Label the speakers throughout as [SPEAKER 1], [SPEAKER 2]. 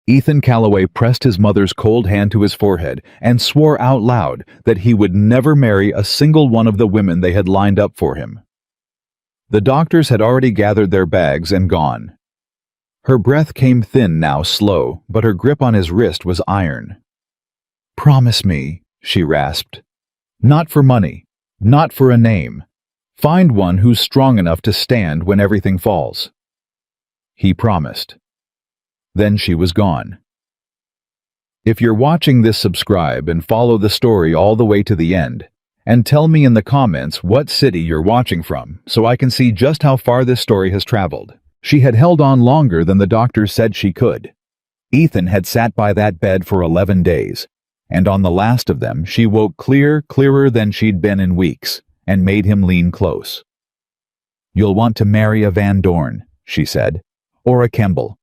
[SPEAKER 1] Ethan Calloway pressed his mother's cold hand to his forehead and swore out loud that he would never marry a single one of the women they had lined up for him. The doctors had already gathered their bags and gone. Her breath came thin now, slow, but her grip on his wrist was iron. "Promise me," she rasped. "Not for money, not for a name. Find one who's strong enough to stand when everything falls." He promised. Then she was gone. If you're watching this, subscribe and follow the story all the way to the end. And tell me in the comments what city you're watching from, so I can see just how far this story has traveled. She had held on longer than the doctors said she could. Ethan had sat by that bed for 11 days, and on the last of them she woke clearer than she'd been in weeks, and made him lean close. "You'll want to marry a Van Dorn," she said, "or a Kemble.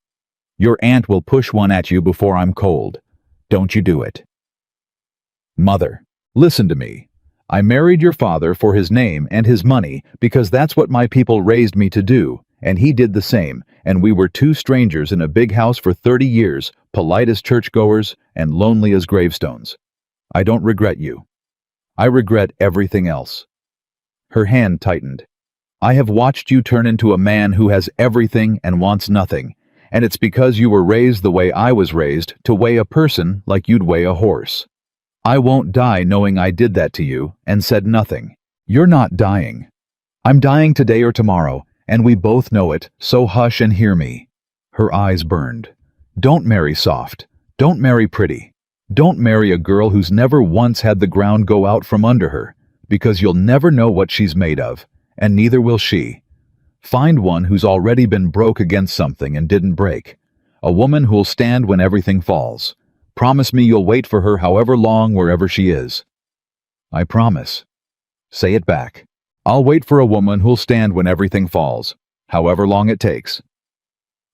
[SPEAKER 1] Your aunt will push one at you before I'm cold. Don't you do it." "Mother, listen to me. I married your father for his name and his money because that's what my people raised me to do, and he did the same, and we were two strangers in a big house for 30 years, polite as churchgoers and lonely as gravestones. I don't regret you. I regret everything else." Her hand tightened. "I have watched you turn into a man who has everything and wants nothing, and it's because you were raised the way I was raised, to weigh a person like you'd weigh a horse. I won't die knowing I did that to you and said nothing. You're not dying. I'm dying today or tomorrow, and we both know it, so hush and hear me." Her eyes burned. "Don't marry soft. Don't marry pretty. Don't marry a girl who's never once had the ground go out from under her, because you'll never know what she's made of, and neither will she. Find one who's already been broke against something and didn't break. A woman who'll stand when everything falls. Promise me you'll wait for her however long wherever she is." "I promise." Say it back. "I'll wait for a woman who'll stand when everything falls, however long it takes."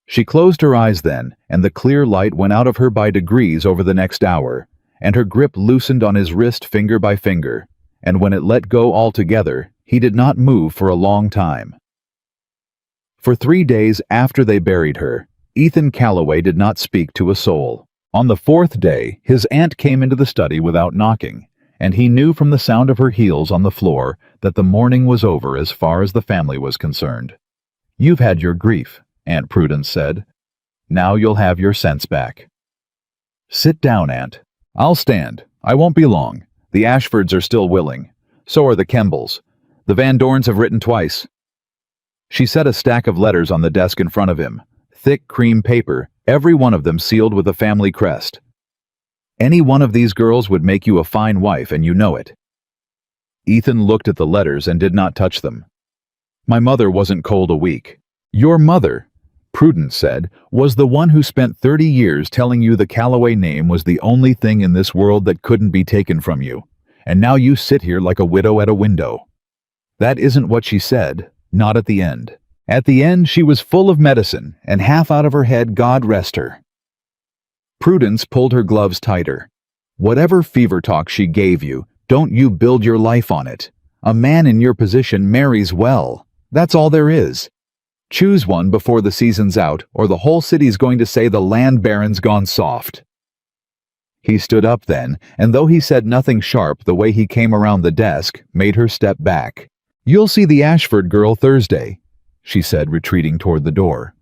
[SPEAKER 1] She closed her eyes then, and the clear light went out of her by degrees over the next hour, and her grip loosened on his wrist finger by finger, and when it let go altogether, he did not move for a long time. For 3 days after they buried her, Ethan Calloway did not speak to a soul. On the 4th day, his aunt came into the study without knocking, and he knew from the sound of her heels on the floor that the mourning was over as far as the family was concerned. "You've had your grief," Aunt Prudence said. "Now you'll have your sense back." "Sit down, Aunt. I'll stand. I won't be long. The Ashfords are still willing. So are the Kembles. The Van Dorns have written twice." She set a stack of letters on the desk in front of him, thick cream paper, every one of them sealed with a family crest. "Any one of these girls would make you a fine wife, and you know it." Ethan looked at the letters and did not touch them. "My mother wasn't cold a week." "Your mother," Prudence said, "was the one who spent 30 years telling you the Calloway name was the only thing in this world that couldn't be taken from you, and now you sit here like a widow at a window." That isn't what she said, not at the end. At the end, she was full of medicine, and half out of her head, God rest her. Prudence pulled her gloves tighter. "Whatever fever talk she gave you, don't you build your life on it. A man in your position marries well. That's all there is. Choose one before the season's out, or the whole city's going to say the land baron's gone soft." He stood up then, and though he said nothing sharp, the way he came around the desk made her step back. "You'll see the Ashford girl Thursday," she said, retreating toward the door.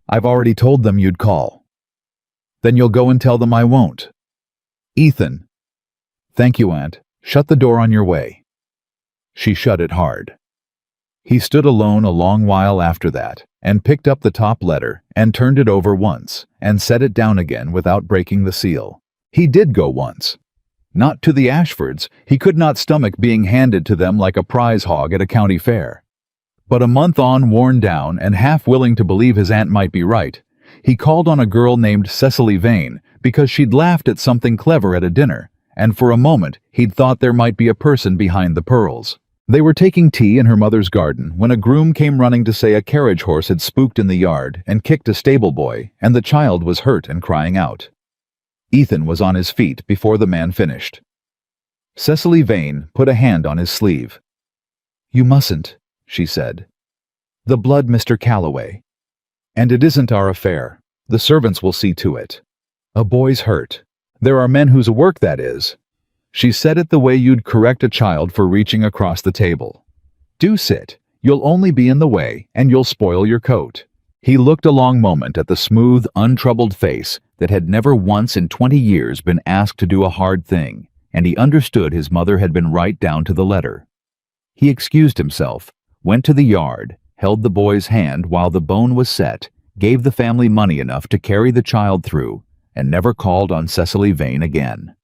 [SPEAKER 1] "I've already told them you'd call." "Then you'll go and tell them I won't." "Ethan." "Thank you, Aunt. Shut the door on your way." She shut it hard. He stood alone a long while after that, and picked up the top letter, and turned it over once, and set it down again without breaking the seal. He did go once. Not to the Ashfords. He could not stomach being handed to them like a prize hog at a county fair. But a month on, worn down, and half willing to believe his aunt might be right, he called on a girl named Cecily Vane because she'd laughed at something clever at a dinner, and for a moment he'd thought there might be a person behind the pearls. They were taking tea in her mother's garden when a groom came running to say a carriage horse had spooked in the yard and kicked a stable boy, and the child was hurt and crying out. Ethan was on his feet before the man finished. Cecily Vane put a hand on his sleeve. "You mustn't," she said. "The blood, Mr. Calloway. And it isn't our affair. The servants will see to it. A boy's hurt. There are men whose work that is. She said it the way you'd correct a child for reaching across the table. Do sit. You'll only be in the way, and you'll spoil your coat. He looked a long moment at the smooth, untroubled face that had never once in 20 years been asked to do a hard thing, and he understood his mother had been right down to the letter. He excused himself, went to the yard, held the boy's hand while the bone was set, gave the family money enough to carry the child through, and never called on Cecily Vane again.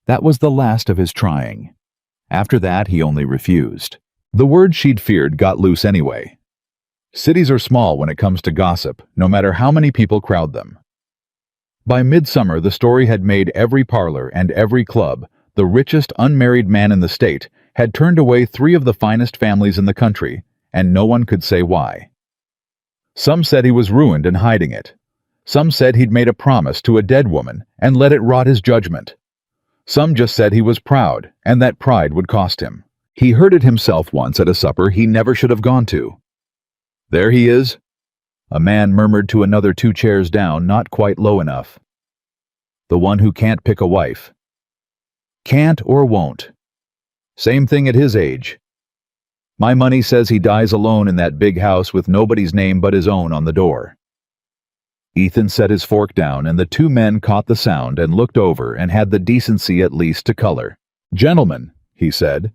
[SPEAKER 1] That was the last of his trying. After that, he only refused. The word she'd feared got loose anyway. Cities are small when it comes to gossip, no matter how many people crowd them. By midsummer, the story had made every parlor and every club. The richest unmarried man in the state had turned away 3 of the finest families in the country, and no one could say why. Some said he was ruined and hiding it. Some said he'd made a promise to a dead woman and let it rot his judgment. Some just said he was proud, and that pride would cost him. He heard it himself once at a supper he never should have gone to. "There he is," a man murmured to another 2 chairs down, not quite low enough. "The one who can't pick a wife. Can't or won't. Same thing at his age. My money says he dies alone in that big house with nobody's name but his own on the door." Ethan set his fork down, and the 2 men caught the sound and looked over and had the decency at least to color. "Gentlemen," he said,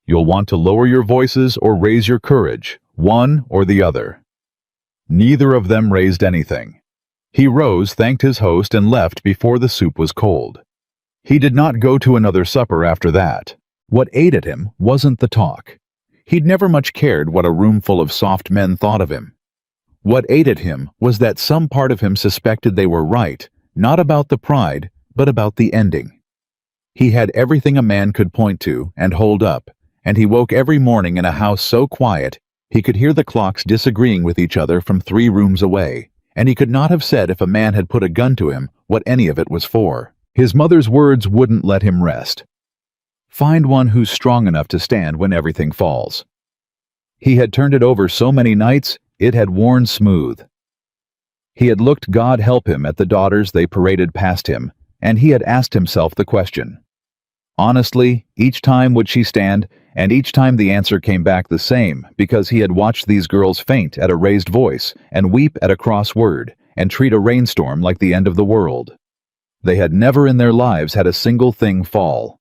[SPEAKER 1] "you'll want to lower your voices or raise your courage, one or the other." Neither of them raised anything. He rose, thanked his host, and left before the soup was cold. He did not go to another supper after that. What ate at him wasn't the talk. He'd never much cared what a room full of soft men thought of him. What ate at him was that some part of him suspected they were right, not about the pride, but about the ending. He had everything a man could point to and hold up, and he woke every morning in a house so quiet he could hear the clocks disagreeing with each other from 3 rooms away, and he could not have said if a man had put a gun to him what any of it was for. His mother's words wouldn't let him rest. Find one who's strong enough to stand when everything falls. He had turned it over so many nights, it had worn smooth. He had looked God help him at the daughters they paraded past him, and he had asked himself the question. Honestly, each time would she stand, and each time the answer came back the same, because he had watched these girls faint at a raised voice, and weep at a cross word, and treat a rainstorm like the end of the world. They had never in their lives had a single thing fall.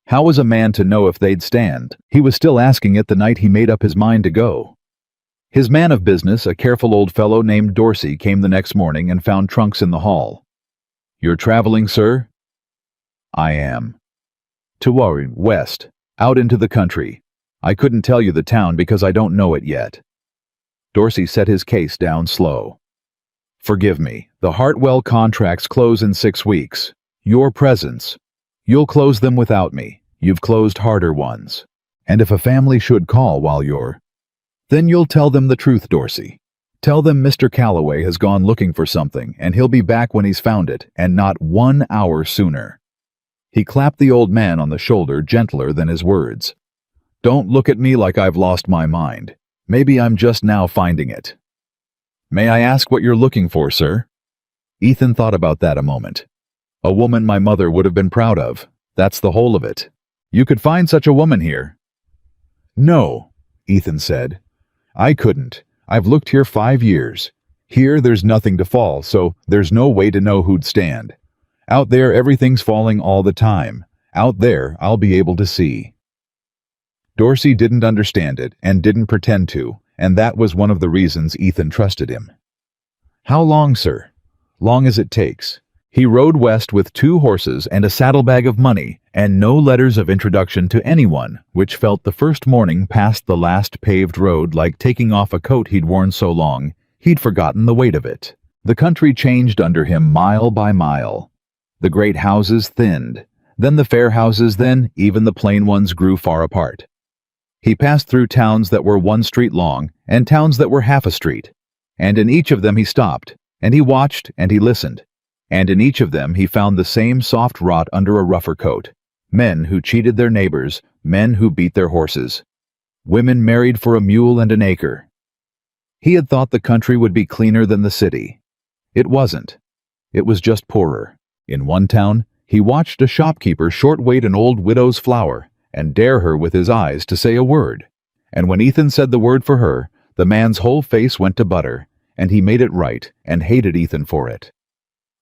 [SPEAKER 1] How was a man to know if they'd stand? He was still asking it the night he made up his mind to go. His man of business, a careful old fellow named Dorsey, came the next morning and found trunks in the hall. "You're traveling, sir?" "I am." "To Warren, west, out into the country. I couldn't tell you the town because I don't know it yet." Dorsey set his case down slow. "Forgive me, the Hartwell contracts close in 6 weeks. Your presence. You'll close them without me. You've closed harder ones. And if a family should call while you're... Then you'll tell them the truth, Dorsey. Tell them Mr. Calloway has gone looking for something, and he'll be back when he's found it, and not 1 hour sooner." He clapped the old man on the shoulder gentler than his words. "Don't look at me like I've lost my mind. Maybe I'm just now finding it." "May I ask what you're looking for, sir?" Ethan thought about that a moment. "A woman my mother would have been proud of. That's the whole of it. You could find such a woman here." "No," Ethan said. "I couldn't. I've looked here 5 years. Here there's nothing to fall, so there's no way to know who'd stand. Out there everything's falling all the time. Out there I'll be able to see." Dorsey didn't understand it and didn't pretend to, and that was one of the reasons Ethan trusted him. "How long, sir?" "Long as it takes." He rode west with 2 horses and a saddlebag of money, and no letters of introduction to anyone, which felt the first morning past the last paved road like taking off a coat he'd worn so long, he'd forgotten the weight of it. The country changed under him mile by mile. The great houses thinned, then the fair houses, then even the plain ones grew far apart. He passed through towns that were 1 street long, and towns that were half a street, and in each of them he stopped, and he watched, and he listened. And in each of them he found the same soft rot under a rougher coat. Men who cheated their neighbors, men who beat their horses. Women married for a mule and an acre. He had thought the country would be cleaner than the city. It wasn't. It was just poorer. In one town, he watched a shopkeeper short-weight an old widow's flower and dare her with his eyes to say a word. And when Ethan said the word for her, the man's whole face went to butter, and he made it right and hated Ethan for it.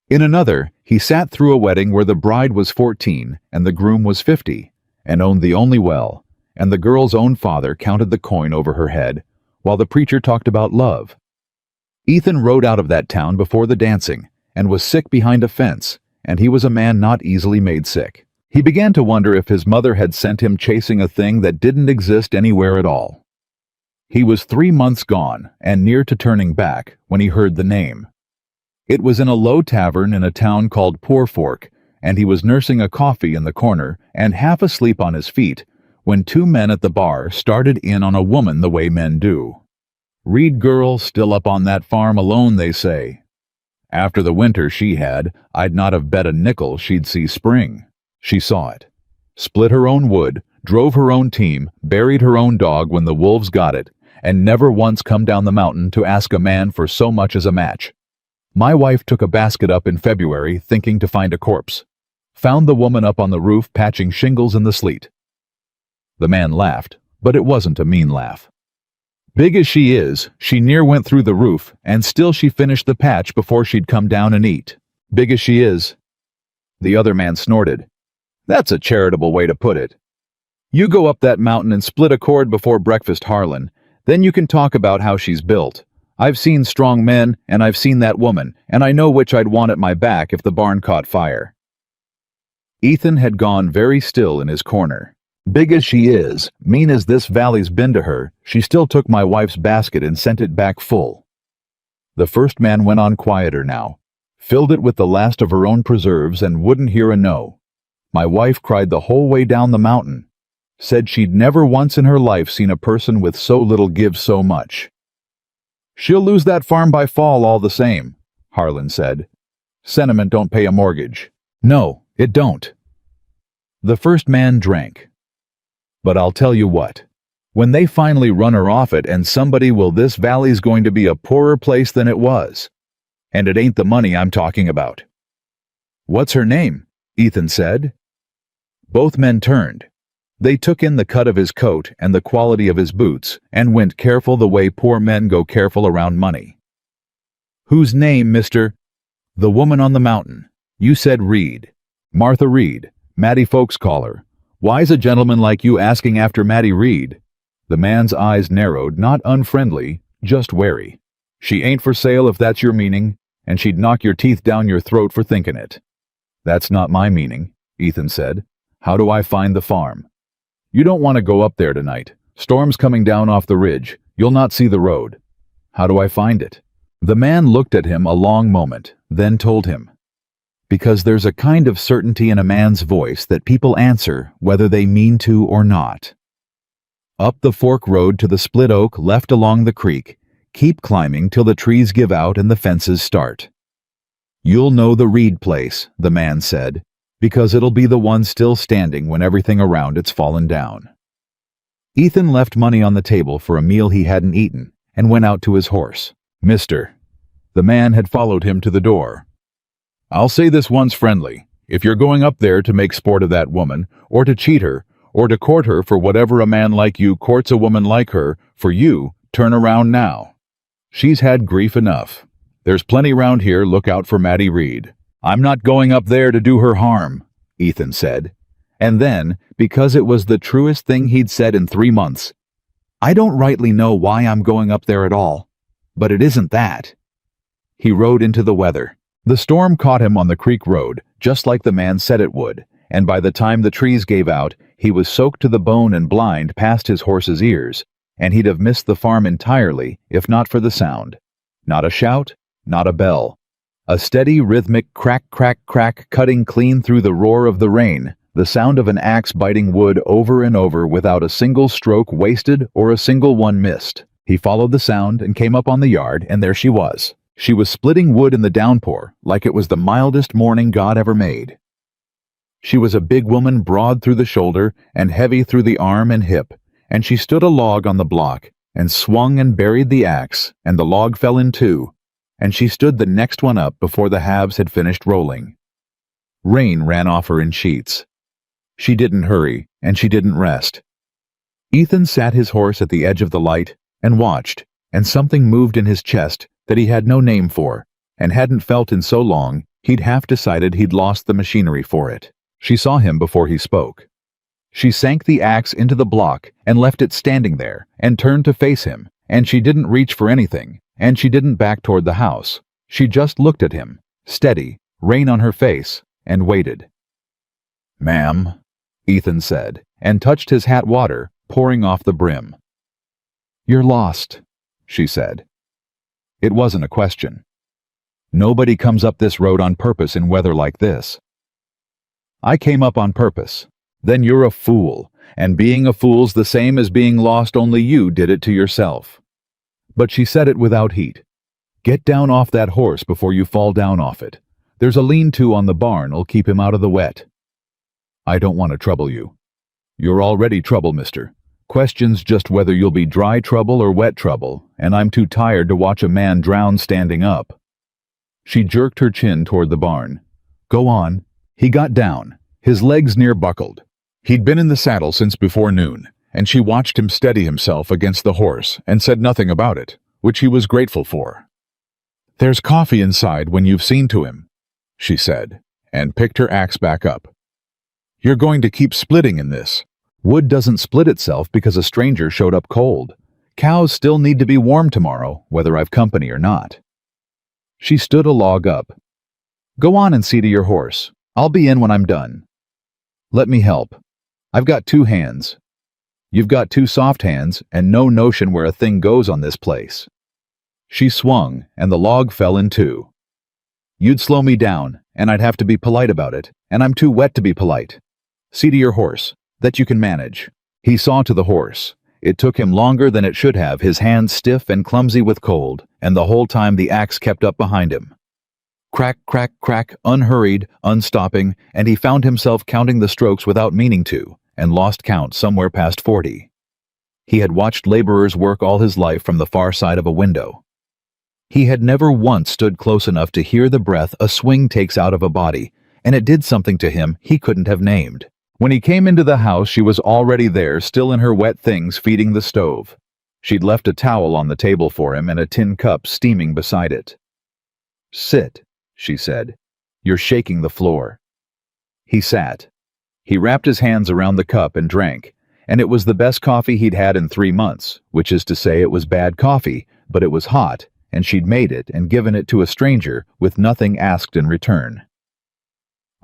[SPEAKER 1] In another, he sat through a wedding where the bride was 14 and the groom was 50, and owned the only well, and the girl's own father counted the coin over her head, while the preacher talked about love. Ethan rode out of that town before the dancing, and was sick behind a fence, and he was a man not easily made sick. He began to wonder if his mother had sent him chasing a thing that didn't exist anywhere at all. He was 3 months gone, and near to turning back, when he heard the name. It was in a low tavern in a town called Poor Fork, and he was nursing a coffee in the corner and half asleep on his feet, when 2 men at the bar started in on a woman the way men do. "Reed girl still up on that farm alone, they say. After the winter she had, I'd not have bet a nickel she'd see spring. She saw it. Split her own wood, drove her own team, buried her own dog when the wolves got it, and never once come down the mountain to ask a man for so much as a match. My wife took a basket up in February thinking to find a corpse. Found the woman up on the roof patching shingles in the sleet." The man laughed, but it wasn't a mean laugh. "Big as she is, she near went through the roof, and still she finished the patch before she'd come down and eat. Big as she is." The other man snorted. "That's a charitable way to put it. You go up that mountain and split a cord before breakfast, Harlan. Then you can talk about how she's built. I've seen strong men, and I've seen that woman, and I know which I'd want at my back if the barn caught fire." Ethan had gone very still in his corner. "Big as she is, mean as this valley's been to her, she still took my wife's basket and sent it back full." The first man went on quieter now, filled it with the last of her own preserves and wouldn't hear a no. "My wife cried the whole way down the mountain. Said she'd never once in her life seen a person with so little give so much." "She'll lose that farm by fall all the same," Harlan said. "Sentiment don't pay a mortgage." "No, it don't." The first man drank. "But I'll tell you what. When they finally run her off it and somebody will, this valley's going to be a poorer place than it was. And it ain't the money I'm talking about." "What's her name?" Ethan said. Both men turned. They took in the cut of his coat and the quality of his boots, and went careful the way poor men go careful around money. "Whose name, mister?" "The woman on the mountain. You said Reed. Martha Reed. Matty folks call her. Why's a gentleman like you asking after Matty Reed?" The man's eyes narrowed, not unfriendly, just wary. "She ain't for sale if that's your meaning, and she'd knock your teeth down your throat for thinking it." "That's not my meaning," Ethan said. "How do I find the farm?" "You don't want to go up there tonight. Storm's coming down off the ridge. You'll not see the road." "How do I find it?" The man looked at him a long moment, then told him. "Because there's a kind of certainty in a man's voice that people answer whether they mean to or not. Up the fork road to the split oak left along the creek. Keep climbing till the trees give out and the fences start. You'll know the Reed place," the man said, "because it'll be the one still standing when everything around it's fallen down." Ethan left money on the table for a meal he hadn't eaten and went out to his horse. "Mister." The man had followed him to the door. "I'll say this once friendly. If you're going up there to make sport of that woman, or to cheat her, or to court her for whatever a man like you courts a woman like her, for you, turn around now. She's had grief enough. There's plenty round here look out for Matty Reed." "I'm not going up there to do her harm," Ethan said. And then, because it was the truest thing he'd said in 3 months, "I don't rightly know why I'm going up there at all, but it isn't that." He rode into the weather. The storm caught him on the creek road, just like the man said it would, and by the time the trees gave out, he was soaked to the bone and blind past his horse's ears, and he'd have missed the farm entirely if not for the sound. Not a shout, not a bell. A steady, rhythmic crack, crack, crack cutting clean through the roar of the rain, the sound of an axe biting wood over and over without a single stroke wasted or a single one missed. He followed the sound and came up on the yard, and there she was. She was splitting wood in the downpour like it was the mildest morning God ever made. She was a big woman, broad through the shoulder and heavy through the arm and hip, and she stood a log on the block and swung and buried the axe, and the log fell in two, and she stood the next one up before the halves had finished rolling. Rain ran off her in sheets. She didn't hurry, and she didn't rest. Ethan sat his horse at the edge of the light and watched, and something moved in his chest that he had no name for, and hadn't felt in so long he'd half decided he'd lost the machinery for it. She saw him before he spoke. She sank the axe into the block and left it standing there, and turned to face him, and she didn't reach for anything, and she didn't back toward the house. She just looked at him, steady, rain on her face, and waited. "Ma'am," Ethan said, and touched his hat water, pouring off the brim. "You're lost," she said. It wasn't a question. Nobody comes up this road on purpose in weather like this. "I came up on purpose." "Then you're a fool, and being a fool's the same as being lost, only you did it to yourself." But she said it without heat. "Get down off that horse before you fall down off it. There's a lean-to on the barn'll keep him out of the wet." "I don't want to trouble you." "You're already trouble, mister. Question's just whether you'll be dry trouble or wet trouble, and I'm too tired to watch a man drown standing up." She jerked her chin toward the barn. "Go on." He got down, his legs near buckled. He'd been in the saddle since before noon, and she watched him steady himself against the horse and said nothing about it, which he was grateful for. "There's coffee inside when you've seen to him," she said, and picked her axe back up. "You're going to keep splitting in this. Wood doesn't split itself because a stranger showed up cold. Cows still need to be warm tomorrow, whether I've company or not." She stood a log up. "Go on and see to your horse. I'll be in when I'm done." "Let me help. I've got 2 hands. You've got 2 soft hands and no notion where a thing goes on this place." She swung, and the log fell in 2. "You'd slow me down, and I'd have to be polite about it, and I'm too wet to be polite. See to your horse, that you can manage." He saw to the horse. It took him longer than it should have, his hands stiff and clumsy with cold, and the whole time the axe kept up behind him. Crack, crack, crack, unhurried, unstopping, and he found himself counting the strokes without meaning to, and lost count somewhere past 40. He had watched laborers work all his life from the far side of a window. He had never once stood close enough to hear the breath a swing takes out of a body, and it did something to him he couldn't have named. When he came into the house, she was already there, still in her wet things, feeding the stove. She'd left a towel on the table for him and a tin cup steaming beside it. "Sit," she said. "You're shaking the floor." He sat. He wrapped his hands around the cup and drank, and it was the best coffee he'd had in 3 months, which is to say it was bad coffee, but it was hot, and she'd made it and given it to a stranger with nothing asked in return.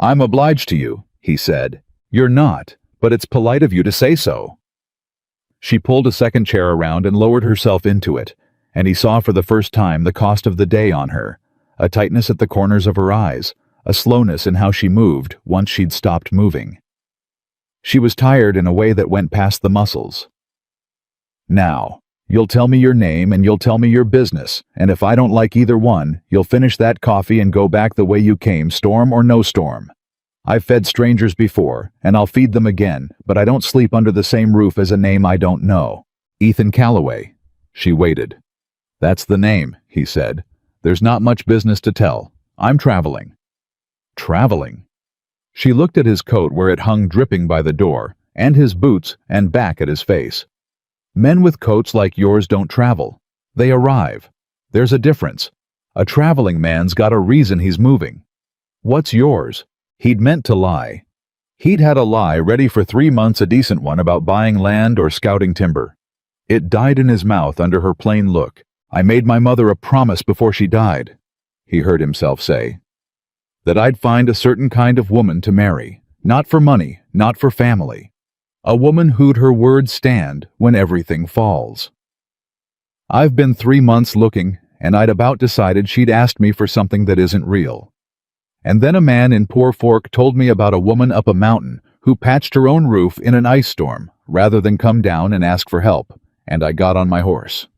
[SPEAKER 1] "I'm obliged to you," he said. "You're not, but it's polite of you to say so." She pulled a second chair around and lowered herself into it, and he saw for the first time the cost of the day on her, a tightness at the corners of her eyes, a slowness in how she moved once she'd stopped moving. She was tired in a way that went past the muscles. "Now, you'll tell me your name and you'll tell me your business, and if I don't like either one, you'll finish that coffee and go back the way you came, storm or no storm. I've fed strangers before, and I'll feed them again, but I don't sleep under the same roof as a name I don't know." "Ethan Calloway." She waited. "That's the name," he said. "There's not much business to tell. I'm traveling." "Traveling?" She looked at his coat where it hung dripping by the door, and his boots, and back at his face. "Men with coats like yours don't travel. They arrive. There's a difference. A traveling man's got a reason he's moving. What's yours?" He'd meant to lie. He'd had a lie ready for 3 months, a decent one, about buying land or scouting timber. It died in his mouth under her plain look. "I made my mother a promise before she died," he heard himself say. "That I'd find a certain kind of woman to marry, not for money, not for family. A woman who'd her word stand when everything falls. I've been 3 months looking, and I'd about decided she'd asked me for something that isn't real. And then a man in Poor Fork told me about a woman up a mountain who patched her own roof in an ice storm rather than come down and ask for help, and I got on my horse."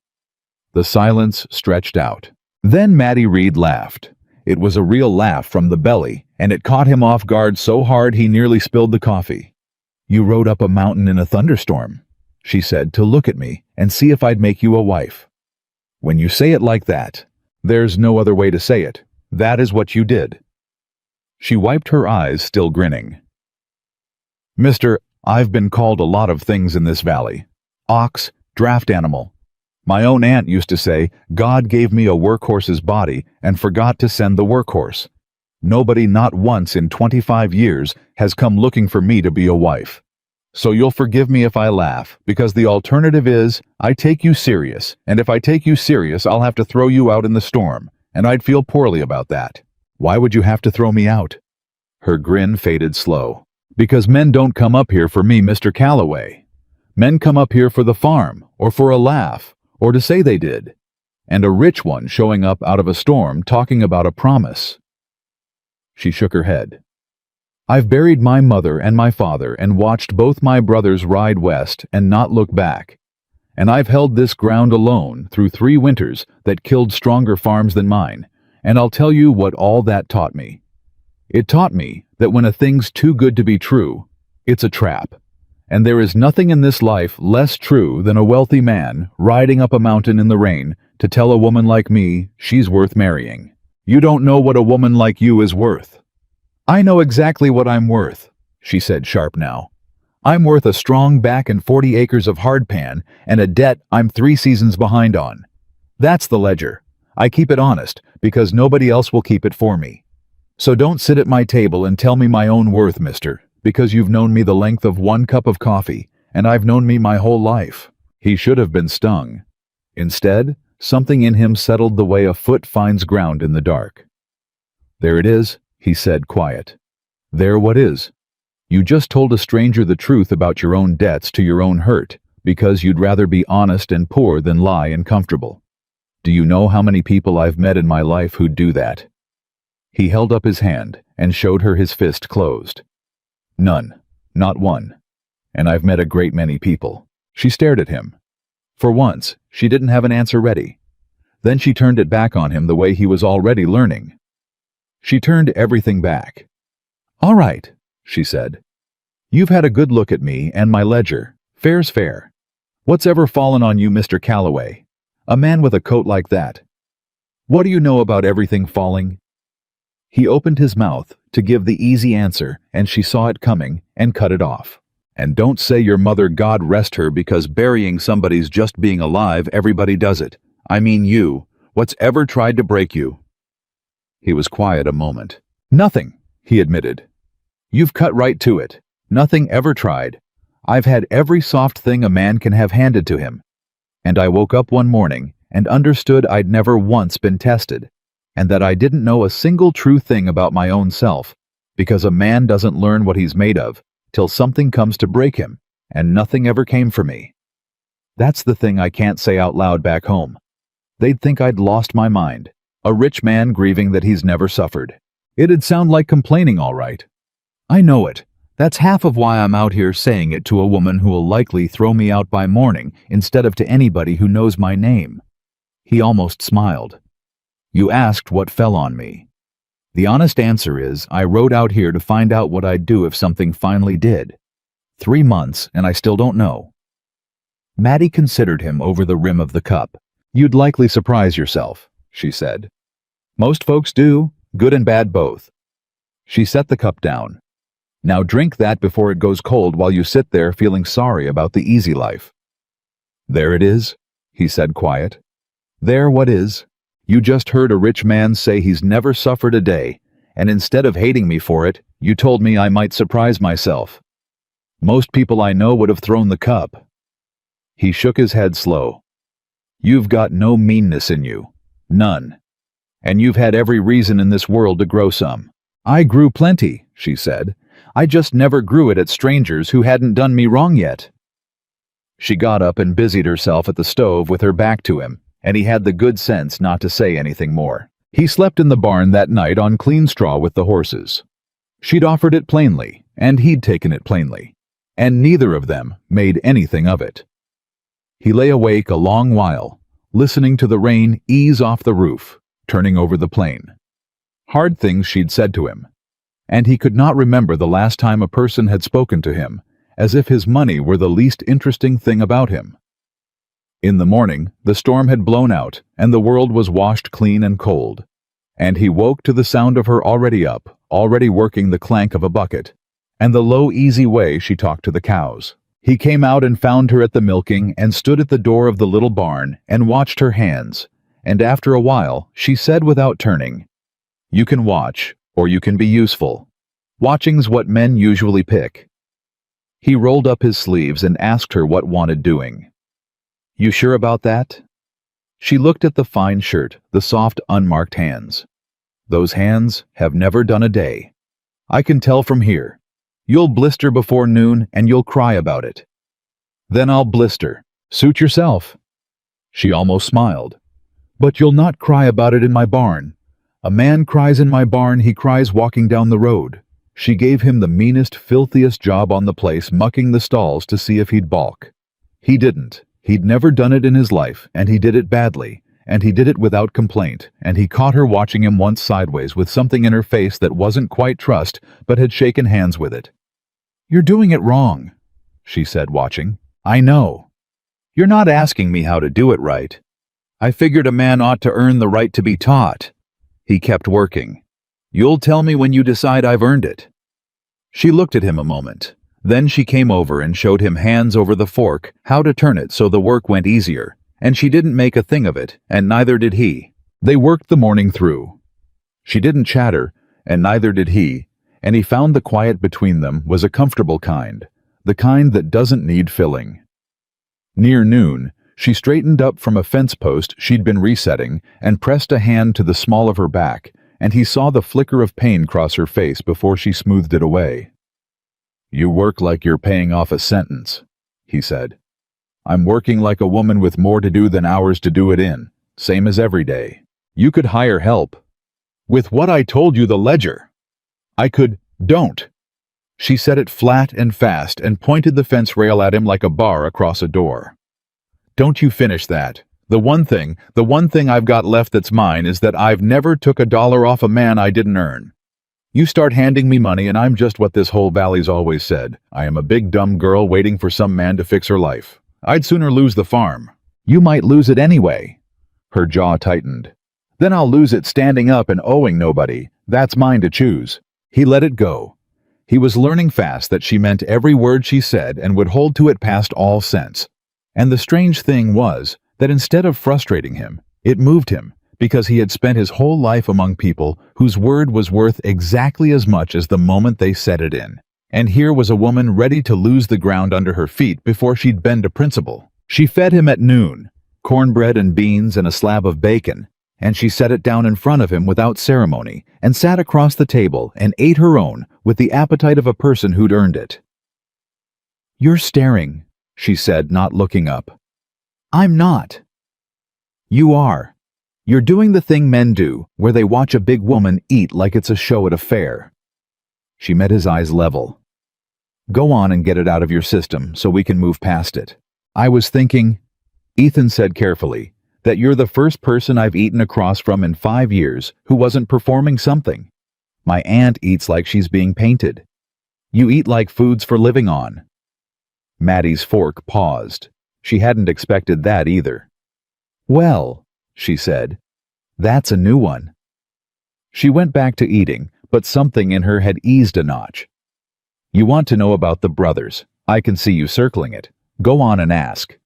[SPEAKER 1] The silence stretched out. Then Mattie Reed laughed. It was a real laugh from the belly, and it caught him off guard so hard he nearly spilled the coffee. "You rode up a mountain in a thunderstorm," she said, "to look at me and see if I'd make you a wife. When you say it like that, There's no other way to say it. That is what you did." She wiped her eyes, still grinning. "Mister, I've been called a lot of things in this valley. Ox, draft animal. My own aunt used to say, God gave me a workhorse's body and forgot to send the workhorse. Nobody, not once in 25 years, has come looking for me to be a wife. So you'll forgive me if I laugh, because the alternative is, I take you serious, and if I take you serious, I'll have to throw you out in the storm, and I'd feel poorly about that. Why would you have to throw me out?" Her grin faded slow. "Because men don't come up here for me, Mr. Calloway. Men come up here for the farm, or for a laugh, or to say they did. And a rich one showing up out of a storm talking about a promise." She shook her head. "I've buried my mother and my father and watched both my brothers ride west and not look back. And I've held this ground alone through 3 winters that killed stronger farms than mine, and I'll tell you what all that taught me. It taught me that when a thing's too good to be true, it's a trap. And there is nothing in this life less true than a wealthy man riding up a mountain in the rain to tell a woman like me she's worth marrying. You don't know what a woman like you is worth." "I know exactly what I'm worth," she said, sharp now. "I'm worth a strong back and 40 acres of hardpan and a debt I'm 3 seasons behind on. That's the ledger. I keep it honest because nobody else will keep it for me. So don't sit at my table and tell me my own worth, mister, because you've known me the length of 1 cup of coffee, and I've known me my whole life." He should have been stung. Instead, something in him settled the way a foot finds ground in the dark. "There it is," he said, quiet. "There what is? You just told a stranger the truth about your own debts to your own hurt, because you'd rather be honest and poor than lie and comfortable. Do you know how many people I've met in my life who'd do that?" He held up his hand and showed her his fist closed. "None. Not one. And I've met a great many people." She stared at him. For once, she didn't have an answer ready. Then she turned it back on him the way he was already learning. She turned everything back. "All right," she said. "You've had a good look at me and my ledger. Fair's fair. What's ever fallen on you, Mr. Calloway? A man with a coat like that. What do you know about everything falling?" He opened his mouth to give the easy answer, and she saw it coming and cut it off. "And don't say your mother, God rest her, because burying somebody's just being alive. Everybody does it. I mean you. What's ever tried to break you?" He was quiet a moment. "Nothing," he admitted. "You've cut right to it. Nothing ever tried. I've had every soft thing a man can have handed to him. And I woke up one morning and understood I'd never once been tested, and that I didn't know a single true thing about my own self, because a man doesn't learn what he's made of till something comes to break him, and nothing ever came for me. That's the thing I can't say out loud back home. They'd think I'd lost my mind, a rich man grieving that he's never suffered. It'd sound like complaining, all right. I know it. That's half of why I'm out here saying it to a woman who will likely throw me out by morning instead of to anybody who knows my name." He almost smiled. "You asked what fell on me. The honest answer is I rode out here to find out what I'd do if something finally did. 3 months, and I still don't know." Maddie considered him over the rim of the cup. "You'd likely surprise yourself," she said. "Most folks do, good and bad both." She set the cup down. "Now drink that before it goes cold while you sit there feeling sorry about the easy life." "There it is," he said, quiet. "There what is? You just heard a rich man say he's never suffered a day, and instead of hating me for it, you told me I might surprise myself. Most people I know would have thrown the cup." He shook his head slow. "You've got no meanness in you. None. And you've had every reason in this world to grow some." "I grew plenty," she said. "I just never grew it at strangers who hadn't done me wrong yet." She got up and busied herself at the stove with her back to him, and he had the good sense not to say anything more. He slept in the barn that night on clean straw with the horses. She'd offered it plainly, and he'd taken it plainly, and neither of them made anything of it. He lay awake a long while, listening to the rain ease off the roof, turning over the plain. Hard things she'd said to him, and he could not remember the last time a person had spoken to him as if his money were the least interesting thing about him. In the morning, the storm had blown out, and the world was washed clean and cold. And he woke to the sound of her already up, already working the clank of a bucket, and the low, easy way she talked to the cows. He came out and found her at the milking and stood at the door of the little barn and watched her hands, and after a while she said without turning, "You can watch, or you can be useful. Watching's what men usually pick." He rolled up his sleeves and asked her what wanted doing. "You sure about that?" She looked at the fine shirt, the soft, unmarked hands. "Those hands have never done a day. I can tell from here. You'll blister before noon and you'll cry about it." "Then I'll blister. Suit yourself." She almost smiled. "But you'll not cry about it in my barn. A man cries in my barn, he cries walking down the road." She gave him the meanest, filthiest job on the place, mucking the stalls to see if he'd balk. He didn't. He'd never done it in his life, and he did it badly, and he did it without complaint, and he caught her watching him once sideways with something in her face that wasn't quite trust, but had shaken hands with it. "You're doing it wrong," she said, watching. "I know. You're not asking me how to do it right. I figured a man ought to earn the right to be taught." He kept working. "You'll tell me when you decide I've earned it." She looked at him a moment. Then she came over and showed him hands over the fork, how to turn it so the work went easier, and she didn't make a thing of it, and neither did he. They worked the morning through. She didn't chatter, and neither did he, and he found the quiet between them was a comfortable kind, the kind that doesn't need filling. Near noon, she straightened up from a fence post she'd been resetting and pressed a hand to the small of her back, and he saw the flicker of pain cross her face before she smoothed it away. "You work like you're paying off a sentence," he said. "I'm working like a woman with more to do than hours to do it in, same as every day. You could hire help." "With what I told you the ledger. I could—" "Don't." She said it flat and fast and pointed the fence rail at him like a bar across a door. "Don't you finish that. The one thing I've got left that's mine is that I've never took $1 off a man I didn't earn. You start handing me money and I'm just what this whole valley's always said. I am a big dumb girl waiting for some man to fix her life. I'd sooner lose the farm." "You might lose it anyway." Her jaw tightened. "Then I'll lose it standing up and owing nobody. That's mine to choose." He let it go. He was learning fast that she meant every word she said and would hold to it past all sense. And the strange thing was that instead of frustrating him, it moved him, because he had spent his whole life among people whose word was worth exactly as much as the moment they said it in. And here was a woman ready to lose the ground under her feet before she'd bend to principle. She fed him at noon, cornbread and beans and a slab of bacon, and she set it down in front of him without ceremony, and sat across the table and ate her own with the appetite of a person who'd earned it. "You're staring," she said, not looking up. "I'm not." "You are. You're doing the thing men do, where they watch a big woman eat like it's a show at a fair." She met his eyes level. "Go on and get it out of your system so we can move past it. I was thinking," Ethan said carefully, "that you're the first person I've eaten across from in 5 years who wasn't performing something. My aunt eats like she's being painted. You eat like food's for living on." Maddie's fork paused. She hadn't expected that either. "Well," she said, "that's a new one." She went back to eating, but something in her had eased a notch. "You want to know about the brothers. I can see you circling it. Go on and ask."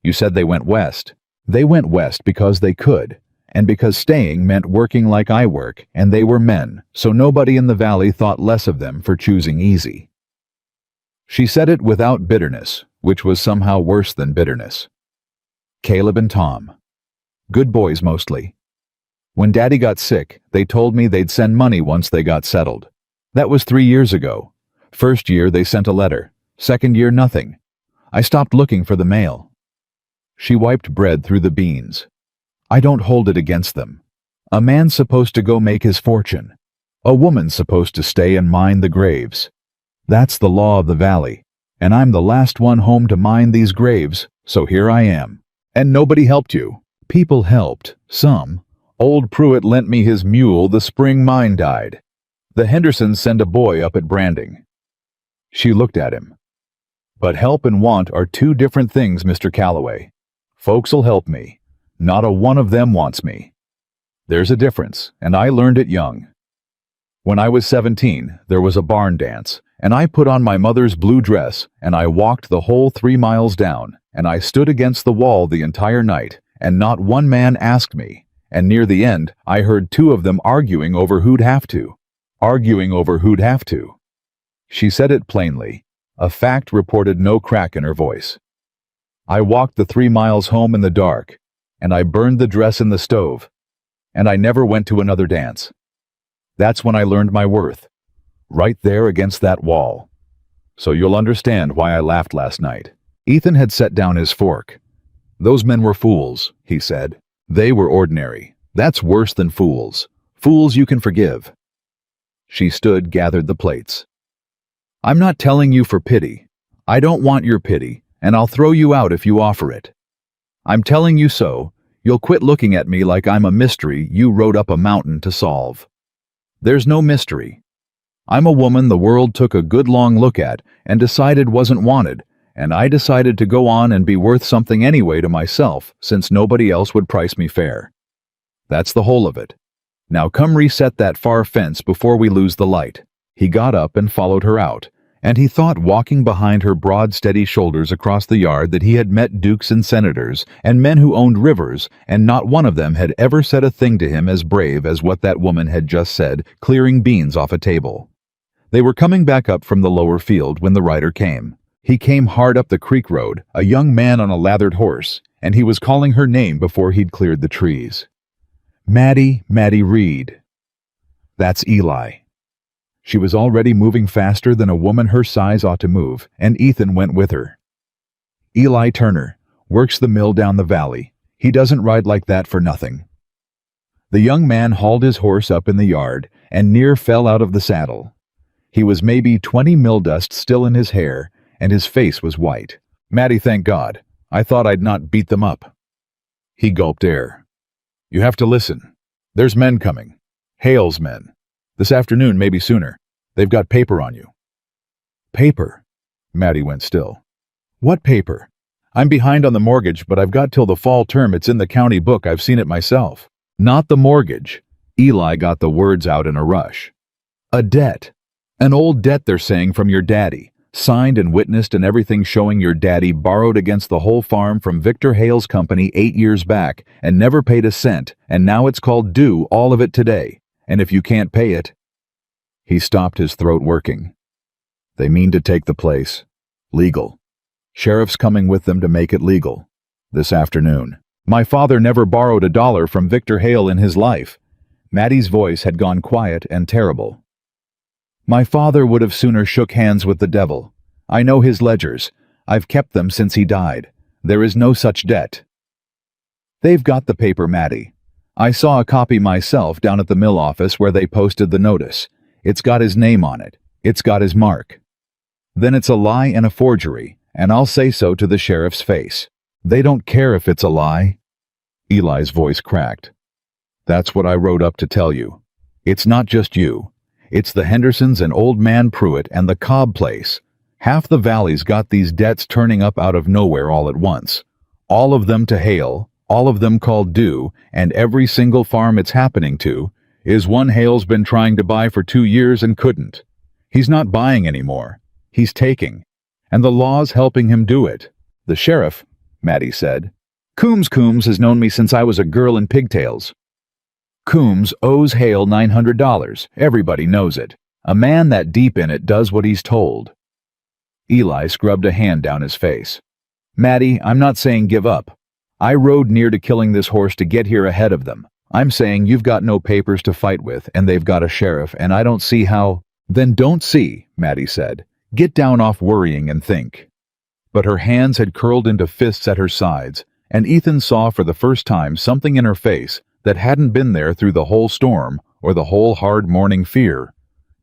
[SPEAKER 1] "You said they went west." "They went west because they could, and because staying meant working like I work, and they were men, so nobody in the valley thought less of them for choosing easy." She said it without bitterness, which was somehow worse than bitterness. "Caleb and Tom. Good boys mostly. When Daddy got sick, they told me they'd send money once they got settled. That was 3 years ago. First year they sent a letter. Second year nothing. I stopped looking for the mail." She wiped bread through the beans. "I don't hold it against them. A man's supposed to go make his fortune. A woman's supposed to stay and mind the graves. That's the law of the valley, and I'm the last one home to mind these graves, so here I am. And nobody helped you." "People helped, some. Old Pruitt lent me his mule the spring mine died. The Hendersons send a boy up at branding." She looked at him. "But help and want are two different things, Mr. Calloway. Folks'll help me. Not a one of them wants me. There's a difference, and I learned it young. When I was 17, there was a barn dance, and I put on my mother's blue dress, and I walked the whole 3 miles down, and I stood against the wall the entire night, and not one man asked me, and near the end, I heard 2 of them arguing over who'd have to. She said it plainly. A fact reported no crack in her voice. I walked the 3 miles home in the dark, and I burned the dress in the stove, and I never went to another dance. That's when I learned my worth. Right there against that wall. So you'll understand why I laughed last night. Ethan had set down his fork. Those men were fools, he said. They were ordinary. That's worse than fools. Fools you can forgive. She stood, gathered the plates. I'm not telling you for pity. I don't want your pity, and I'll throw you out if you offer it. I'm telling you so, you'll quit looking at me like I'm a mystery you rode up a mountain to solve. There's no mystery. I'm a woman the world took a good long look at and decided wasn't wanted, and I decided to go on and be worth something anyway to myself since nobody else would price me fair. That's the whole of it. Now come reset that far fence before we lose the light. He got up and followed her out, and he thought walking behind her broad, steady shoulders across the yard that he had met dukes and senators and men who owned rivers, and not one of them had ever said a thing to him as brave as what that woman had just said, clearing beans off a table. They were coming back up from the lower field when the rider came. He came hard up the creek road, a young man on a lathered horse, and he was calling her name before he'd cleared the trees. Maddie Reed. That's Eli. She was already moving faster than a woman her size ought to move, and Ethan went with her. Eli Turner works the mill down the valley. He doesn't ride like that for nothing. The young man hauled his horse up in the yard and near fell out of the saddle. He was maybe 20 mill dust still in his hair, and his face was white. Maddie, thank God. I thought I'd not beat them up. He gulped air. You have to listen. There's men coming. Hale's men. This afternoon, maybe sooner. They've got paper on you. Paper? Maddie went still. What paper? I'm behind on the mortgage, but I've got till the fall term. It's in the county book. I've seen it myself. Not the mortgage. Eli got the words out in a rush. A debt. An old debt, they're saying, from your daddy. Signed and witnessed and everything showing your daddy borrowed against the whole farm from Victor Hale's company 8 years back and never paid a cent, and now it's called due, all of it today. And if you can't pay it... He stopped, his throat working. They mean to take the place. Legal. Sheriff's coming with them to make it legal. This afternoon. My father never borrowed $1 from Victor Hale in his life. Maddie's voice had gone quiet and terrible. My father would have sooner shook hands with the devil. I know his ledgers. I've kept them since he died. There is no such debt. They've got the paper, Maddie. I saw a copy myself down at the mill office where they posted the notice. It's got his name on it. It's got his mark. Then it's a lie and a forgery, and I'll say so to the sheriff's face. They don't care if it's a lie. Eli's voice cracked. That's what I rode up to tell you. It's not just you. It's the Hendersons and Old Man Pruitt and the Cobb place. Half the valley's got these debts turning up out of nowhere all at once. All of them to Hale, all of them called due, and every single farm it's happening to is one Hale's been trying to buy for 2 years and couldn't. He's not buying anymore. He's taking. And the law's helping him do it. The sheriff, Maddie said. Coombs has known me since I was a girl in pigtails. Coombs owes Hale $900. Everybody knows it. A man that deep in it does what he's told. Eli scrubbed a hand down his face. Maddie, I'm not saying give up. I rode near to killing this horse to get here ahead of them. I'm saying you've got no papers to fight with, and they've got a sheriff, and I don't see how... Then don't see, Maddie said. Get down off worrying and think. But her hands had curled into fists at her sides, and Ethan saw for the first time something in her face that hadn't been there through the whole storm or the whole hard morning fear.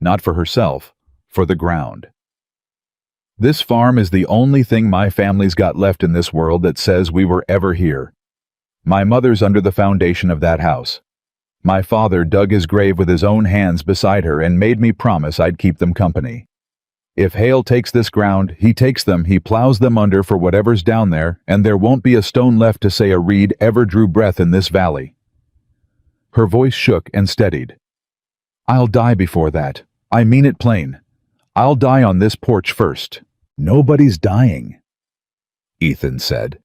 [SPEAKER 1] Not for herself, for the ground. This farm is the only thing my family's got left in this world that says we were ever here. My mother's under the foundation of that house. My father dug his grave with his own hands beside her and made me promise I'd keep them company. If Hale takes this ground, he takes them, he plows them under for whatever's down there, and there won't be a stone left to say a reed ever drew breath in this valley." Her voice shook and steadied. "I'll die before that. I mean it plain. I'll die on this porch first." "Nobody's dying," Ethan said.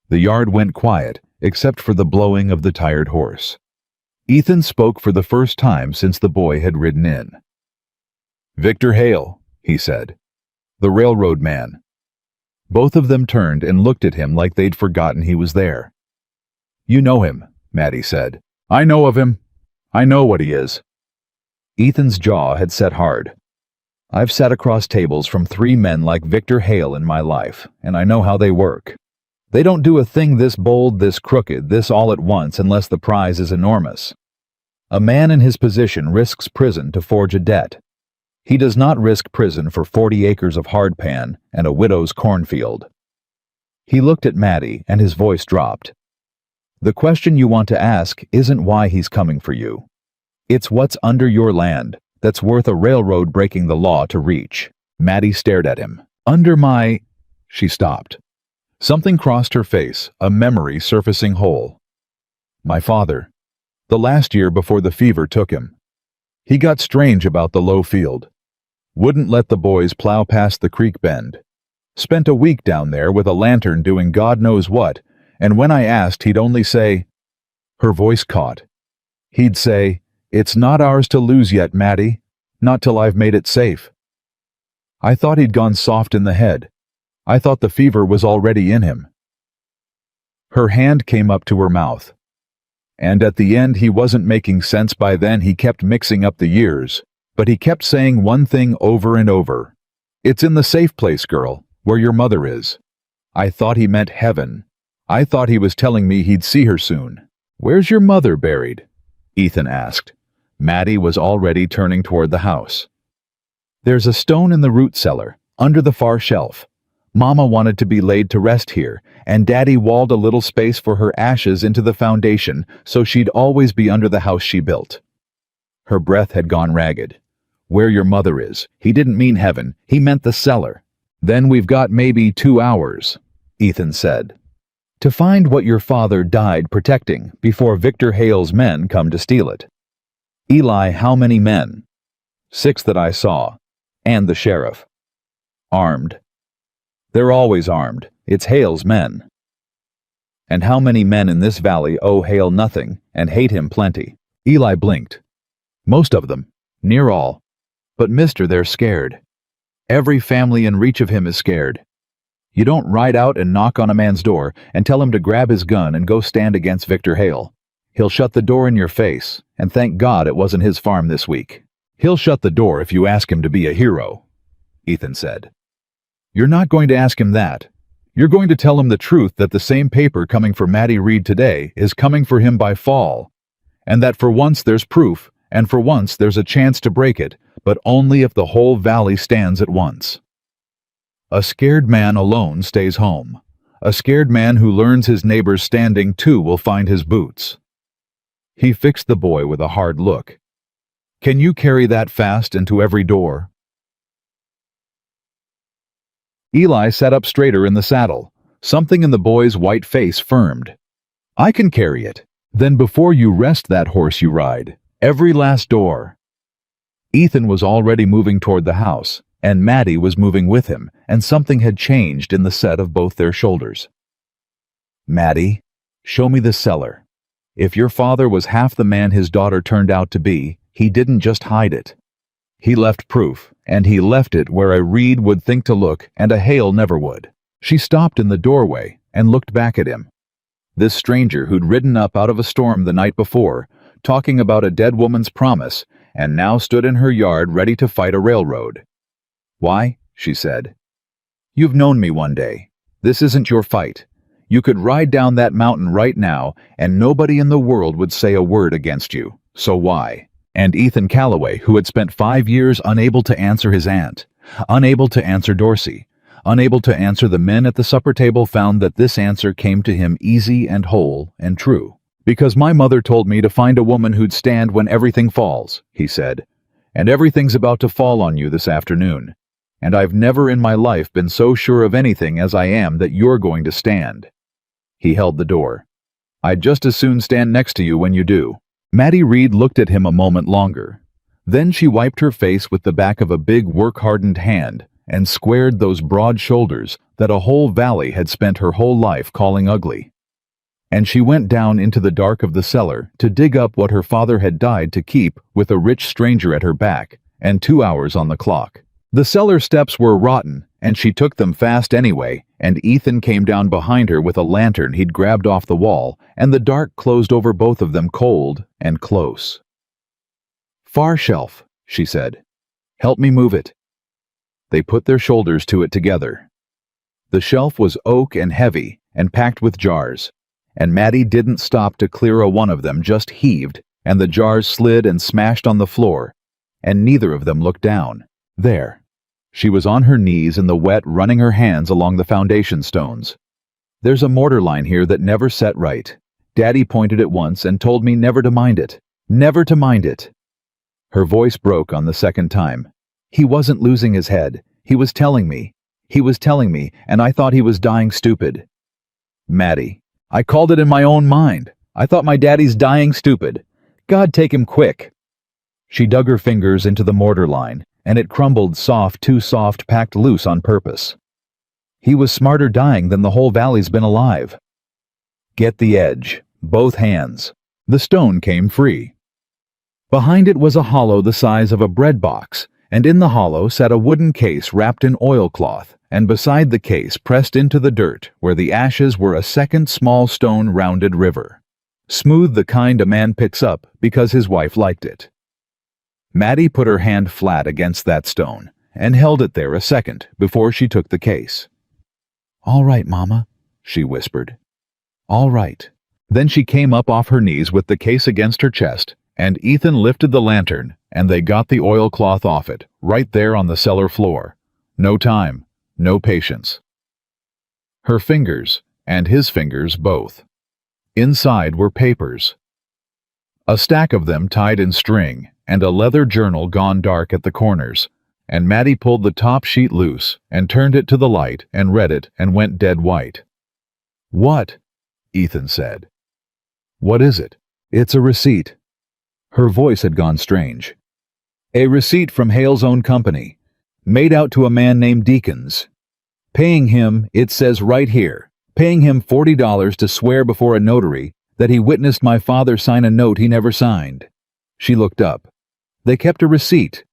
[SPEAKER 1] The yard went quiet, except for the blowing of the tired horse. Ethan spoke for the first time since the boy had ridden in. "Victor Hale," he said. "The railroad man." Both of them turned and looked at him like they'd forgotten he was there. "You know him," Maddie said. "I know of him. I know what he is." Ethan's jaw had set hard. "I've sat across tables from 3 men like Victor Hale in my life, and I know how they work. They don't do a thing this bold, this crooked, this all at once unless the prize is enormous. A man in his position risks prison to forge a debt. He does not risk prison for 40 acres of hardpan and a widow's cornfield." He looked at Maddie and his voice dropped. "The question you want to ask isn't why he's coming for you. It's what's under your land that's worth a railroad breaking the law to reach." Maddie stared at him. "Under my—" She stopped. Something crossed her face, a memory surfacing whole. "My father. The last year before the fever took him. He got strange about the low field. Wouldn't let the boys plow past the creek bend. Spent a week down there with a lantern doing God knows what, and when I asked, he'd only say—" Her voice caught. He'd say, "It's not ours to lose yet, Maddie. Not till I've made it safe." I thought he'd gone soft in the head. I thought the fever was already in him. Her hand came up to her mouth. And at the end he wasn't making sense by then. He kept mixing up the years, but he kept saying one thing over and over. "It's in the safe place, girl, where your mother is." I thought he meant heaven. I thought he was telling me he'd see her soon. "Where's your mother buried?" Ethan asked. Maddie was already turning toward the house. "There's a stone in the root cellar, under the far shelf. Mama wanted to be laid to rest here, and Daddy walled a little space for her ashes into the foundation so she'd always be under the house she built." Her breath had gone ragged. "Where your mother is. He didn't mean heaven, he meant the cellar." "Then we've got maybe 2 hours," Ethan said, "to find what your father died protecting before Victor Hale's men come to steal it." "Eli, how many men?" "6 that I saw, and the sheriff." "Armed?" "They're always armed. It's Hale's men." "And how many men in this valley owe Hale nothing and hate him plenty?" Eli blinked. "Most of them. Near all. But mister, they're scared. Every family in reach of him is scared. You don't ride out and knock on a man's door and tell him to grab his gun and go stand against Victor Hale. He'll shut the door in your face, and thank God it wasn't his farm this week. He'll shut the door if you ask him to be a hero," Ethan said. "You're not going to ask him that. You're going to tell him the truth that the same paper coming for Maddie Reed today is coming for him by fall, and that for once there's proof, and for once there's a chance to break it, but only if the whole valley stands at once. A scared man alone stays home. A scared man who learns his neighbor's standing too will find his boots." He fixed the boy with a hard look. "Can you carry that fast into every door?" Eli sat up straighter in the saddle. Something in the boy's white face firmed. "I can carry it." "Then before you rest that horse you ride, every last door." Ethan was already moving toward the house, and Maddie was moving with him, and something had changed in the set of both their shoulders. "Maddie, show me the cellar. If your father was half the man his daughter turned out to be, he didn't just hide it. He left proof, and he left it where a Reed would think to look and a Hale never would." She stopped in the doorway and looked back at him. This stranger who'd ridden up out of a storm the night before, talking about a dead woman's promise, and now stood in her yard ready to fight a railroad. "Why?" she said. "You've known me one day. This isn't your fight. You could ride down that mountain right now, and nobody in the world would say a word against you. So why?" And Ethan Calloway, who had spent 5 years unable to answer his aunt, unable to answer Dorsey, unable to answer the men at the supper table, found that this answer came to him easy and whole and true. "Because my mother told me to find a woman who'd stand when everything falls," he said. "And everything's about to fall on you this afternoon. and I've never in my life been so sure of anything as I am that you're going to stand." He held the door. "I'd just as soon stand next to you when you do." Maddie Reed looked at him a moment longer. Then she wiped her face with the back of a big work-hardened hand and squared those broad shoulders that a whole valley had spent her whole life calling ugly. And she went down into the dark of the cellar to dig up what her father had died to keep with a rich stranger at her back and 2 hours on the clock. The cellar steps were rotten, and she took them fast anyway, and Ethan came down behind her with a lantern he'd grabbed off the wall, and the dark closed over both of them cold and close. "Far shelf," she said. "Help me move it." They put their shoulders to it together. The shelf was oak and heavy and packed with jars, and Maddie didn't stop to clear one of them, just heaved, and the jars slid and smashed on the floor, and neither of them looked down. There. She was on her knees in the wet, running her hands along the foundation stones. "There's a mortar line here that never set right. Daddy pointed it once and told me never to mind it. Never to mind it." Her voice broke on the second time. "He wasn't losing his head. He was telling me. He was telling me, and I thought he was dying stupid." "Maddie, I called it in my own mind. I thought my daddy's dying stupid. God take him quick." She dug her fingers into the mortar line, and it crumbled soft, too soft, packed loose on purpose. "He was smarter dying than the whole valley's been alive." "Get the edge. Both hands." The stone came free. Behind it was a hollow the size of a bread box, and in the hollow sat a wooden case wrapped in oilcloth, and beside the case, pressed into the dirt, where the ashes were a second small stone rounded river. Smooth, the kind a man picks up because his wife liked it. Maddie put her hand flat against that stone and held it there a second before she took the case. "All right, Mama," she whispered. "All right." Then she came up off her knees with the case against her chest, and Ethan lifted the lantern, and they got the oilcloth off it, right there on the cellar floor. No time, no patience. Her fingers, and his fingers both. Inside were papers. A stack of them tied in string, and a leather journal gone dark at the corners, and Maddie pulled the top sheet loose and turned it to the light and read it and went dead white. "What?" Ethan said. "What is it?" "It's a receipt." Her voice had gone strange. "A receipt from Hale's own company, made out to a man named Deacons. Paying him, it says right here, paying him $40 to swear before a notary that he witnessed my father sign a note he never signed." She looked up. "They kept a receipt.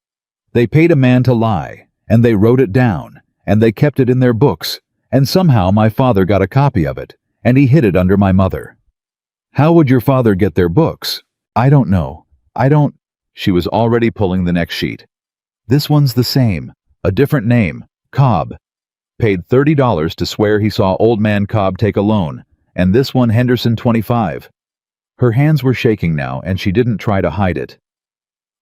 [SPEAKER 1] They paid a man to lie, and they wrote it down, and they kept it in their books, and somehow my father got a copy of it, and he hid it under my mother." "How would your father get their books?" "I don't know. I don't—" She was already pulling the next sheet. "This one's the same. A different name. Cobb. Paid $30 to swear he saw old man Cobb take a loan, and this one Henderson 25. Her hands were shaking now, and she didn't try to hide it.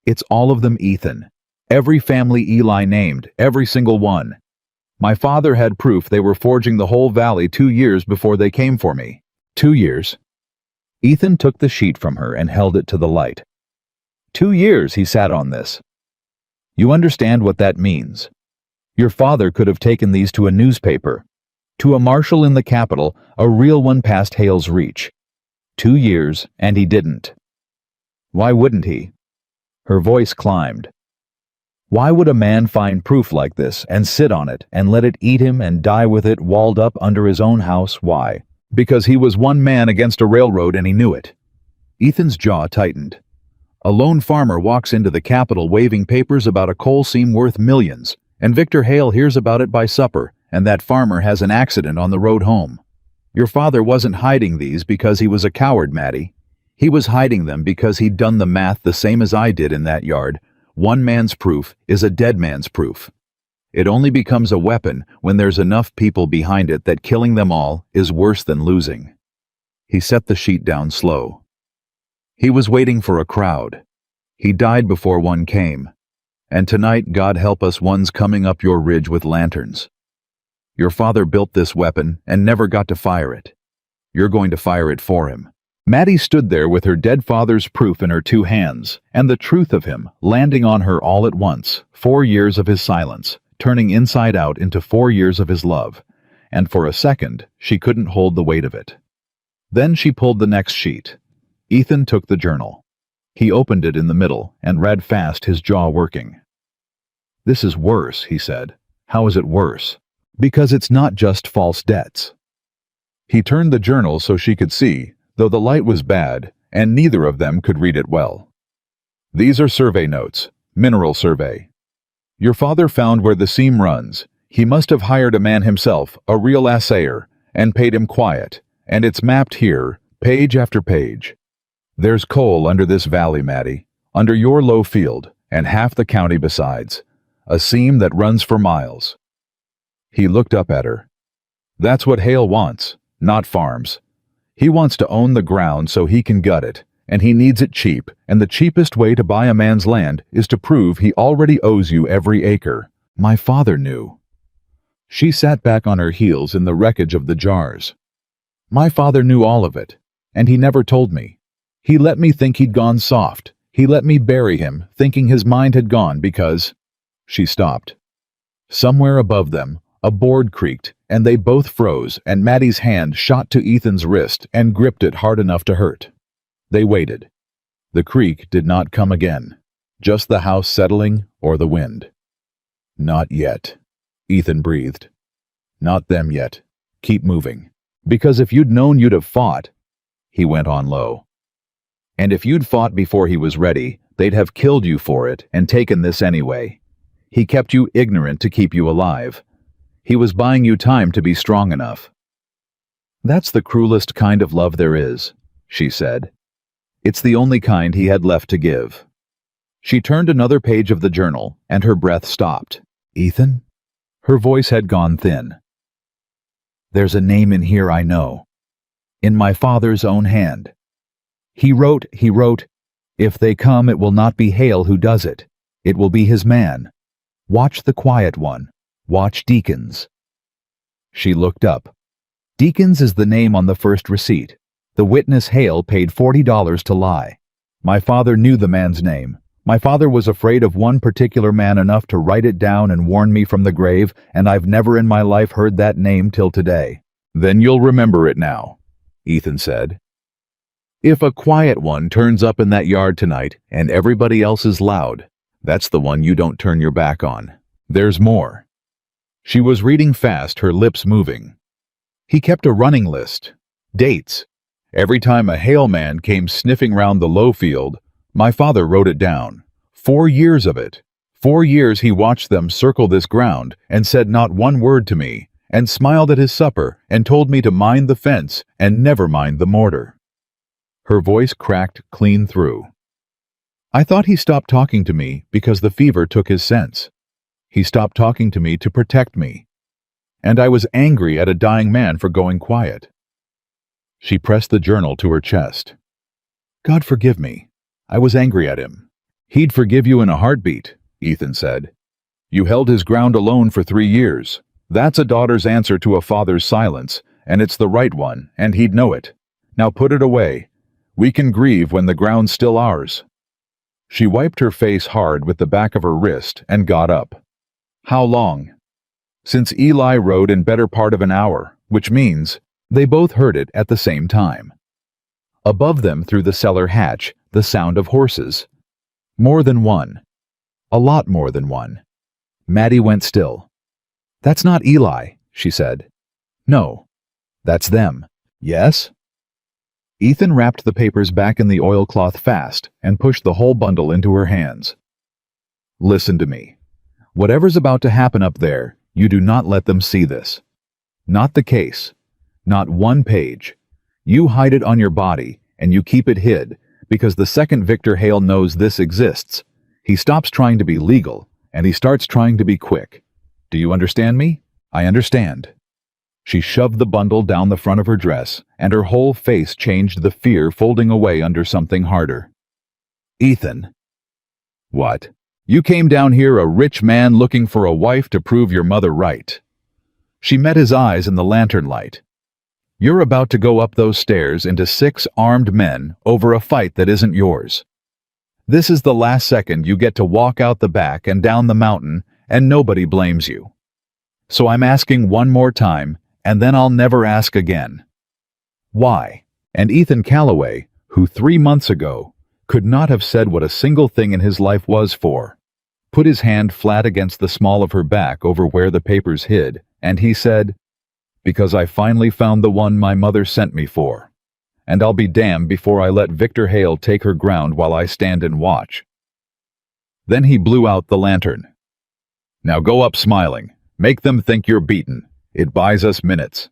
[SPEAKER 1] "It's all of them, Ethan. Every family Eli named, every single one. My father had proof they were forging the whole valley 2 years before they came for me." 2 years? Ethan took the sheet from her and held it to the light. 2 years he sat on this. "You understand what that means. Your father could have taken these to a newspaper, to a marshal in the capital, a real one past Hale's reach. 2 years, and he didn't. Why wouldn't he?" Her voice climbed. "Why would a man find proof like this and sit on it and let it eat him and die with it walled up under his own house? Why? Because he was one man against a railroad and he knew it." Ethan's jaw tightened. A lone farmer walks into the Capitol waving papers about a coal seam worth millions, and Victor Hale hears about it by supper, and that farmer has an accident on the road home. Your father wasn't hiding these because he was a coward, Maddie. He was hiding them because he'd done the math the same as I did in that yard. One man's proof is a dead man's proof. It only becomes a weapon when there's enough people behind it that killing them all is worse than losing. He set the sheet down slow. He was waiting for a crowd. He died before one came. And tonight, God help us, one's coming up your ridge with lanterns. Your father built this weapon and never got to fire it. You're going to fire it for him. Maddie stood there with her dead father's proof in her 2 hands, and the truth of him landing on her all at once, 4 years of his silence, turning inside out into 4 years of his love, and for a second she couldn't hold the weight of it. Then she pulled the next sheet. Ethan took the journal. He opened it in the middle and read fast, his jaw working. "This is worse," he said. "How is it worse?" "Because it's not just false debts." He turned the journal so she could see, though the light was bad, and neither of them could read it well. "These are survey notes. Mineral survey. Your father found where the seam runs. He must have hired a man himself, a real assayer, and paid him quiet, and it's mapped here, page after page. There's coal under this valley, Maddie, under your low field, and half the county besides. A seam that runs for miles." He looked up at her. "That's what Hale wants, not farms. He wants to own the ground so he can gut it, and he needs it cheap, and the cheapest way to buy a man's land is to prove he already owes you every acre. My father knew." She sat back on her heels in the wreckage of the jars. "My father knew all of it, and he never told me. He let me think he'd gone soft. He let me bury him, thinking his mind had gone because—" She stopped. Somewhere above them, a board creaked, and they both froze, and Maddie's hand shot to Ethan's wrist and gripped it hard enough to hurt. They waited. The creak did not come again, just the house settling or the wind. "Not yet," Ethan breathed. "Not them yet. Keep moving. Because if you'd known you'd have fought," he went on low. "And if you'd fought before he was ready, they'd have killed you for it and taken this anyway. He kept you ignorant to keep you alive. He was buying you time to be strong enough." "That's the cruelest kind of love there is," she said. "It's the only kind he had left to give." She turned another page of the journal, and her breath stopped. "Ethan?" Her voice had gone thin. "There's a name in here I know. In my father's own hand. He wrote, if they come it will not be Hale who does it. It will be his man. Watch the quiet one. Watch Deakins." She looked up. "Deakins is the name on the first receipt. The witness Hale paid $40 to lie. My father knew the man's name. My father was afraid of one particular man enough to write it down and warn me from the grave, and I've never in my life heard that name till today." "Then you'll remember it now," Ethan said. "If a quiet one turns up in that yard tonight and everybody else is loud, that's the one you don't turn your back on. There's more." She was reading fast, her lips moving. "He kept a running list. Dates. Every time a Hale man came sniffing round the low field, my father wrote it down. 4 years of it. 4 years he watched them circle this ground and said not one word to me, and smiled at his supper and told me to mind the fence and never mind the mortar." Her voice cracked clean through. "I thought he stopped talking to me because the fever took his sense. He stopped talking to me to protect me. And I was angry at a dying man for going quiet." She pressed the journal to her chest. "God forgive me. I was angry at him." "He'd forgive you in a heartbeat," Ethan said. "You held his ground alone for 3 years. That's a daughter's answer to a father's silence, and it's the right one, and he'd know it. Now put it away. We can grieve when the ground's still ours." She wiped her face hard with the back of her wrist and got up. "How long?" "Since Eli rode in better part of an hour, which means—" They both heard it at the same time. Above them through the cellar hatch, the sound of horses. More than one. A lot more than one. Maddie went still. "That's not Eli," she said. "No. That's them." "Yes?" Ethan wrapped the papers back in the oilcloth fast and pushed the whole bundle into her hands. "Listen to me. Whatever's about to happen up there, you do not let them see this. Not the case. Not one page. You hide it on your body, and you keep it hid, because the second Victor Hale knows this exists, he stops trying to be legal, and he starts trying to be quick. Do you understand me?" "I understand." She shoved the bundle down the front of her dress, and her whole face changed, the fear folding away under something harder. "Ethan." "What?" "You came down here a rich man looking for a wife to prove your mother right." She met his eyes in the lantern light. "You're about to go up those stairs into 6 armed men over a fight that isn't yours. This is the last second you get to walk out the back and down the mountain and nobody blames you. So I'm asking one more time, and then I'll never ask again. Why? And Ethan Calloway, who 3 months ago could not have said what a single thing in his life was for, put his hand flat against the small of her back over where the papers hid, and he said, "Because I finally found the one my mother sent me for. And I'll be damned before I let Victor Hale take her ground while I stand and watch." Then he blew out the lantern. "Now go up smiling. Make them think you're beaten. It buys us minutes."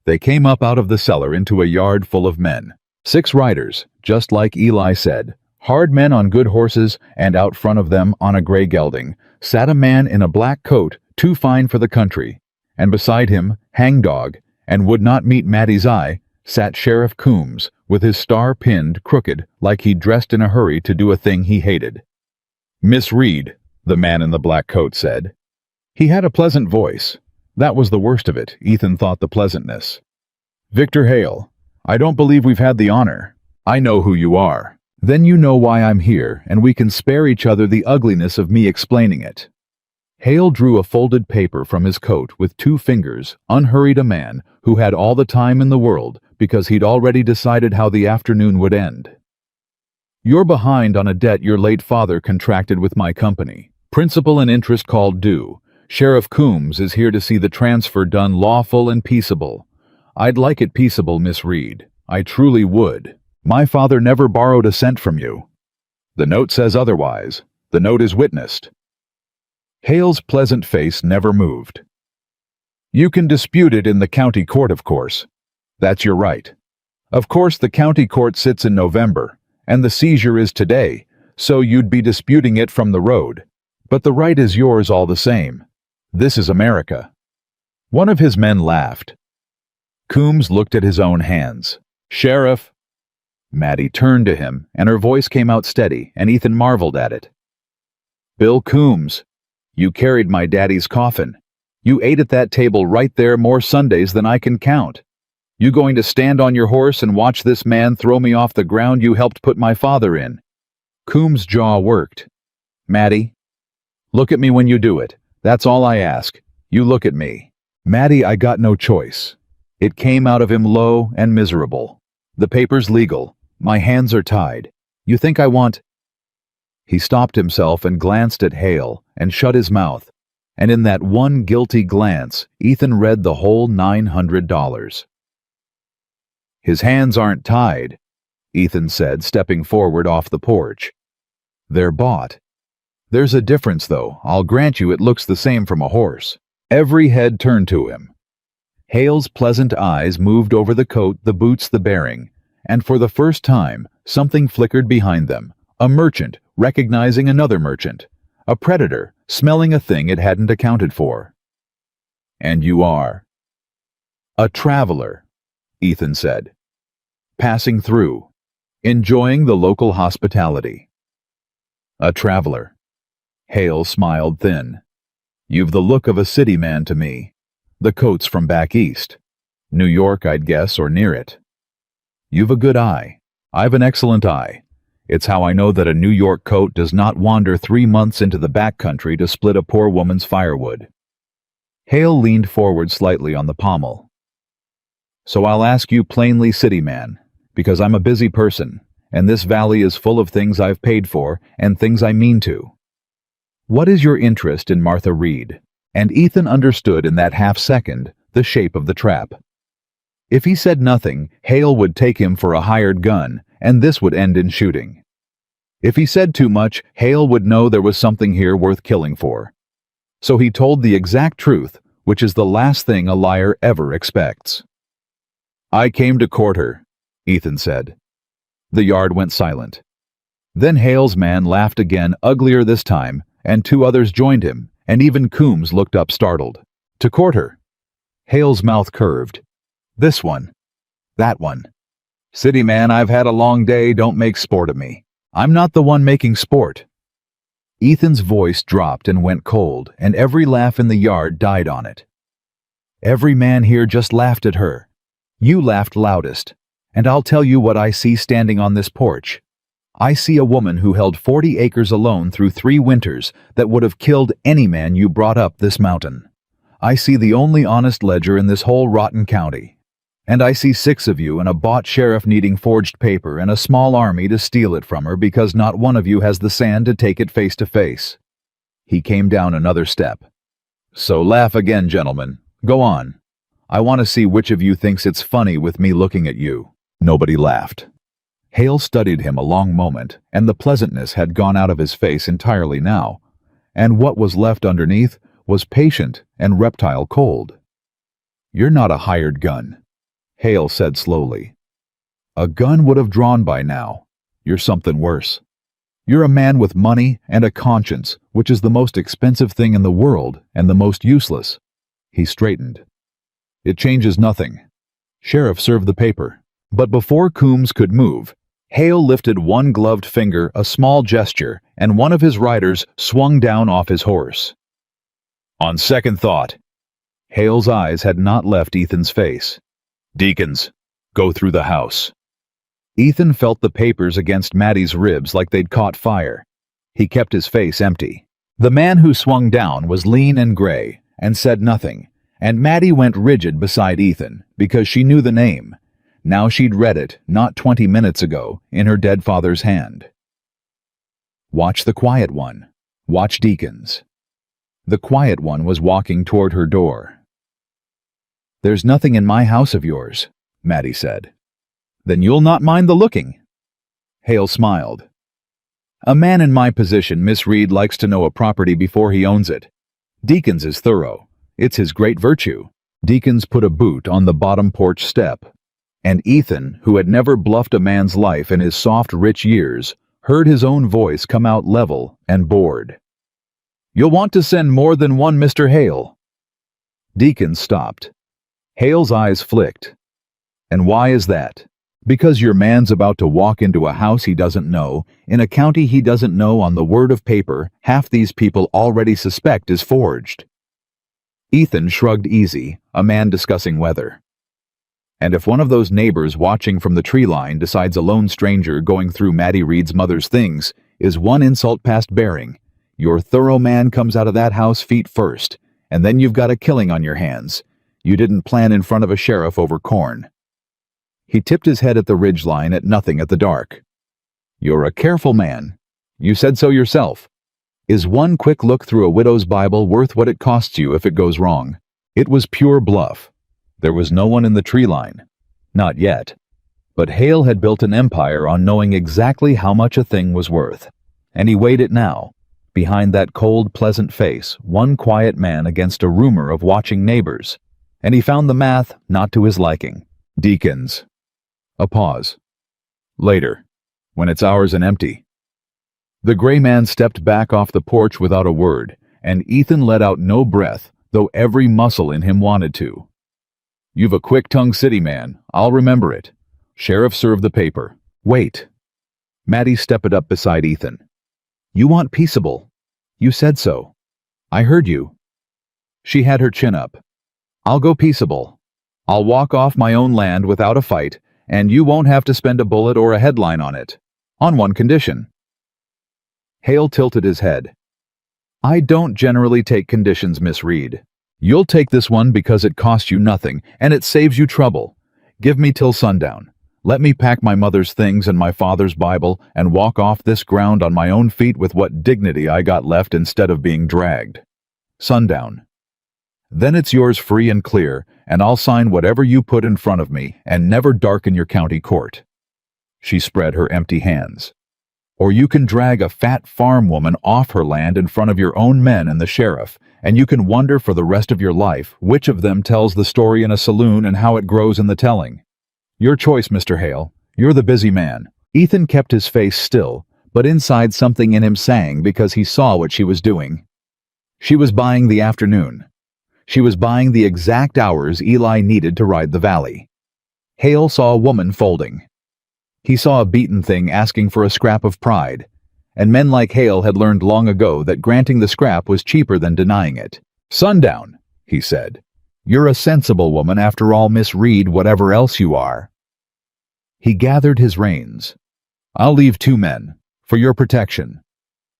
[SPEAKER 1] They came up out of the cellar into a yard full of men. 6 riders, just like Eli said, hard men on good horses, and out front of them on a gray gelding sat a man in a black coat too fine for the country, and beside him, hangdog, and would not meet Maddie's eye, sat Sheriff Coombs, with his star pinned crooked like he'd dressed in a hurry to do a thing he hated. "Miss Reed," the man in the black coat said. He had a pleasant voice. That was the worst of it, Ethan thought, the pleasantness. "Victor Hale, I don't believe we've had the honor." "I know who you are." "Then you know why I'm here, and we can spare each other the ugliness of me explaining it." Hale drew a folded paper from his coat with 2 fingers, unhurried a man who had all the time in the world because he'd already decided how the afternoon would end. "You're behind on a debt your late father contracted with my company. Principal and interest called due. Sheriff Coombs is here to see the transfer done lawful and peaceable. I'd like it peaceable, Miss Reed. I truly would. My father never borrowed a cent from you. The note says otherwise. The note is witnessed." Hale's pleasant face never moved. "You can dispute it in the county court, of course. That's your right. Of course, the county court sits in November, and the seizure is today, so you'd be disputing it from the road. But the right is yours all the same. This is America." One of his men laughed. Coombs looked at his own hands. "Sheriff." Maddie turned to him, and her voice came out steady, and Ethan marveled at it. "Bill Coombs, you carried my daddy's coffin. You ate at that table right there more Sundays than I can count. You going to stand on your horse and watch this man throw me off the ground you helped put my father in?" Coombs' jaw worked. "Maddie, look at me when you do it. That's all I ask. You look at me." "Maddie, I got no choice." It came out of him low and miserable. "The paper's legal. My hands are tied. You think I want—" He stopped himself and glanced at Hale and shut his mouth, and in that one guilty glance, Ethan read the whole $900. "His hands aren't tied," Ethan said, stepping forward off the porch. "They're bought. There's a difference, though. I'll grant you it looks the same from a horse." Every head turned to him. Hale's pleasant eyes moved over the coat, the boots, the bearing, and for the first time, something flickered behind them. A merchant recognizing another merchant. A predator smelling a thing it hadn't accounted for. "And you are?" "A traveler," Ethan said. "Passing through. Enjoying the local hospitality." "A traveler." Hale smiled thin. "You've the look of a city man to me. The coat's from back east. New York, I'd guess, or near it. You've a good eye. I've an excellent eye. It's how I know that a New York coat does not wander 3 months into the back country to split a poor woman's firewood." Hale leaned forward slightly on the pommel. "So I'll ask you plainly, city man, because I'm a busy person, and this valley is full of things I've paid for and things I mean to. What is your interest in Martha Reed?" And Ethan understood in that half-second the shape of the trap. If he said nothing, Hale would take him for a hired gun, and this would end in shooting. If he said too much, Hale would know there was something here worth killing for. So he told the exact truth, which is the last thing a liar ever expects. "I came to court her," Ethan said. The yard went silent. Then Hale's man laughed again, uglier this time, and 2 others joined him, and even Coombs looked up startled. "To court her?" Hale's mouth curved. "This one. That one. City man, I've had a long day, don't make sport of me. I'm not the one making sport." Ethan's voice dropped and went cold, and every laugh in the yard died on it. "Every man here just laughed at her. You laughed loudest, and I'll tell you what I see standing on this porch. I see a woman who held 40 acres alone through 3 winters that would have killed any man you brought up this mountain. I see the only honest ledger in this whole rotten county. And I see 6 of you and a bought sheriff needing forged paper and a small army to steal it from her because not one of you has the sand to take it face to face. He came down another step. So laugh again, gentlemen. Go on. I want to see which of you thinks it's funny with me looking at you. Nobody laughed. Hale studied him a long moment, and the pleasantness had gone out of his face entirely now, and what was left underneath was patient and reptile cold. You're not a hired gun, Hale said slowly. A gun would have drawn by now. You're something worse. You're a man with money and a conscience, which is the most expensive thing in the world and the most useless. He straightened. It changes nothing. Sheriff served the paper. But before Coombs could move, Hale lifted one gloved finger, a small gesture, and one of his riders swung down off his horse. On second thought, Hale's eyes had not left Ethan's face. Deacons, go through the house. Ethan felt the papers against Maddie's ribs like they'd caught fire. He kept his face empty. The man who swung down was lean and gray, and said nothing, and Maddie went rigid beside Ethan, because she knew the name. Now she'd read it, not 20 minutes ago, in her dead father's hand. Watch the quiet one. Watch Deacons. The quiet one was walking toward her door. There's nothing in my house of yours, Maddie said. Then you'll not mind the looking. Hale smiled. A man in my position, Miss Reed, likes to know a property before he owns it. Deacons is thorough. It's his great virtue. Deacons put a boot on the bottom porch step. And Ethan, who had never bluffed a man's life in his soft, rich years, heard his own voice come out level and bored. You'll want to send more than one Mr. Hale. Deacons stopped. Hale's eyes flicked. And why is that? Because your man's about to walk into a house he doesn't know, in a county he doesn't know, on the word of paper half these people already suspect is forged. Ethan shrugged easy, a man discussing weather. And if one of those neighbors watching from the tree line decides a lone stranger going through Maddie Reed's mother's things is one insult past bearing, your thorough man comes out of that house feet first, and then you've got a killing on your hands. You didn't plan in front of a sheriff over corn. He tipped his head at the ridgeline at nothing at the dark. You're a careful man. You said so yourself. Is one quick look through a widow's Bible worth what it costs you if it goes wrong? It was pure bluff. There was no one in the tree line. Not yet. But Hale had built an empire on knowing exactly how much a thing was worth. And he weighed it now. Behind that cold, pleasant face, one quiet man against a rumor of watching neighbors. And he found the math not to his liking. Deacons. A pause. Later, when it's ours and empty. The gray man stepped back off the porch without a word, and Ethan let out no breath, though every muscle in him wanted to. You've a quick-tongued city man. I'll remember it. Sheriff served the paper. Wait. Maddie stepped up beside Ethan. You want peaceable. You said so. I heard you. She had her chin up. I'll go peaceable. I'll walk off my own land without a fight, and you won't have to spend a bullet or a headline on it. On one condition. Hale tilted his head. I don't generally take conditions, Miss Reed. You'll take this one because it costs you nothing, and it saves you trouble. Give me till sundown. Let me pack my mother's things and my father's Bible and walk off this ground on my own feet with what dignity I got left instead of being dragged. Sundown. Then it's yours free and clear, and I'll sign whatever you put in front of me and never darken your county court. She spread her empty hands. Or you can drag a fat farm woman off her land in front of your own men and the sheriff, and you can wonder for the rest of your life which of them tells the story in a saloon and how it grows in the telling. Your choice, Mr. Hale. You're the busy man. Ethan kept his face still, but inside something in him sang because he saw what she was doing. She was buying the afternoon. She was buying the exact hours Eli needed to ride the valley. Hale saw a woman folding. He saw a beaten thing asking for a scrap of pride, and men like Hale had learned long ago that granting the scrap was cheaper than denying it. Sundown, he said. You're a sensible woman after all, Miss Reed, whatever else you are. He gathered his reins. I'll leave 2 men, for your protection,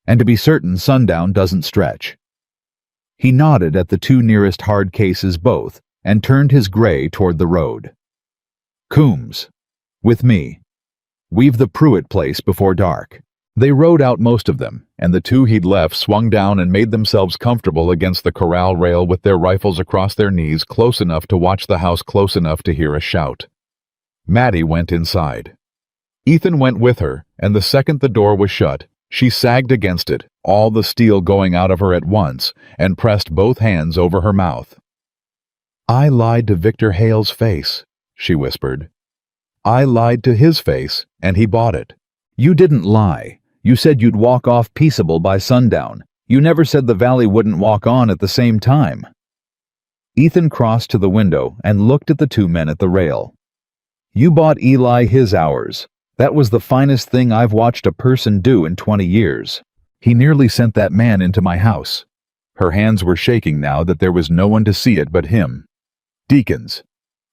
[SPEAKER 1] and to be certain sundown doesn't stretch." He nodded at the 2 nearest hard cases both, and turned his gray toward the road. "Coombs, with me. We've the Pruitt place before dark." They rode out most of them, and the 2 he'd left swung down and made themselves comfortable against the corral rail with their rifles across their knees, close enough to watch the house, close enough to hear a shout. Maddie went inside. Ethan went with her, and the second the door was shut, she sagged against it, all the steel going out of her at once, and pressed both hands over her mouth. "I lied to Victor Hale's face," she whispered. "I lied to his face, and he bought it. You didn't lie. You said you'd walk off peaceable by sundown. You never said the valley wouldn't walk on at the same time." Ethan crossed to the window and looked at the 2 men at the rail. "You bought Eli his hours. That was the finest thing I've watched a person do in 20 years. He nearly sent that man into my house." Her hands were shaking now that there was no one to see it but him. "Deacons.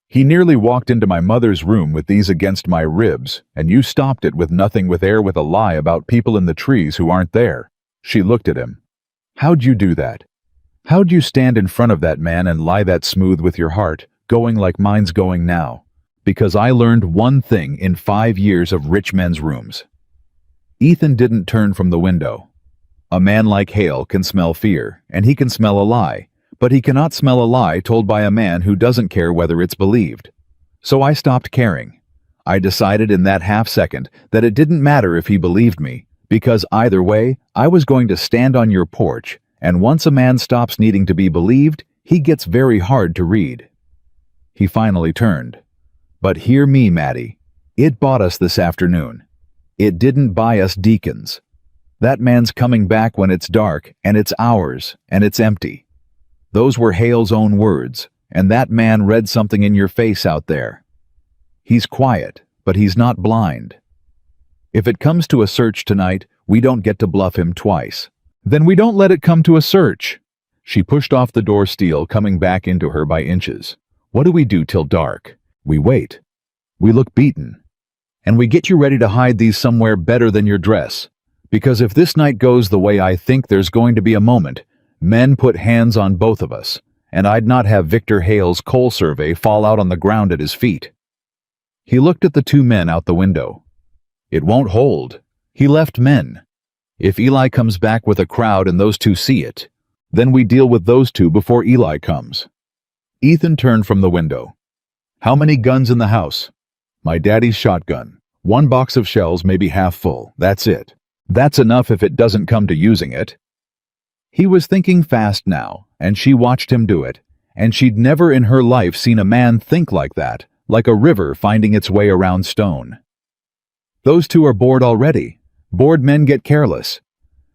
[SPEAKER 1] He nearly walked into my mother's room with these against my ribs, and you stopped it with nothing with air with a lie about people in the trees who aren't there." She looked at him. "How'd you do that? How'd you stand in front of that man and lie that smooth with your heart, going like mine's going now? Because I learned one thing in 5 years of rich men's rooms." Ethan didn't turn from the window. A man like Hale can smell fear, and he can smell a lie, but he cannot smell a lie told by a man who doesn't care whether it's believed. So I stopped caring. I decided in that half-second that it didn't matter if he believed me, because either way, I was going to stand on your porch, and once a man stops needing to be believed, he gets very hard to read. He finally turned. "But hear me, Maddie. It bought us this afternoon. It didn't buy us Deacons. That man's coming back when it's dark, and it's ours, and it's empty." Those were Hale's own words, and that man read something in your face out there. He's quiet, but he's not blind. If it comes to a search tonight, we don't get to bluff him twice. Then we don't let it come to a search. She pushed off the door steel, coming back into her by inches. What do we do till dark? We wait. We look beaten. And we get you ready to hide these somewhere better than your dress. Because if this night goes the way I think there's going to be a moment, men put hands on both of us, and I'd not have Victor Hale's coal survey fall out on the ground at his feet. He looked at the 2 men out the window. It won't hold. He left men. If Eli comes back with a crowd and those 2 see it, then we deal with those 2 before Eli comes. Ethan turned from the window. "How many guns in the house?" "My daddy's shotgun. 1 box of shells, maybe half full. That's it. That's enough if it doesn't come to using it." He was thinking fast now, and she watched him do it, and she'd never in her life seen a man think like that, like a river finding its way around stone. "Those 2 are bored already. Bored men get careless.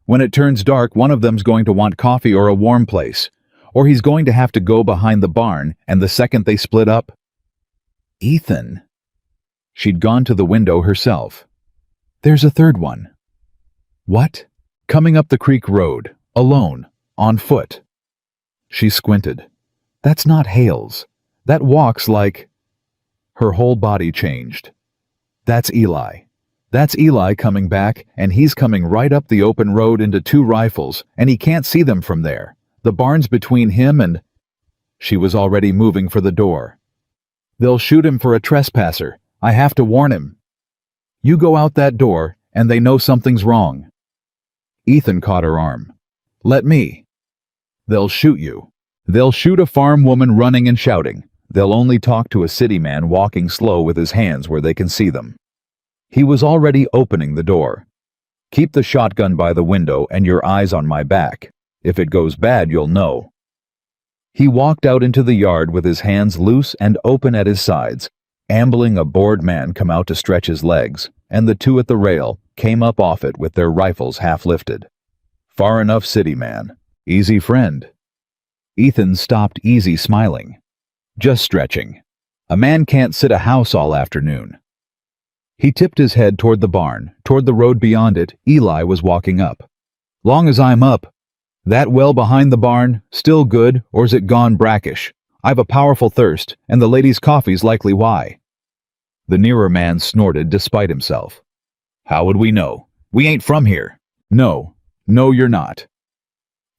[SPEAKER 1] When it turns dark, one of them's going to want coffee or a warm place, or he's going to have to go behind the barn, and the second they split up—" "Ethan." She'd gone to the window herself. "There's a 3rd one." "What?" "Coming up the creek road. Alone, on foot." She squinted. "That's not Hale's. That walks like—" Her whole body changed. "That's Eli. That's Eli coming back, and he's coming right up the open road into 2 rifles, and he can't see them from there. The barn's between him and—" She was already moving for the door. "They'll shoot him for a trespasser. I have to warn him. You go out that door, and they know something's wrong." Ethan caught her arm. "Let me." "They'll shoot you. They'll shoot a farm woman running and shouting. They'll only talk to a city man walking slow with his hands where they can see them." He was already opening the door. "Keep the shotgun by the window and your eyes on my back. If it goes bad, you'll know." He walked out into the yard with his hands loose and open at his sides, ambling a bored man come out to stretch his legs, and the 2 at the rail came up off it with their rifles half lifted. "Far enough, city man. Easy friend." Ethan stopped easy smiling. "Just stretching. A man can't sit a house all afternoon." He tipped his head toward the barn, toward the road beyond it. Eli was walking up. "Long as I'm up. That well behind the barn, still good, or's it gone brackish? I've a powerful thirst, and the lady's coffee's likely why." The nearer man snorted despite himself. How would we know? We ain't from here. No, you're not.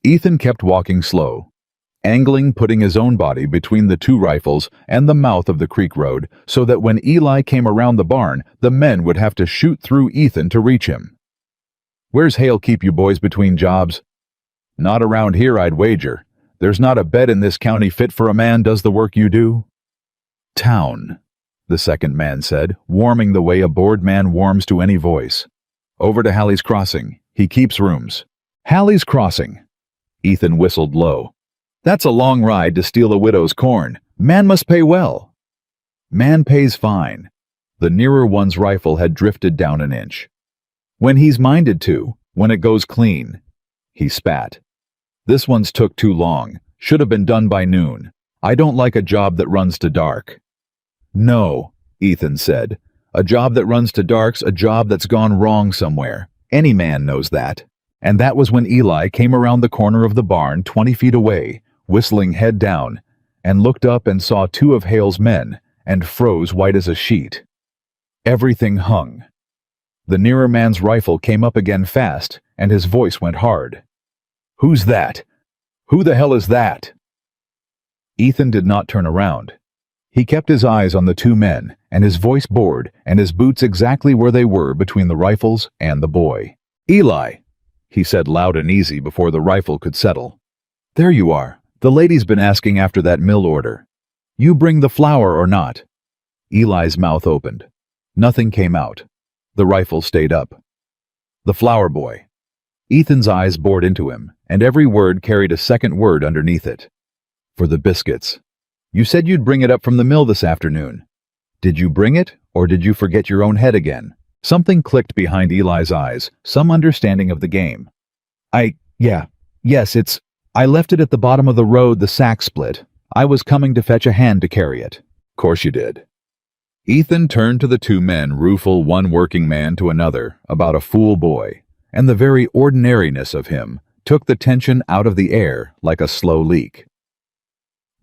[SPEAKER 1] Ethan kept walking slow, angling, putting his own body between the two rifles and the mouth of the creek road so that when Eli came around the barn, the men would have to shoot through Ethan to reach him. Where's Hale keep you boys between jobs? Not around here, I'd wager. There's not a bed in this county fit for a man does the work you do. Town, the second man said, warming the way a bored man warms to any voice. Over to Halley's Crossing. He keeps rooms. Halley's Crossing. Ethan whistled low. That's a long ride to steal a widow's corn. Man must pay well. Man pays fine. The nearer one's rifle had drifted down an inch. When he's minded to, when it goes clean. He spat. This one's took too long. Should have been done by noon. I don't like a job that runs to dark. No, Ethan said. A job that runs to dark's a job that's gone wrong somewhere. Any man knows that. And that was when Eli came around the corner of the barn 20 feet away, whistling head down, and looked up and saw two of Hale's men, and froze white as a sheet. Everything hung. The nearer man's rifle came up again fast, and his voice went hard. Who's that? Who the hell is that? Ethan did not turn around. He kept his eyes on the two men, and his voice bored, and his boots exactly where they were between the rifles and the boy. Eli, he said loud and easy before the rifle could settle. There you are. The lady's been asking after that mill order. You bring the flour or not? Eli's mouth opened. Nothing came out. The rifle stayed up. The flour boy. Ethan's eyes bored into him, and every word carried a second word underneath it. For the biscuits. You said you'd bring it up from the mill this afternoon. Did you bring it, or did you forget your own head again? Something clicked behind Eli's eyes, some understanding of the game. Yes, I left it at the bottom of the road, the sack split. I was coming to fetch a hand to carry it. Course you did. Ethan turned to the two men, rueful one working man to another, about a fool boy, and the very ordinariness of him took the tension out of the air like a slow leak.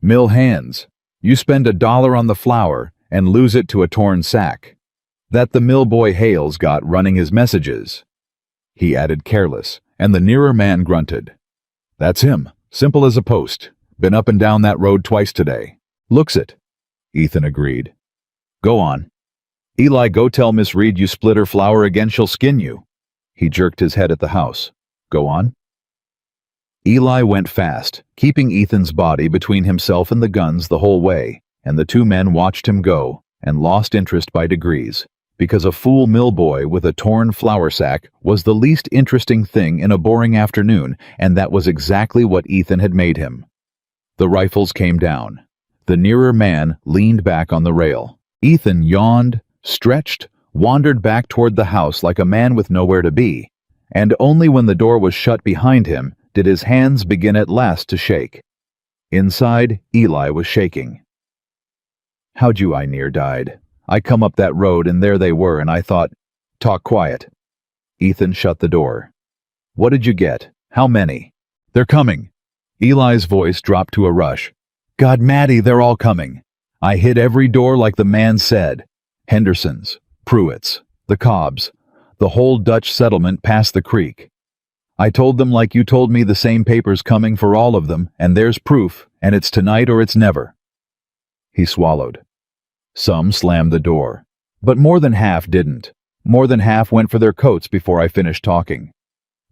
[SPEAKER 1] Mill hands, you spend $1 on the flour and lose it to a torn sack. That the mill boy Hales got running his messages. He added careless, and the nearer man grunted. That's him, simple as a post. Been up and down that road twice today. Looks it. Ethan agreed. Go on. Eli, go tell Miss Reed you split her flour again, she'll skin you. He jerked his head at the house. Go on. Eli went fast, keeping Ethan's body between himself and the guns the whole way, and the two men watched him go, and lost interest by degrees, because a fool mill boy with a torn flour sack was the least interesting thing in a boring afternoon, and that was exactly what Ethan had made him. The rifles came down. The nearer man leaned back on the rail. Ethan yawned, stretched, wandered back toward the house like a man with nowhere to be, and only when the door was shut behind him did his hands begin at last to shake. Inside, Eli was shaking. How'd you I near died? I come up that road and there they were and I thought, talk quiet. Ethan shut the door. What did you get? How many? They're coming. Eli's voice dropped to a rush. God, Maddie, they're all coming. I hit every door like the man said. Henderson's, Pruitt's, the Cobbs, the whole Dutch settlement past the creek. I told them like you told me the same paper's coming for all of them, and there's proof, and it's tonight or it's never. He swallowed. Some slammed the door, but more than half didn't. More than half went for their coats before I finished talking.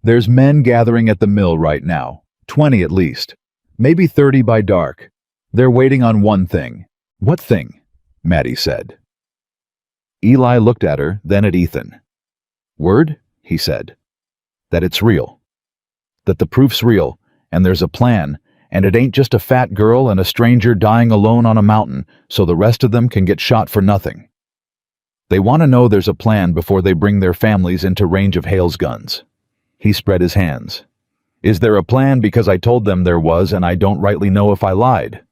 [SPEAKER 1] There's men gathering at the mill right now, 20 at least, maybe 30 by dark. They're waiting on one thing. What thing? Maddie said. Eli looked at her, then at Ethan. Word, he said. That it's real. That the proof's real, and there's a plan, and it ain't just a fat girl and a stranger dying alone on a mountain so the rest of them can get shot for nothing. They want to know there's a plan before they bring their families into range of Hale's guns. He spread his hands. Is there a plan because I told them there was and I don't rightly know if I lied?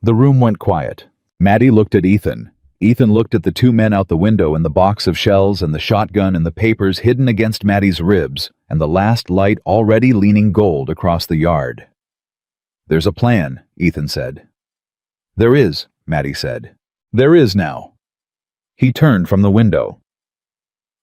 [SPEAKER 1] The room went quiet. Maddie looked at Ethan. Ethan looked at the two men out the window and the box of shells and the shotgun and the papers hidden against Maddie's ribs and the last light already leaning gold across the yard. There's a plan, Ethan said. There is, Maddie said. There is now. He turned from the window.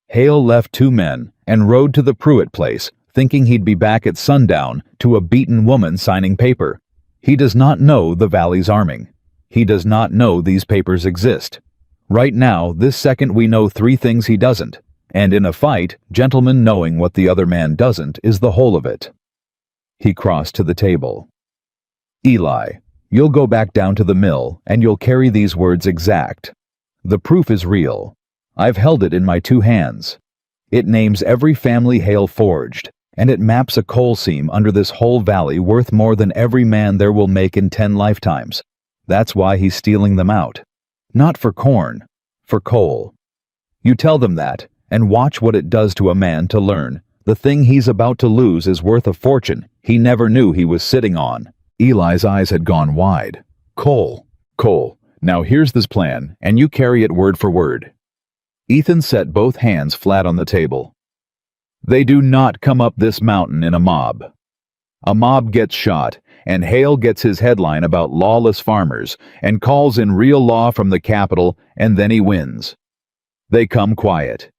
[SPEAKER 1] Hale left 2 men and rode to the Pruitt place, thinking he'd be back at sundown to a beaten woman signing paper. He does not know the valley's arming. He does not know these papers exist. Right now, this second, we know 3 things he doesn't. And in a fight, gentlemen knowing what the other man doesn't is the whole of it. He crossed to the table. Eli, you'll go back down to the mill and you'll carry these words exact. The proof is real. I've held it in my 2 hands. It names every family Hale forged, and it maps a coal seam under this whole valley worth more than every man there will make in 10 lifetimes. That's why he's stealing them out. Not for corn, for coal. You tell them that, and watch what it does to a man to learn. The thing he's about to lose is worth a fortune he never knew he was sitting on. Eli's eyes had gone wide. Coal. Coal. Now here's this plan, and you carry it word for word. Ethan set both hands flat on the table. They do not come up this mountain in a mob. A mob gets shot, and Hale gets his headline about lawless farmers and calls in real law from the Capitol, and then he wins. They come quiet.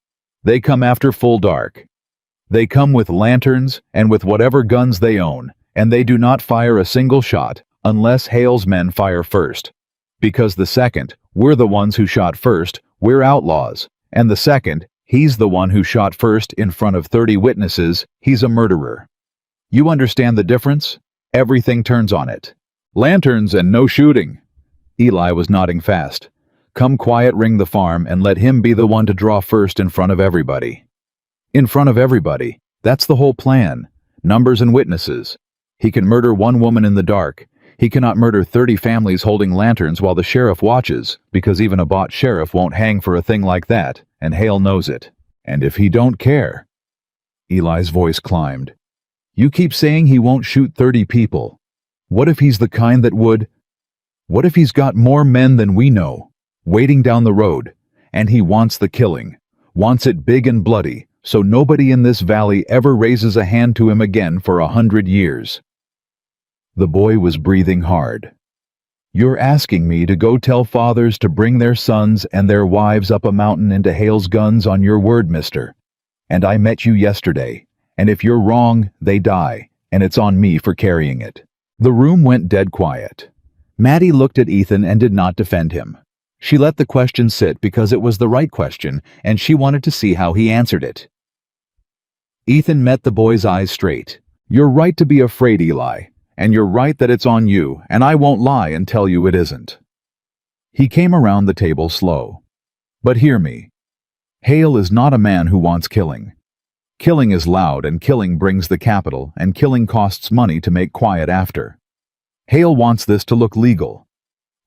[SPEAKER 1] They come after full dark. They come with lanterns and with whatever guns they own, and they do not fire a single shot unless Hale's men fire first. Because the second, we're the ones who shot first, we're outlaws, and the second, he's the one who shot first in front of 30 witnesses, he's a murderer. You understand the difference? Everything turns on it. Lanterns and no shooting. Eli was nodding fast. Come quiet, ring the farm, and let him be the one to draw first in front of everybody. In front of everybody. That's the whole plan. Numbers and witnesses. He can murder 1 woman in the dark. He cannot murder 30 families holding lanterns while the sheriff watches, because even a bought sheriff won't hang for a thing like that, and Hale knows it. And if he don't care... Eli's voice climbed. You keep saying he won't shoot 30 people. What if he's the kind that would? What if he's got more men than we know, waiting down the road, and he wants the killing, wants it big and bloody, so nobody in this valley ever raises a hand to him again for 100 years? The boy was breathing hard. You're asking me to go tell fathers to bring their sons and their wives up a mountain into Hale's guns on your word, mister. And I met you yesterday, and if you're wrong, they die, and it's on me for carrying it. The room went dead quiet. Maddie looked at Ethan and did not defend him. She let the question sit because it was the right question, and she wanted to see how he answered it. Ethan met the boy's eyes straight. You're right to be afraid, Eli, and you're right that it's on you, and I won't lie and tell you it isn't. He came around the table slow. But hear me. Hale is not a man who wants killing. Killing is loud, and killing brings the capital, and killing costs money to make quiet after. Hale wants this to look legal.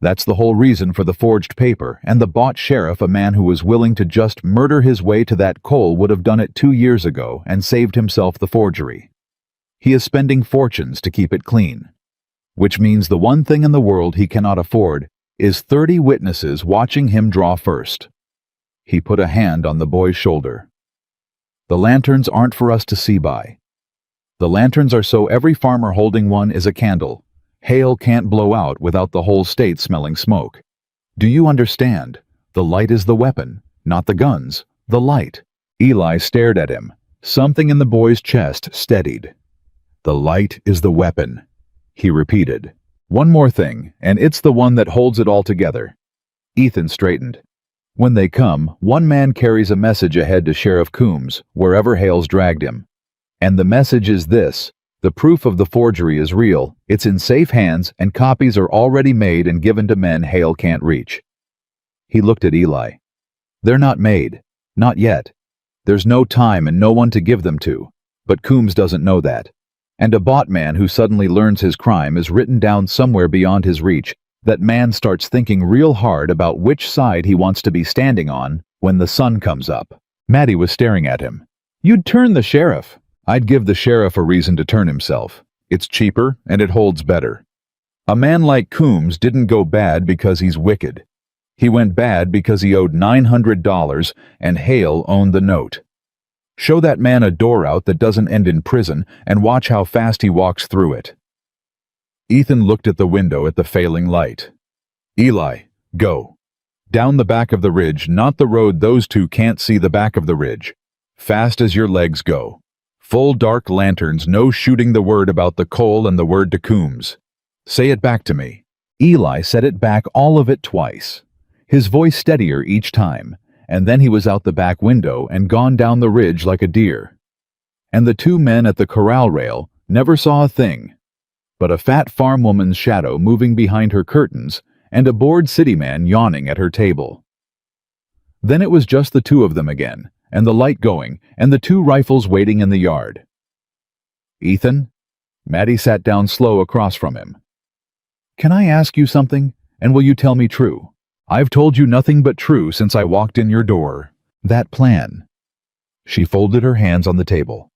[SPEAKER 1] That's the whole reason for the forged paper, and the bought sheriff, a man who was willing to just murder his way to that coal, would have done it 2 years ago and saved himself the forgery. He is spending fortunes to keep it clean. Which means the one thing in the world he cannot afford is 30 witnesses watching him draw first. He put a hand on the boy's shoulder. The lanterns aren't for us to see by. The lanterns are so every farmer holding one is a candle. Hale can't blow out without the whole state smelling smoke. Do you understand? The light is the weapon, not the guns. The light. Eli stared at him. Something in the boy's chest steadied. The light is the weapon, he repeated. One more thing, and it's the one that holds it all together. Ethan straightened. When they come, one man carries a message ahead to Sheriff Coombs, wherever Hale's dragged him. And the message is this: the proof of the forgery is real, it's in safe hands, and copies are already made and given to men Hale can't reach. He looked at Eli. They're not made. Not yet. There's no time and no one to give them to. But Coombs doesn't know that. And a bought man who suddenly learns his crime is written down somewhere beyond his reach. That man starts thinking real hard about which side he wants to be standing on when the sun comes up. Maddie was staring at him. You'd turn the sheriff. I'd give the sheriff a reason to turn himself. It's cheaper and it holds better. A man like Coombs didn't go bad because he's wicked. He went bad because he owed $900 and Hale owned the note. Show that man a door out that doesn't end in prison and watch how fast he walks through it. Ethan looked at the window at the failing light. Eli, go. Down the back of the ridge, not the road. Those two can't see the back of the ridge. Fast as your legs go. Full dark lanterns, no shooting the word about the coal and the word to Coombs. Say it back to me. Eli said it back, all of it twice. His voice steadier each time, and then he was out the back window and gone down the ridge like a deer. And the two men at the corral rail never saw a thing but a fat farm woman's shadow moving behind her curtains and a bored city man yawning at her table. Then it was just the two of them again, and the light going, and the two rifles waiting in the yard. Ethan? Maddie sat down slow across from him. Can I ask you something, and will you tell me true? I've told you nothing but true since I walked in your door. That plan. She folded her hands on the table.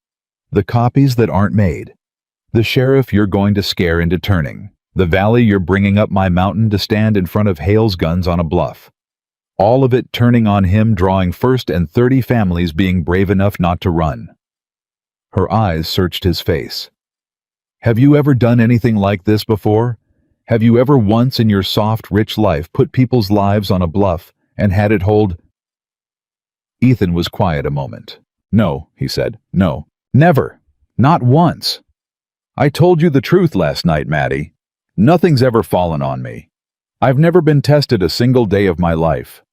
[SPEAKER 1] The copies that aren't made. The sheriff you're going to scare into turning. The valley you're bringing up my mountain to stand in front of Hale's guns on a bluff. All of it turning on him, drawing first and 30 families being brave enough not to run. Her eyes searched his face. Have you ever done anything like this before? Have you ever once in your soft, rich life put people's lives on a bluff and had it hold? Ethan was quiet a moment. No, he said. No. Never. Not once. I told you the truth last night, Maddie. Nothing's ever fallen on me. I've never been tested a single day of my life.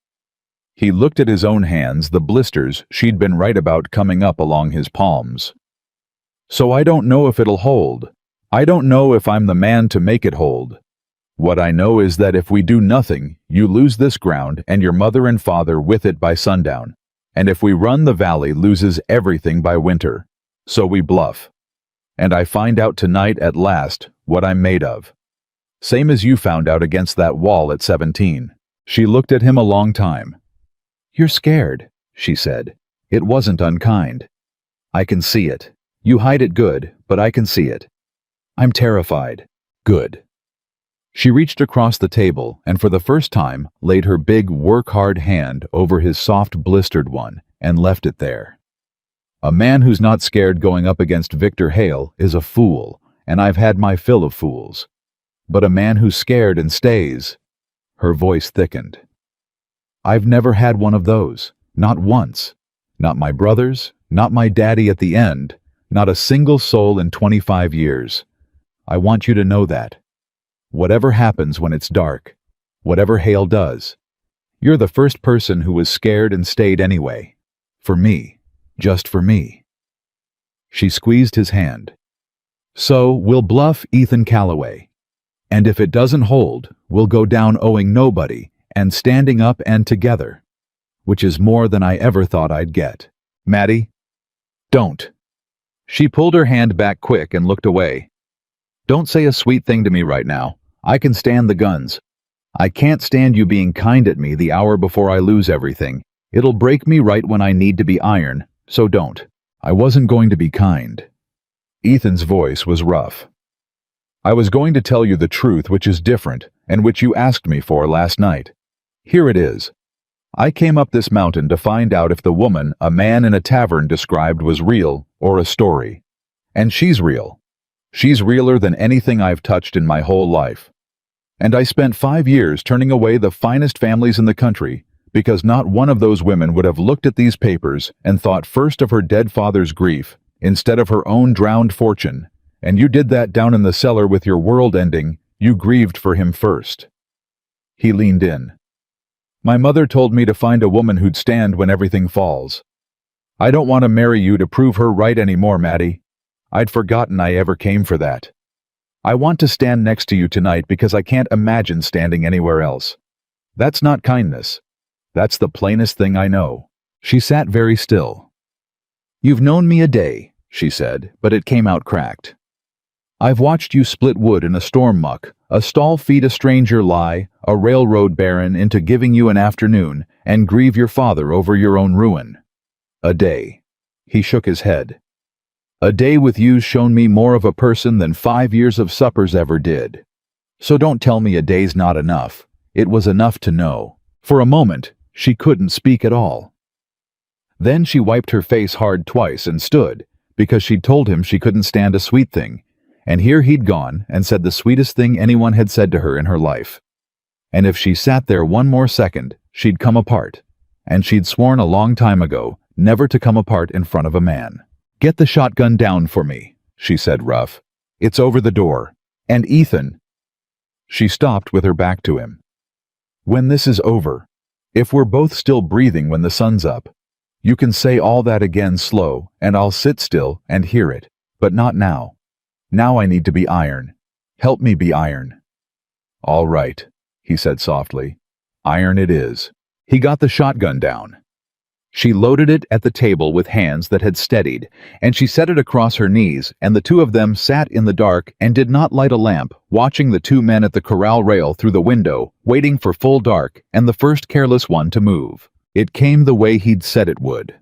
[SPEAKER 1] He looked at his own hands, the blisters she'd been right about coming up along his palms. So I don't know if it'll hold. I don't know if I'm the man to make it hold. What I know is that if we do nothing, you lose this ground and your mother and father with it by sundown. And if we run, the valley loses everything by winter. So we bluff. And I find out tonight at last what I'm made of. Same as you found out against that wall at 17. She looked at him a long time. You're scared, she said. It wasn't unkind. I can see it. You hide it good, but I can see it. I'm terrified. Good. She reached across the table and for the first time laid her big work-hard hand over his soft blistered one and left it there. A man who's not scared going up against Victor Hale is a fool, and I've had my fill of fools. But a man who's scared and stays. Her voice thickened. I've never had one of those. Not once. Not my brothers, not my daddy at the end, not a single soul in 25 years. I want you to know that. Whatever happens when it's dark, whatever Hale does, you're the first person who was scared and stayed anyway. For me. Just for me. She squeezed his hand. So we'll bluff Ethan Calloway. And if it doesn't hold, we'll go down owing nobody and standing up and together. Which is more than I ever thought I'd get. Maddie? Don't. She pulled her hand back quick and looked away. Don't say a sweet thing to me right now. I can stand the guns. I can't stand you being kind at me the hour before I lose everything. It'll break me right when I need to be iron, so don't. I wasn't going to be kind. Ethan's voice was rough. I was going to tell you the truth, which is different, and which you asked me for last night. Here it is. I came up this mountain to find out if the woman a man in a tavern described was real or a story. And she's real. She's realer than anything I've touched in my whole life. And I spent 5 years turning away the finest families in the country because not one of those women would have looked at these papers and thought first of her dead father's grief instead of her own drowned fortune. And you did that down in the cellar with your world ending. You grieved for him first. He leaned in. My mother told me to find a woman who'd stand when everything falls. I don't want to marry you to prove her right anymore, Maddie. I'd forgotten I ever came for that. I want to stand next to you tonight because I can't imagine standing anywhere else. That's not kindness. That's the plainest thing I know. She sat very still. You've known me a day, she said, but it came out cracked. I've watched you split wood in a storm muck, a stall feed a stranger lie, a railroad baron into giving you an afternoon, and grieve your father over your own ruin. A day. He shook his head. A day with you's shown me more of a person than 5 years of suppers ever did. So don't tell me a day's not enough. It was enough to know. For a moment, she couldn't speak at all. Then she wiped her face hard twice and stood, because she'd told him she couldn't stand a sweet thing. And here he'd gone and said the sweetest thing anyone had said to her in her life. And if she sat there one more second, she'd come apart. And she'd sworn a long time ago never to come apart in front of a man. "Get the shotgun down for me," she said rough. "It's over the door. And Ethan—" She stopped with her back to him. "When this is over, if we're both still breathing when the sun's up, you can say all that again slow, and I'll sit still and hear it, but not now. Now I need to be iron. Help me be iron." "All right," he said softly. "Iron it is." He got the shotgun down. She loaded it at the table with hands that had steadied, and she set it across her knees, and the two of them sat in the dark and did not light a lamp, watching the two men at the corral rail through the window, waiting for full dark and the first careless one to move. It came the way he'd said it would.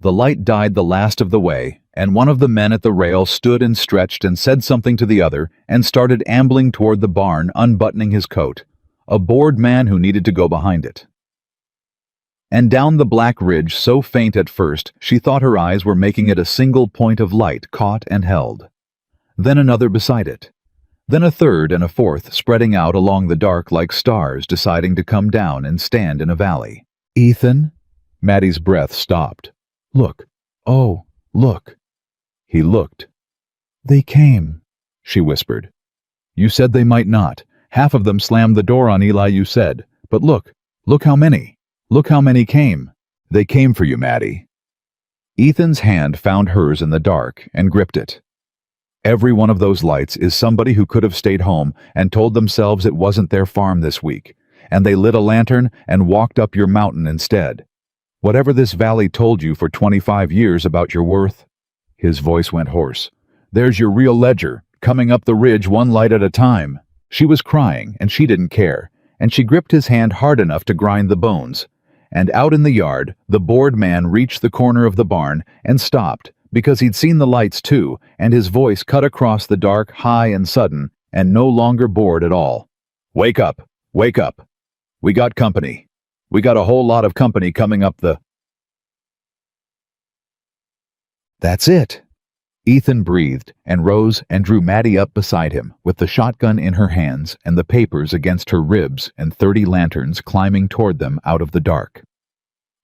[SPEAKER 1] The light died the last of the way, and one of the men at the rail stood and stretched and said something to the other and started ambling toward the barn, unbuttoning his coat. A bored man who needed to go behind it. And down the black ridge, so faint at first, she thought her eyes were making it a single point of light caught and held. Then another beside it. Then a third and a fourth spreading out along the dark like stars deciding to come down and stand in a valley. "Ethan?" Maddie's breath stopped. "Look. Oh, look." He looked. "They came," she whispered. "You said they might not. Half of them slammed the door on Eli, you said. But look how many. Look how many came. They came for you, Maddie." Ethan's hand found hers in the dark and gripped it. Every one of those lights is somebody who could have stayed home and told themselves it wasn't their farm this week, and they lit a lantern and walked up your mountain instead. Whatever this valley told you for 25 years about your worth. His voice went hoarse. "There's your real ledger, coming up the ridge one light at a time." She was crying, and she didn't care, and she gripped his hand hard enough to grind the bones. And out in the yard, the bored man reached the corner of the barn and stopped, because he'd seen the lights too, and his voice cut across the dark, high and sudden, and no longer bored at all. "Wake up! Wake up! We got company. We got a whole lot of company coming up the—" "That's it." Ethan breathed and rose and drew Maddie up beside him, with the shotgun in her hands and the papers against her ribs and 30 lanterns climbing toward them out of the dark.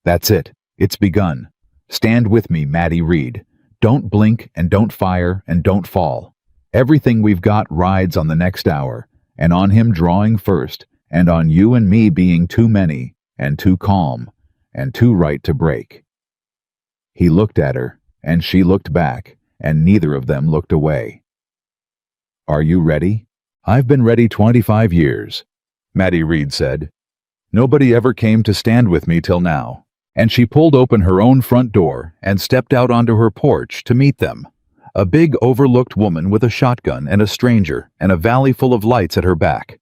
[SPEAKER 1] "That's it. It's begun. Stand with me, Maddie Reed. Don't blink and don't fire and don't fall. Everything we've got rides on the next hour, and on him drawing first, and on you and me being too many, and too calm, and too right to break." He looked at her, and she looked back, and neither of them looked away. "Are you ready?" "I've been ready 25 years, Maddie Reed said. "Nobody ever came to stand with me till now." And she pulled open her own front door and stepped out onto her porch to meet them. A big overlooked woman with a shotgun and a stranger and a valley full of lights at her back.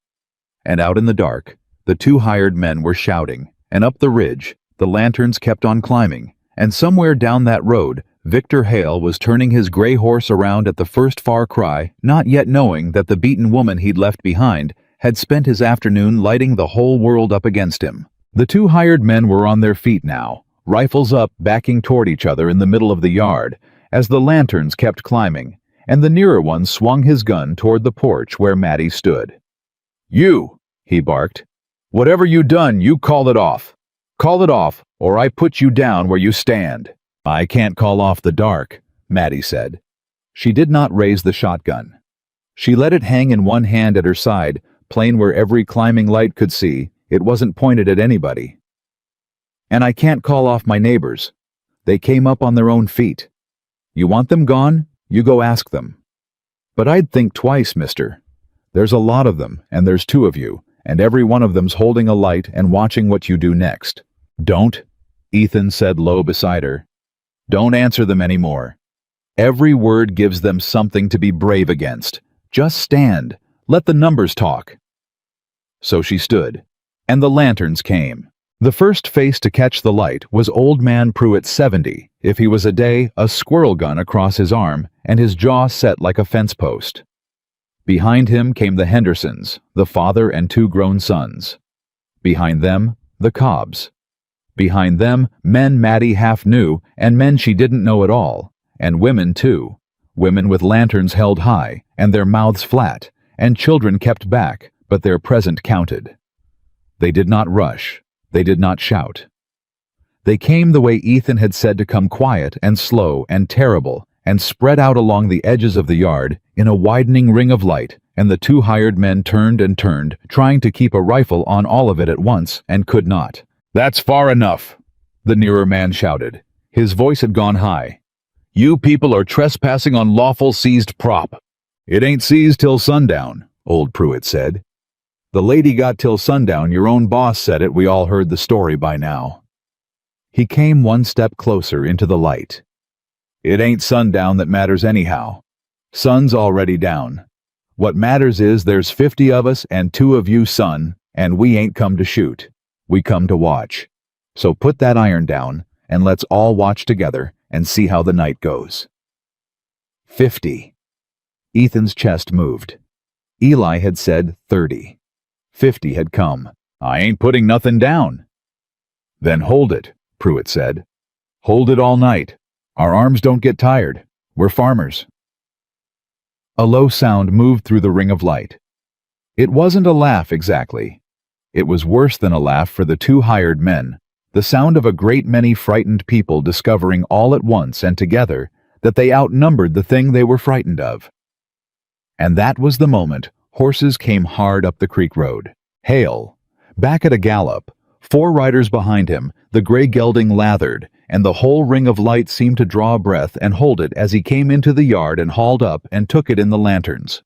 [SPEAKER 1] And out in the dark, the two hired men were shouting, and up the ridge, the lanterns kept on climbing, and somewhere down that road, Victor Hale was turning his gray horse around at the first far cry, not yet knowing that the beaten woman he'd left behind had spent his afternoon lighting the whole world up against him. The two hired men were on their feet now, rifles up, backing toward each other in the middle of the yard, as the lanterns kept climbing, and the nearer one swung his gun toward the porch where Maddie stood. "You," he barked. "Whatever you done, you call it off. Call it off, or I put you down where you stand." "I can't call off the dark," Maddie said. She did not raise the shotgun. She let it hang in one hand at her side, plain where every climbing light could see. It wasn't pointed at anybody. "And I can't call off my neighbors. They came up on their own feet. You want them gone? You go ask them. But I'd think twice, mister. There's a lot of them, and there's two of you, and every one of them's holding a light and watching what you do next." "Don't," Ethan said low beside her. "Don't answer them anymore. Every word gives them something to be brave against. Just stand. Let the numbers talk." So she stood, and the lanterns came. The first face to catch the light was Old Man Pruitt, 70, if he was a day, a squirrel gun across his arm, and his jaw set like a fence post. Behind him came the Hendersons, the father and two grown sons. Behind them, the Cobbs. Behind them, men Maddie half knew, and men she didn't know at all, and women too. Women with lanterns held high, and their mouths flat, and children kept back, but their present counted. They did not rush. They did not shout. They came the way Ethan had said to come, quiet and slow and terrible, and spread out along the edges of the yard in a widening ring of light, and the two hired men turned and turned, trying to keep a rifle on all of it at once, and could not. "That's far enough," the nearer man shouted. His voice had gone high. "You people are trespassing on lawful seized prop." "It ain't seized till sundown," old Pruitt said. "The lady got till sundown. Your own boss said it. We all heard the story by now." He came one step closer into the light. "It ain't sundown that matters anyhow. Sun's already down. What matters is there's 50 of us and 2 of you, son, and we ain't come to shoot. We come to watch. So put that iron down, and let's all watch together and see how the night goes." 50. Ethan's chest moved. Eli had said 30. 50 had come. "I ain't putting nothing down." "Then hold it," Pruitt said. "Hold it all night. Our arms don't get tired. We're farmers." A low sound moved through the ring of light. It wasn't a laugh exactly. It was worse than a laugh for the two hired men, the sound of a great many frightened people discovering all at once and together that they outnumbered the thing they were frightened of. And that was the moment horses came hard up the creek road. Hale, back at a gallop, 4 riders behind him, the gray gelding lathered, and the whole ring of light seemed to draw a breath and hold it as he came into the yard and hauled up and took it in the lanterns.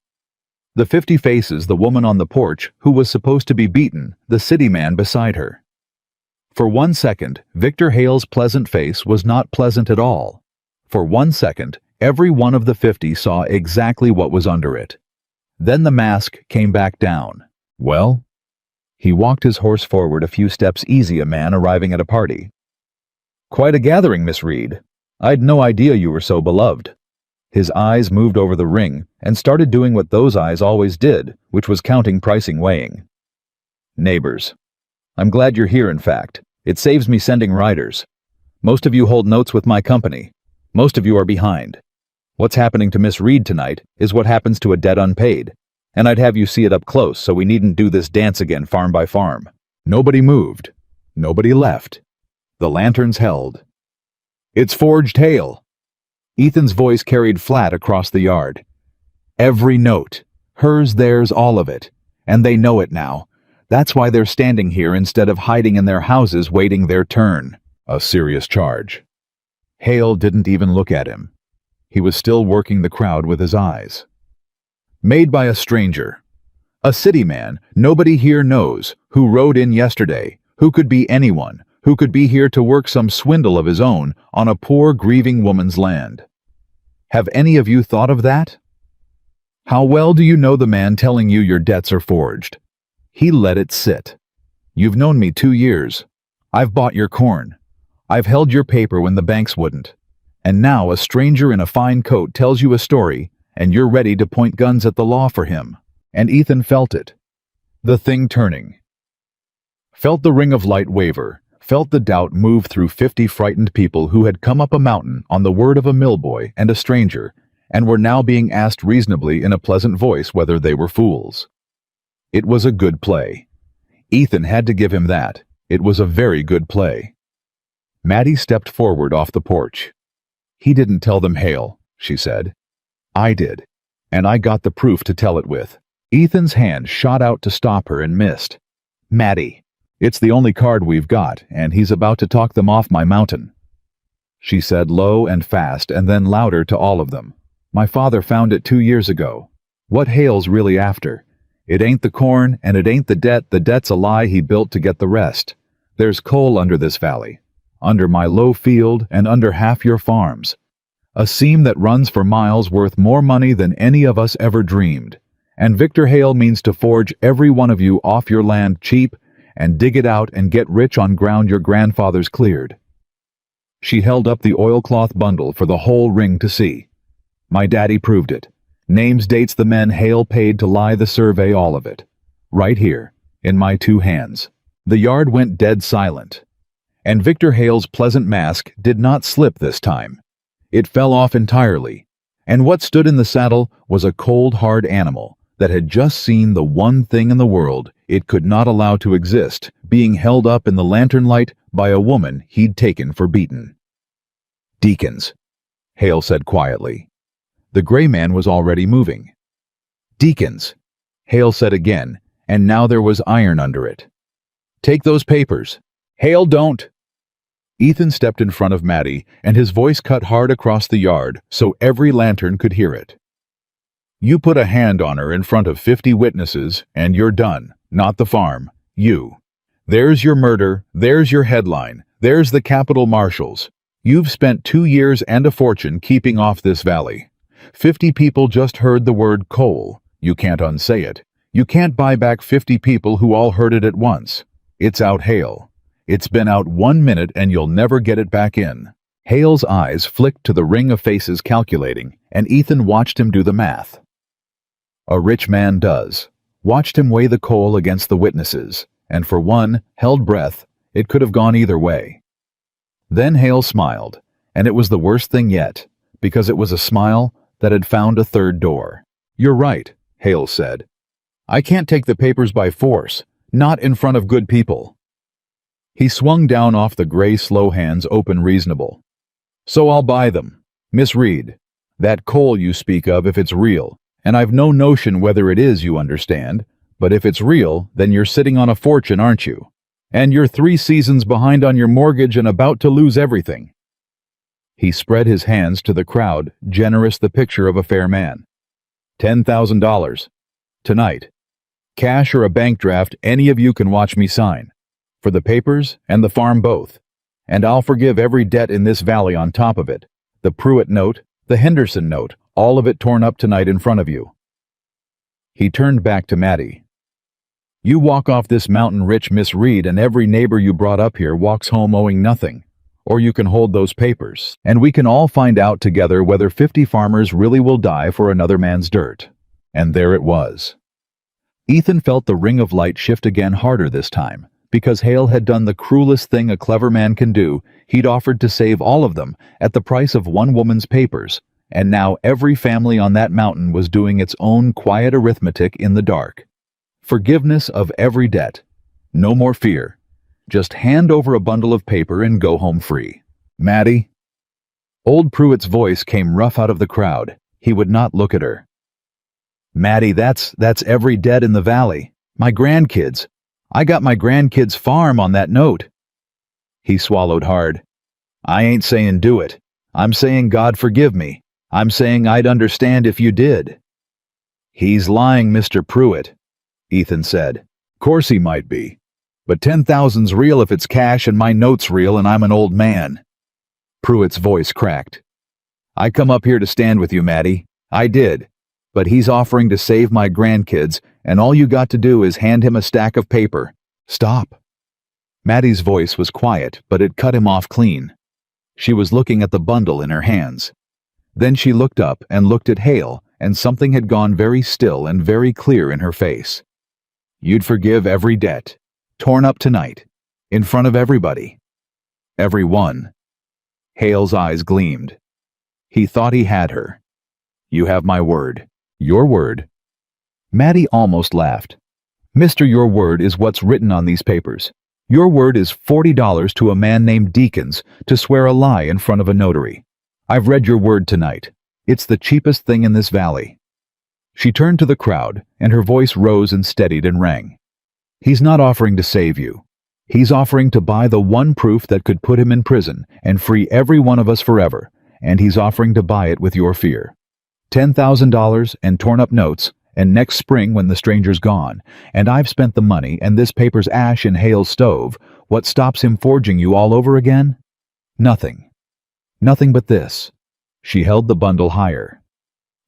[SPEAKER 1] The 50 faces, the woman on the porch who was supposed to be beaten, the city man beside her. For 1 second, Victor Hale's pleasant face was not pleasant at all. For 1 second, every one of the 50 saw exactly what was under it. Then the mask came back down. "Well?" He walked his horse forward a few steps, easy a man arriving at a party. "Quite a gathering, Miss Reed. I'd no idea you were so beloved." His eyes moved over the ring and started doing what those eyes always did, which was counting, pricing, weighing. "Neighbors. I'm glad you're here, in fact. It saves me sending riders. Most of you hold notes with my company. Most of you are behind. What's happening to Miss Reed tonight is what happens to a debt unpaid, and I'd have you see it up close so we needn't do this dance again farm by farm." Nobody moved. Nobody left. The lanterns held. "It's forged Hale." Ethan's voice carried flat across the yard. "Every note. Hers, theirs, all of it. And they know it now. That's why they're standing here instead of hiding in their houses waiting their turn." A serious charge. Hale didn't even look at him. He was still working the crowd with his eyes. "Made by a stranger. A city man nobody here knows, who rode in yesterday, who could be anyone, who could be here to work some swindle of his own on a poor, grieving woman's land. Have any of you thought of that? How well do you know the man telling you your debts are forged? He let it sit. You've known me 2 years. I've bought your corn. I've held your paper when the banks wouldn't. And now a stranger in a fine coat tells you a story, and you're ready to point guns at the law for him." And Ethan felt it. The thing turning. Felt the ring of light waver. Felt the doubt move through 50 frightened people who had come up a mountain on the word of a millboy and a stranger, and were now being asked reasonably in a pleasant voice whether they were fools. It was a good play. Ethan had to give him that. It was a very good play. Maddie stepped forward off the porch. "He didn't tell them Hale," she said. "I did. And I got the proof to tell it with." Ethan's hand shot out to stop her and missed. "Maddie, it's the only card we've got, and he's about to talk them off my mountain." She said low and fast and then louder to all of them. "My father found it 2 years ago. What Hale's really after? It ain't the corn, and it ain't the debt. The debt's a lie he built to get the rest. There's coal under this valley, under my low field and under half your farms. A seam that runs for miles worth more money than any of us ever dreamed. And Victor Hale means to forge every one of you off your land cheap and dig it out and get rich on ground your grandfathers cleared." She held up the oilcloth bundle for the whole ring to see. "My daddy proved it. Names, dates, the men Hale paid to lie the survey, all of it. Right here, in my 2 hands." The yard went dead silent. And Victor Hale's pleasant mask did not slip this time. It fell off entirely, and what stood in the saddle was a cold, hard animal, that had just seen the one thing in the world it could not allow to exist being held up in the lantern light by a woman he'd taken for beaten. "Deacons," Hale said quietly. The gray man was already moving. "Deacons," Hale said again, and now there was iron under it. "Take those papers." "Hale, don't!" Ethan stepped in front of Maddie, and his voice cut hard across the yard so every lantern could hear it. "You put a hand on her in front of 50 witnesses, and you're done. Not the farm. You. There's your murder, there's your headline, there's the Capitol Marshals. You've spent 2 years and a fortune keeping off this valley. 50 people just heard the word coal. You can't unsay it. You can't buy back 50 people who all heard it at once. It's out, Hale. It's been out 1 minute and you'll never get it back in." Hale's eyes flicked to the ring of faces calculating, and Ethan watched him do the math. A rich man does. Watched him weigh the coal against the witnesses, and for one held breath, it could have gone either way. Then Hale smiled, and it was the worst thing yet, because it was a smile that had found a third door. "You're right," Hale said. "I can't take the papers by force, not in front of good people." He swung down off the gray slow hands open reasonable. "So I'll buy them. Miss Reed, that coal you speak of, if it's real, and I've no notion whether it is, you understand, but if it's real, then you're sitting on a fortune, aren't you? And you're 3 seasons behind on your mortgage and about to lose everything." He spread his hands to the crowd, generous the picture of a fair man. $10,000. Tonight. Cash or a bank draft any of you can watch me sign. For the papers and the farm both. And I'll forgive every debt in this valley on top of it. The Pruitt note, the Henderson note, all of it torn up tonight in front of you. He turned back to Maddie. "You walk off this mountain rich, Miss Reed, and every neighbor you brought up here walks home owing nothing. Or you can hold those papers, and we can all find out together whether 50 farmers really will die for another man's dirt." And there it was. Ethan felt the ring of light shift again harder this time, because Hale had done the cruelest thing a clever man can do. He'd offered to save all of them at the price of one woman's papers, and now every family on that mountain was doing its own quiet arithmetic in the dark. Forgiveness of every debt. No more fear. Just hand over a bundle of paper and go home free. "Maddie?" Old Pruitt's voice came rough out of the crowd. He would not look at her. "Maddie, that's every debt in the valley. My grandkids. I got my grandkids' farm on that note." He swallowed hard. "I ain't saying do it. I'm saying God forgive me. I'm saying I'd understand if you did." "He's lying, Mr. Pruitt," Ethan said. "Course he might be. But 10,000's real if it's cash and my note's real and I'm an old man." Pruitt's voice cracked. "I come up here to stand with you, Maddie. I did. But he's offering to save my grandkids, and all you got to do is hand him a stack of paper. Stop." Maddie's voice was quiet, but it cut him off clean. She was looking at the bundle in her hands. Then she looked up and looked at Hale, and something had gone very still and very clear in her face. "You'd forgive every debt. Torn up tonight. In front of everybody. Everyone." Hale's eyes gleamed. He thought he had her. "You have my word." "Your word?" Maddie almost laughed. "Mr. Your word is what's written on these papers. Your word is $40 to a man named Deacons to swear a lie in front of a notary. I've read your word tonight. It's the cheapest thing in this valley." She turned to the crowd, and her voice rose and steadied and rang. "He's not offering to save you. He's offering to buy the one proof that could put him in prison and free every one of us forever, and he's offering to buy it with your fear. $10,000 and torn up notes, and next spring when the stranger's gone, and I've spent the money and this paper's ash in Hale's stove, what stops him forging you all over again? Nothing. Nothing but this." She held the bundle higher.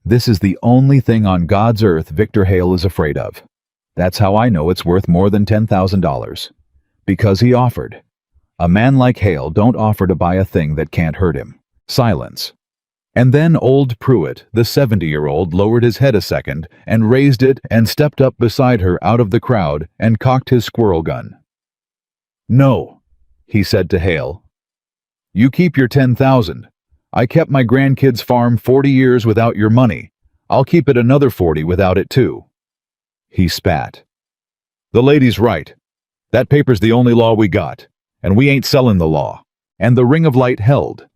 [SPEAKER 1] "This is the only thing on God's earth Victor Hale is afraid of. That's how I know it's worth more than $10,000. Because he offered. A man like Hale don't offer to buy a thing that can't hurt him." Silence. And then old Pruitt, the 70-year-old, lowered his head a second and raised it and stepped up beside her out of the crowd and cocked his squirrel gun. "No," he said to Hale. "You keep your 10,000. I kept my grandkids' farm 40 years without your money. I'll keep it another 40 without it too. He spat. "The lady's right. That paper's the only law we got, and we ain't selling the law." And the ring of light held.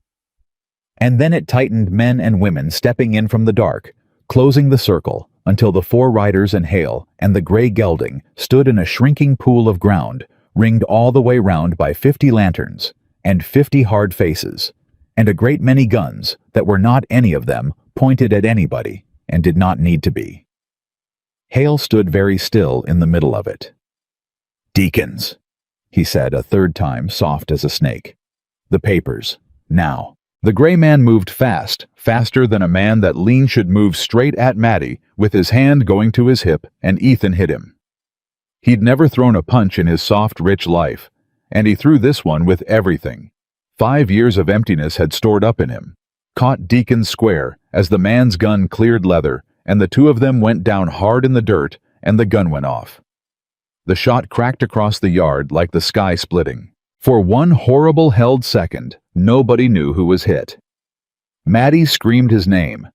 [SPEAKER 1] And then it tightened, men and women stepping in from the dark, closing the circle until the four riders and Hale and the gray gelding stood in a shrinking pool of ground, ringed all the way round by 50 lanterns, and 50 hard faces, and a great many guns that were not any of them pointed at anybody, and did not need to be. Hale stood very still in the middle of it. "Deacons," he said a third time, soft as a snake. "The papers, now." The gray man moved fast, faster than a man that lean should move, straight at Maddie, with his hand going to his hip, and Ethan hit him. He'd never thrown a punch in his soft, rich life, and he threw this one with everything. 5 years of emptiness had stored up in him. Caught Deacon square as the man's gun cleared leather, and the two of them went down hard in the dirt, and the gun went off. The shot cracked across the yard like the sky splitting. For one horrible held second, nobody knew who was hit. Maddie screamed his name.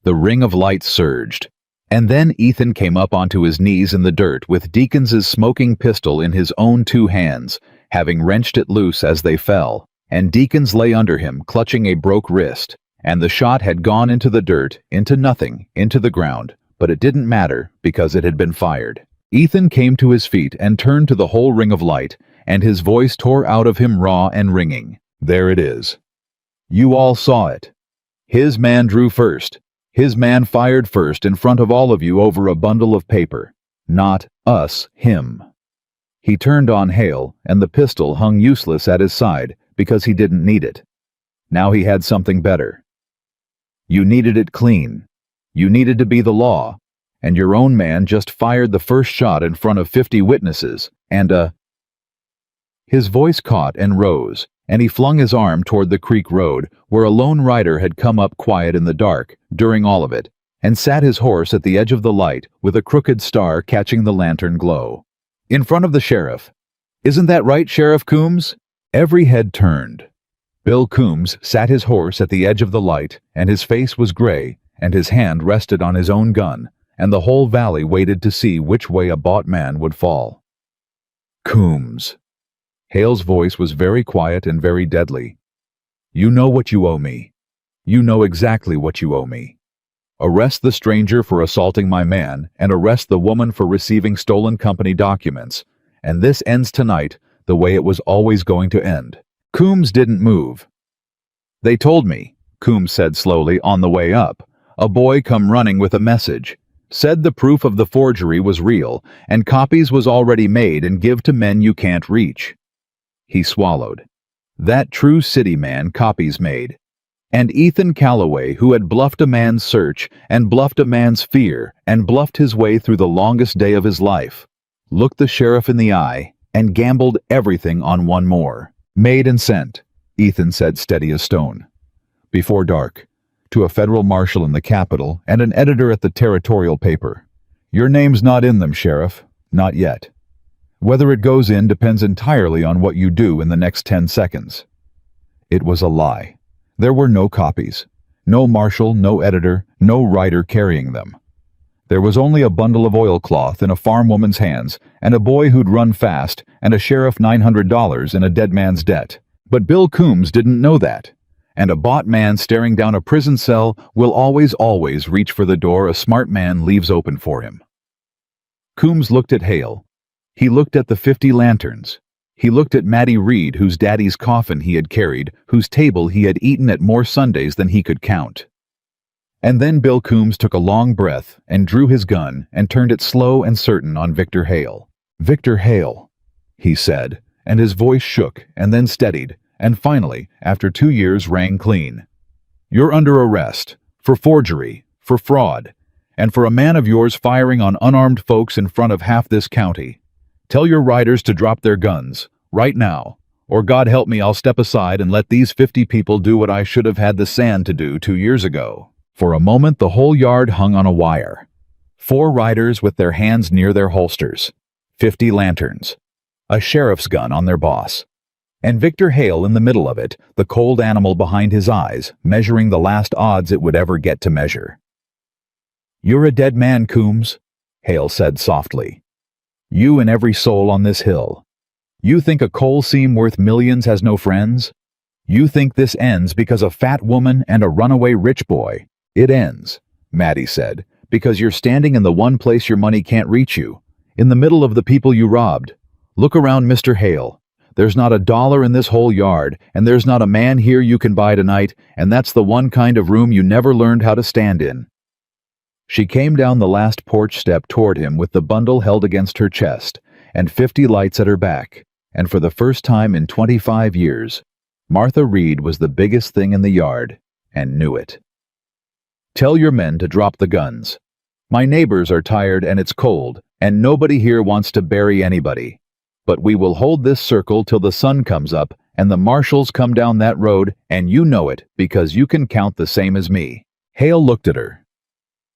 [SPEAKER 1] The ring of light surged. And then Ethan came up onto his knees in the dirt with Deacon's smoking pistol in his own 2 hands, having wrenched it loose as they fell, and Deacon's lay under him, clutching a broke wrist, and the shot had gone into the dirt, into nothing, into the ground, but it didn't matter because it had been fired. Ethan came to his feet and turned to the whole ring of light, and his voice tore out of him raw and ringing. "There it is. You all saw it. His man drew first. His man fired first in front of all of you over a bundle of paper. Not us, him." He turned on Hale, and the pistol hung useless at his side because he didn't need it. Now he had something better. You needed it clean. You needed to be the law, and your own man just fired the first shot in front of 50 witnesses, and His voice caught and rose, and he flung his arm toward the creek road, where a lone rider had come up quiet in the dark, during all of it, and sat his horse at the edge of the light with a crooked star catching the lantern glow. In front of the sheriff. "Isn't that right, Sheriff Coombs?" Every head turned. Bill Coombs sat his horse at the edge of the light, and his face was gray, and his hand rested on his own gun, and the whole valley waited to see which way a bought man would fall. "Coombs." Hale's voice was very quiet and very deadly. "You know what you owe me. You know exactly what you owe me. Arrest the stranger for assaulting my man, and arrest the woman for receiving stolen company documents, and this ends tonight the way it was always going to end." Coombs didn't move. "They told me," Coombs said slowly on the way up, "a boy come running with a message. Said the proof of the forgery was real, and copies was already made and give to men you can't reach." He swallowed. "That true city man copies made. And Ethan Calloway, who had bluffed a man's search, and bluffed a man's fear, and bluffed his way through the longest day of his life, looked the sheriff in the eye, and gambled everything on one more. Made and sent," Ethan said, steady as stone, "before dark, to a federal marshal in the capital and an editor at the territorial paper. Your name's not in them, Sheriff. Not yet. Whether it goes in depends entirely on what you do in the next 10 seconds. It was a lie. There were no copies. No marshal, no editor, no writer carrying them. There was only a bundle of oilcloth in a farm woman's hands, and a boy who'd run fast, and a sheriff $900 in a dead man's debt. But Bill Coombs didn't know that. And a bought man staring down a prison cell will always reach for the door a smart man leaves open for him. Coombs looked at Hale. He looked at the 50 lanterns. He looked at Maddie Reed, whose daddy's coffin he had carried, whose table he had eaten at more Sundays than he could count. And then Bill Coombs took a long breath and drew his gun and turned it slow and certain on Victor Hale. "Victor Hale," he said, and his voice shook and then steadied, and finally, after 2 years, rang clean. "You're under arrest, for forgery, for fraud, and for a man of yours firing on unarmed folks in front of half this county. Tell your riders to drop their guns, right now, or God help me, I'll step aside and let these 50 people do what I should have had the sand to do 2 years ago." For a moment the whole yard hung on a wire. 4 riders with their hands near their holsters, 50 lanterns, a sheriff's gun on their boss, and Victor Hale in the middle of it, the cold animal behind his eyes, measuring the last odds it would ever get to measure. "You're a dead man, Coombs," Hale said softly. You and every soul on this hill. You think a coal seam worth millions has no friends? You think this ends because a fat woman and a runaway rich boy? It ends, Maddie said, because you're standing in the one place your money can't reach you, in the middle of the people you robbed. Look around, Mr. Hale. There's not a dollar in this whole yard, and there's not a man here you can buy tonight, and that's the one kind of room you never learned how to stand in. She came down the last porch step toward him with the bundle held against her chest and 50 lights at her back, and for the first time in 25 years, Martha Reed was the biggest thing in the yard, and knew it. Tell your men to drop the guns. My neighbors are tired and it's cold, and nobody here wants to bury anybody. But we will hold this circle till the sun comes up and the marshals come down that road, and you know it because you can count the same as me. Hale looked at her.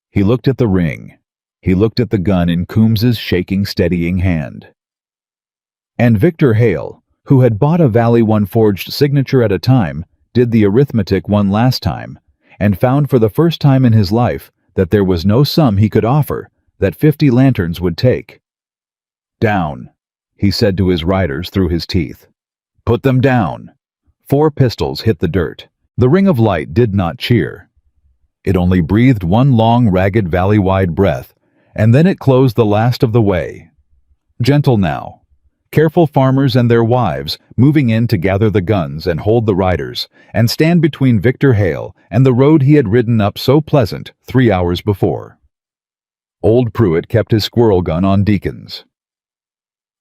[SPEAKER 1] He looked at the ring. He looked at the gun in Coombs's shaking, steadying hand. And Victor Hale, who had bought a Valley One forged signature at a time, did the arithmetic one last time, and found for the first time in his life that there was no sum he could offer that 50 lanterns would take. Down, he said to his riders through his teeth. Put them down. 4 pistols hit the dirt. The ring of light did not cheer. It only breathed one long, ragged, valley-wide breath, and then it closed the last of the way. Gentle now. Careful farmers and their wives moving in to gather the guns and hold the riders, and stand between Victor Hale and the road he had ridden up so pleasant 3 hours before. Old Pruitt kept his squirrel gun on Deacon's.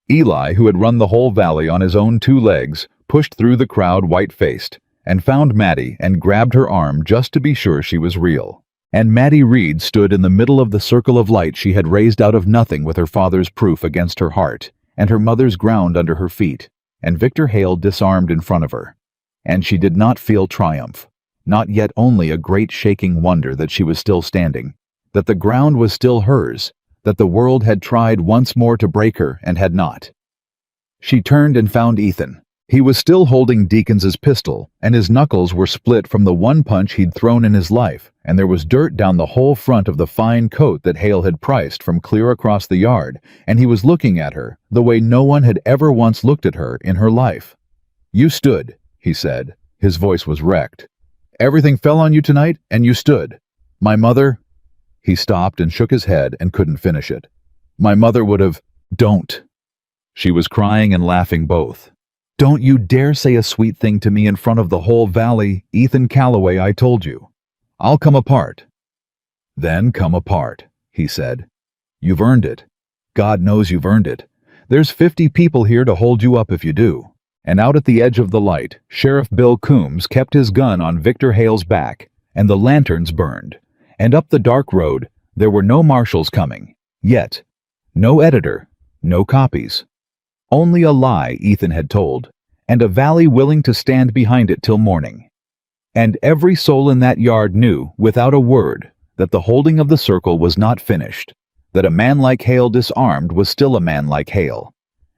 [SPEAKER 1] Eli, who had run the whole valley on his own 2 legs, pushed through the crowd white-faced, and found Maddie and grabbed her arm just to be sure she was real. And Maddie Reed stood in the middle of the circle of light she had raised out of nothing with her father's proof against her heart, and her mother's ground under her feet, and Victor Hale disarmed in front of her. And she did not feel triumph, not yet only a great shaking wonder that she was still standing, that the ground was still hers, that the world had tried once more to break her and had not. She turned and found Ethan. He was still holding Deakins' pistol, and his knuckles were split from the one punch he'd thrown in his life, and there was dirt down the whole front of the fine coat that Hale had priced from clear across the yard, and he was looking at her the way no one had ever once looked at her in her life. You stood, he said. His voice was wrecked. Everything fell on you tonight, and you stood. My mother... He stopped and shook his head and couldn't finish it. My mother would have... Don't. She was crying and laughing both. Don't you dare say a sweet thing to me in front of the whole valley, Ethan Calloway, I told you. I'll come apart. Then come apart, he said. You've earned it. God knows you've earned it. There's 50 people here to hold you up if you do. And out at the edge of the light, Sheriff Bill Coombs kept his gun on Victor Hale's back, and the lanterns burned. And up the dark road, there were no marshals coming. Yet. No editor. No copies. Only a lie Ethan had told, and a valley willing to stand behind it till morning. And every soul in that yard knew, without a word, that the holding of the circle was not finished, that a man like Hale disarmed was still a man like Hale,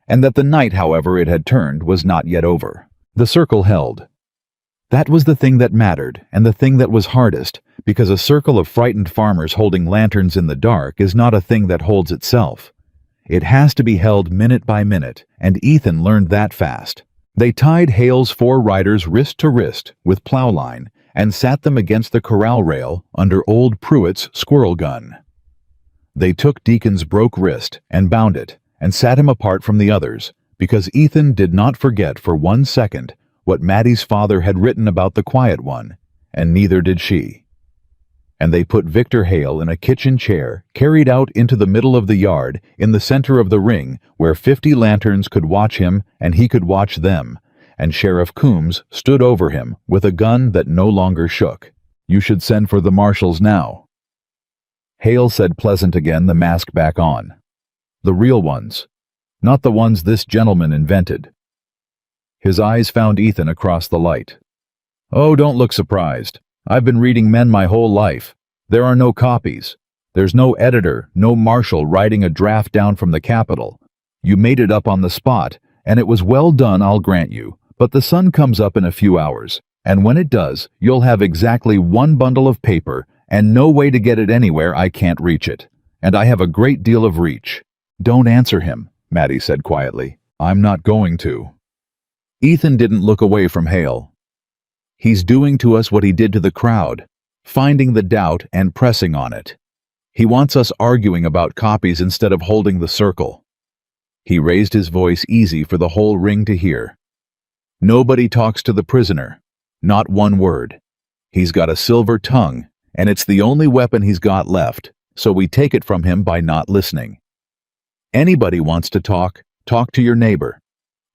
[SPEAKER 1] and that the night, however it had turned, was not yet over. The circle held. That was the thing that mattered, and the thing that was hardest, because a circle of frightened farmers holding lanterns in the dark is not a thing that holds itself. It has to be held minute by minute, and Ethan learned that fast. They tied Hale's 4 riders wrist to wrist with plow line and sat them against the corral rail under old Pruitt's squirrel gun. They took Deacon's broke wrist and bound it and sat him apart from the others, because Ethan did not forget for 1 second what Maddie's father had written about the quiet one, and neither did she. And they put Victor Hale in a kitchen chair, carried out into the middle of the yard, in the center of the ring, where 50 lanterns could watch him and he could watch them, and Sheriff Coombs stood over him with a gun that no longer shook. You should send for the marshals now. Hale said pleasant again, the mask back on. The real ones, not the ones this gentleman invented. His eyes found Ethan across the light. Oh, don't look surprised. I've been reading men my whole life. There are no copies. There's no editor, no marshal writing a draft down from the Capitol. You made it up on the spot, and it was well done, I'll grant you, but the sun comes up in a few hours, and when it does, you'll have exactly 1 bundle of paper, and no way to get it anywhere I can't reach it. and I have a great deal of reach. Don't answer him, Maddie said quietly. I'm not going to. Ethan didn't look away from Hale. He's doing to us what he did to the crowd, finding the doubt and pressing on it. He wants us arguing about copies instead of holding the circle. He raised his voice easy for the whole ring to hear. Nobody talks to the prisoner, not one word. He's got a silver tongue, and it's the only weapon he's got left, so we take it from him by not listening. Anybody wants to talk, talk to your neighbor.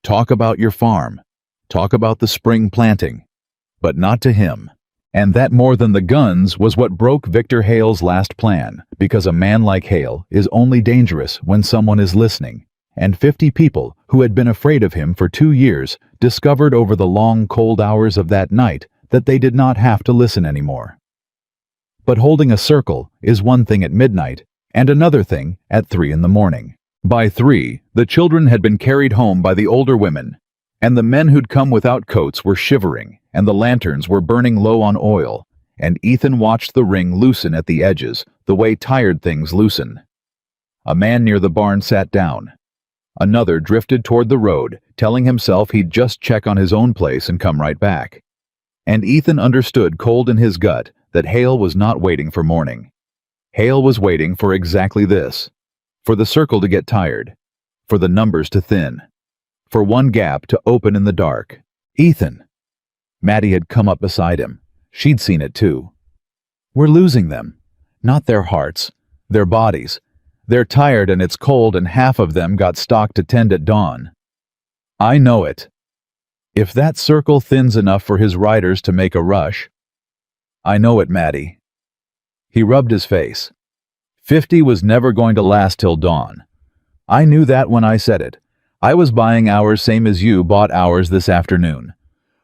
[SPEAKER 1] Talk about your farm. Talk about the spring planting. But not to him. And that more than the guns was what broke Victor Hale's last plan, because a man like Hale is only dangerous when someone is listening, and 50 people who had been afraid of him for 2 years discovered over the long cold hours of that night that they did not have to listen anymore. But holding a circle is one thing at midnight, and another thing at 3 in the morning. By 3, the children had been carried home by the older women, and the men who'd come without coats were shivering, and the lanterns were burning low on oil, and Ethan watched the ring loosen at the edges, the way tired things loosen. A man near the barn sat down. Another drifted toward the road, telling himself he'd just check on his own place and come right back. And Ethan understood cold in his gut that Hale was not waiting for morning. Hale was waiting for exactly this. For the circle to get tired. For the numbers to thin. For one gap to open in the dark. Ethan! Maddie had come up beside him. She'd seen it too. We're losing them. Not their hearts. Their bodies. They're tired and it's cold and half of them got stock to tend at dawn. I know it. If that circle thins enough for his riders to make a rush. I know it, Maddie. He rubbed his face. 50 was never going to last till dawn. I knew that when I said it. I was buying hours same as you bought hours this afternoon.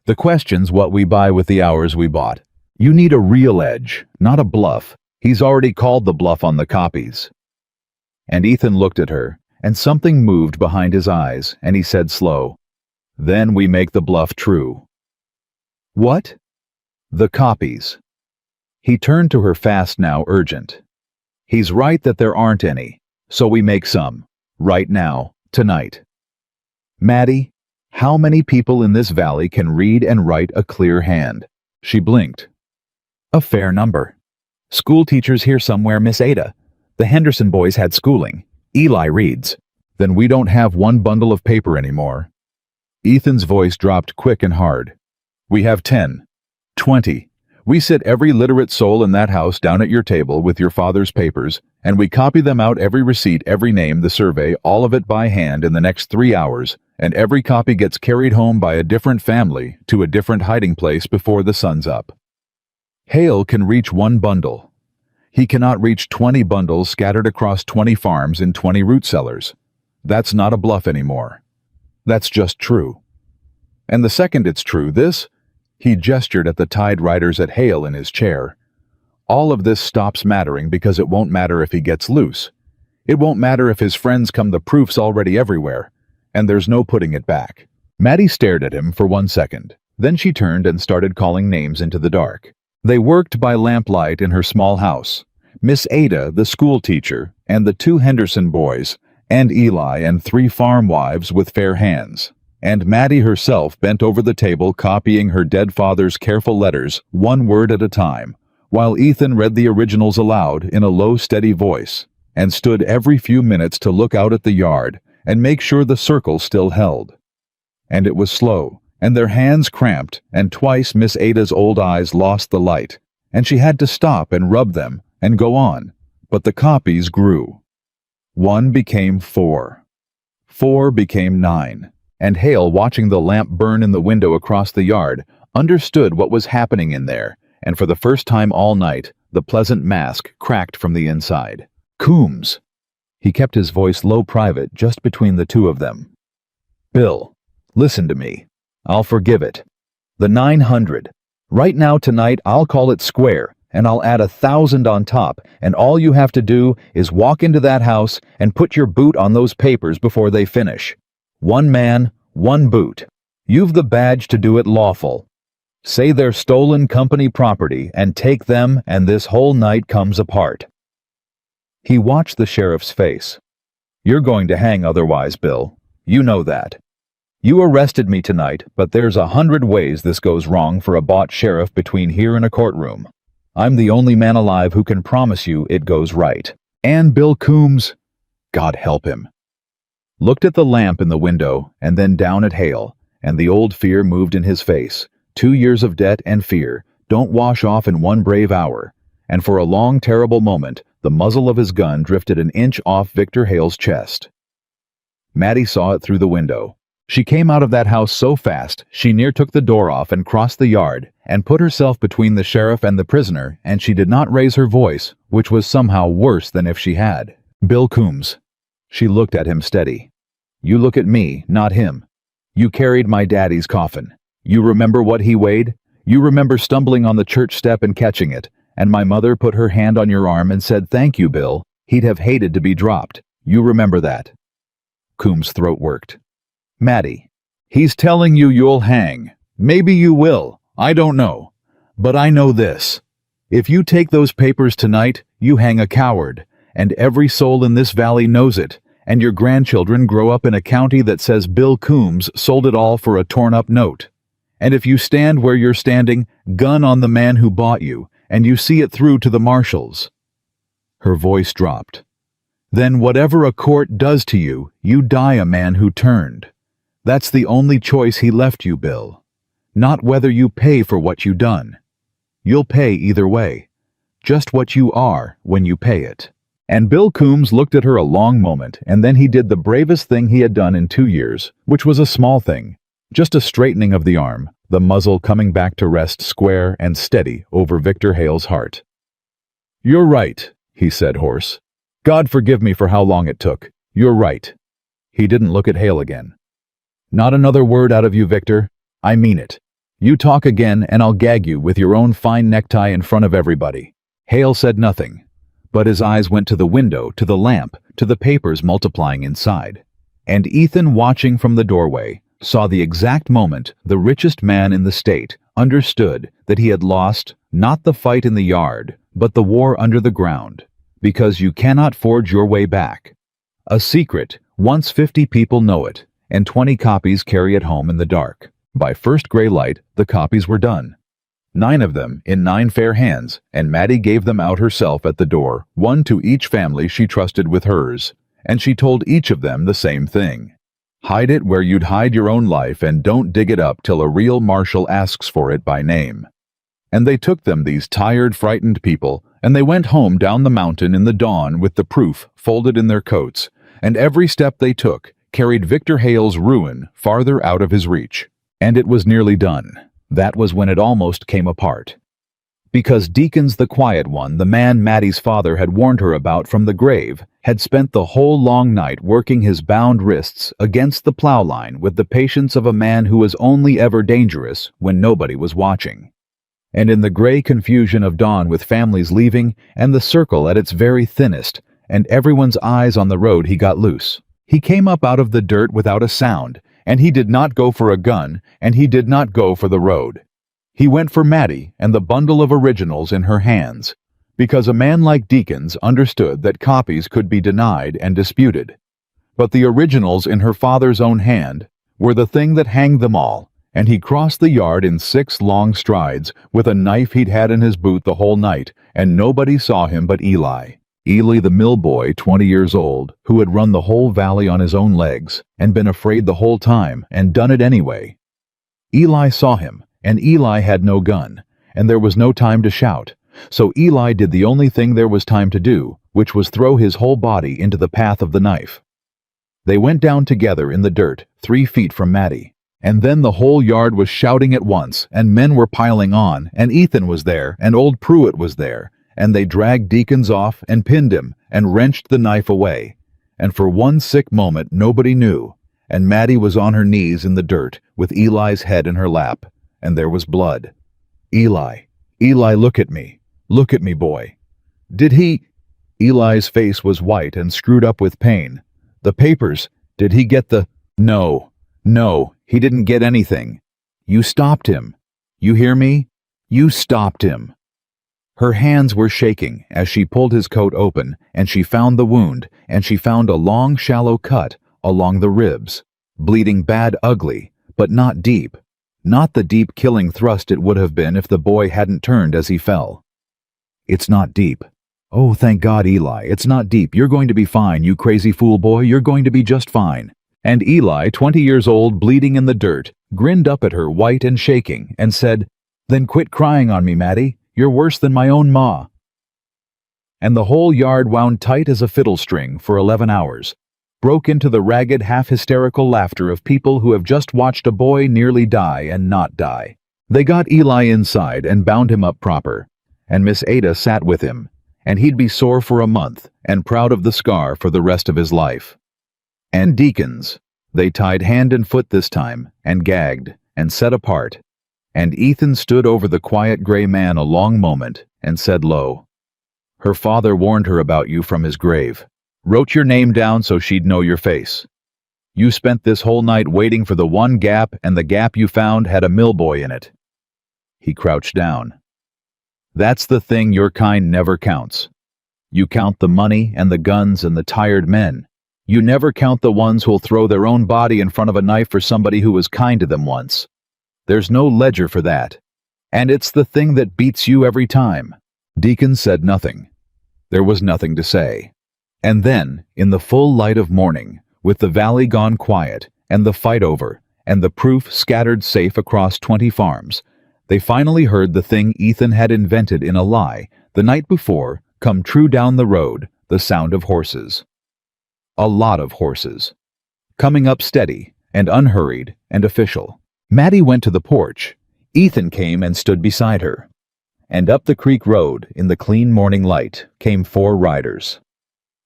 [SPEAKER 1] The question's what we buy with the hours we bought. You need a real edge, not a bluff. He's already called the bluff on the copies. And Ethan looked at her, and something moved behind his eyes, and he said slow, Then we make the bluff true. What? The copies. He turned to her fast now, urgent. He's right that there aren't any, so we make some, right now, tonight. Maddie, how many people in this valley can read and write a clear hand? She blinked. A fair number. School teachers here somewhere, Miss Ada. The Henderson boys had schooling. Eli reads. Then we don't have one bundle of paper anymore. Ethan's voice dropped quick and hard. We have 10. 20. We sit every literate soul in that house down at your table with your father's papers, and we copy them out, every receipt, every name, the survey, all of it by hand in the next 3 hours, and every copy gets carried home by a different family to a different hiding place before the sun's up. Hale can reach one bundle. He cannot reach 20 bundles scattered across 20 farms in 20 root cellars. That's not a bluff anymore. That's just true. And the second it's true, he gestured at the tied riders at Hale in his chair. All of this stops mattering because it won't matter if he gets loose. It won't matter if his friends come, the proof's already everywhere, and there's no putting it back. Maddie stared at him for 1 second. Then she turned and started calling names into the dark. They worked by lamplight in her small house. Miss Ada, the school teacher, and the 2 Henderson boys, and Eli and 3 farm wives with fair hands. And Maddie herself bent over the table copying her dead father's careful letters, one word at a time, while Ethan read the originals aloud in a low, steady voice, and stood every few minutes to look out at the yard and make sure the circle still held. And it was slow, and their hands cramped, and twice Miss Ada's old eyes lost the light, and she had to stop and rub them and go on, but the copies grew. 1 became 4. 4 became 9. And Hale, watching the lamp burn in the window across the yard, understood what was happening in there, and for the first time all night, the pleasant mask cracked from the inside. Coombs! He kept his voice low, private, just between the two of them. Bill, listen to me. I'll forgive it. The 900. Right now tonight I'll call it square, and I'll add 1,000 on top, and all you have to do is walk into that house and put your boot on those papers before they finish. 1 man, 1 boot. You've the badge to do it lawful. Say they're stolen company property and take them, and this whole night comes apart. He watched the sheriff's face. "You're going to hang otherwise, Bill. You know that. You arrested me tonight, but there's 100 ways this goes wrong for a bought sheriff between here and a courtroom. I'm the only man alive who can promise you it goes right." And Bill Coombs, God help him, looked at the lamp in the window and then down at Hale, and the old fear moved in his face. 2 years of debt and fear don't wash off in one brave hour, and for a long, terrible moment, the muzzle of his gun drifted an inch off Victor Hale's chest. Maddie saw it through the window. She came out of that house so fast, she near took the door off and crossed the yard, and put herself between the sheriff and the prisoner, and she did not raise her voice, which was somehow worse than if she had. "Bill Coombs." She looked at him steady. "You look at me, not him. You carried my daddy's coffin. You remember what he weighed? You remember stumbling on the church step and catching it, and my mother put her hand on your arm and said, 'Thank you, Bill.' He'd have hated to be dropped. You remember that." Coombs' throat worked. "Maddie, he's telling you you'll hang. Maybe you will. I don't know. But I know this. If you take those papers tonight, you hang a coward, and every soul in this valley knows it, and your grandchildren grow up in a county that says Bill Coombs sold it all for a torn-up note. And if you stand where you're standing, gun on the man who bought you, and you see it through to the marshals." Her voice dropped. "Then whatever a court does to you, you die a man who turned. That's the only choice he left you, Bill. Not whether you pay for what you done. You'll pay either way. Just what you are when you pay it." And Bill Coombs looked at her a long moment, and then he did the bravest thing he had done in 2 years, which was a small thing. Just a straightening of the arm, the muzzle coming back to rest square and steady over Victor Hale's heart. "You're right," he said hoarse. "God forgive me for how long it took. You're right." He didn't look at Hale again. "Not another word out of you, Victor. I mean it. You talk again and I'll gag you with your own fine necktie in front of everybody." Hale said nothing, but his eyes went to the window, to the lamp, to the papers multiplying inside. And Ethan, watching from the doorway, saw the exact moment the richest man in the state understood that he had lost not the fight in the yard, but the war under the ground, because you cannot forge your way back. A secret, once 50 people know it, and 20 copies carry it home in the dark. By first gray light, the copies were done. 9 of them in 9 fair hands, and Maddie gave them out herself at the door, one to each family she trusted with hers, and she told each of them the same thing. Hide it where you'd hide your own life, and don't dig it up till a real marshal asks for it by name. And they took them, these tired, frightened people, and they went home down the mountain in the dawn with the proof folded in their coats, and every step they took carried Victor Hale's ruin farther out of his reach. And it was nearly done. That was when it almost came apart. Because Deakins the Quiet One, the man Maddie's father had warned her about from the grave, had spent the whole long night working his bound wrists against the plow line with the patience of a man who was only ever dangerous when nobody was watching. And in the gray confusion of dawn, with families leaving and the circle at its very thinnest, and everyone's eyes on the road, he got loose. He came up out of the dirt without a sound, and he did not go for a gun, and he did not go for the road. He went for Maddie and the bundle of originals in her hands, because a man like Deakins understood that copies could be denied and disputed. But the originals in her father's own hand were the thing that hanged them all, and he crossed the yard in 6 long strides with a knife he'd had in his boot the whole night, and nobody saw him but Eli. Eli, the mill boy, 20 years old, who had run the whole valley on his own legs and been afraid the whole time and done it anyway. Eli saw him, and Eli had no gun, and there was no time to shout. So Eli did the only thing there was time to do, which was throw his whole body into the path of the knife. They went down together in the dirt, 3 feet from Maddie. And then the whole yard was shouting at once, and men were piling on, and Ethan was there, and old Pruitt was there, and they dragged Deakins off and pinned him and wrenched the knife away. And for one sick moment nobody knew, and Maddie was on her knees in the dirt with Eli's head in her lap, and there was blood. Eli, look at me, boy. Did he? Eli's face was white and screwed up with pain. The papers, did he get the? No, he didn't get anything. You stopped him. You hear me? You stopped him. Her hands were shaking as she pulled his coat open, and she found the wound, and she found a long, shallow cut along the ribs, bleeding bad ugly, but not deep. Not the deep killing thrust it would have been if the boy hadn't turned as he fell. "It's not deep. Oh, thank God, Eli, it's not deep. You're going to be fine, you crazy fool boy, you're going to be just fine." And Eli, 20 years old, bleeding in the dirt, grinned up at her, white and shaking, and said, "Then quit crying on me, Maddie. You're worse than my own ma." And the whole yard wound tight as a fiddle string for 11 hours, broke into the ragged, half-hysterical laughter of people who have just watched a boy nearly die and not die. They got Eli inside and bound him up proper, and Miss Ada sat with him, and he'd be sore for a month and proud of the scar for the rest of his life. And Deacons, they tied hand and foot this time, and gagged, and set apart, and Ethan stood over the quiet gray man a long moment and said low, "Her father warned her about you from his grave. Wrote your name down so she'd know your face. You spent this whole night waiting for the one gap, and the gap you found had a millboy in it." He crouched down. "That's the thing your kind never counts. You count the money and the guns and the tired men. You never count the ones who'll throw their own body in front of a knife for somebody who was kind to them once. There's no ledger for that. And it's the thing that beats you every time." Deacon said nothing. There was nothing to say. And then, in the full light of morning, with the valley gone quiet, and the fight over, and the proof scattered safe across 20 farms, they finally heard the thing Ethan had invented in a lie the night before come true down the road, the sound of horses. A lot of horses. Coming up steady, and unhurried, and official. Maddie went to the porch. Ethan came and stood beside her. And up the creek road, in the clean morning light, came 4 riders.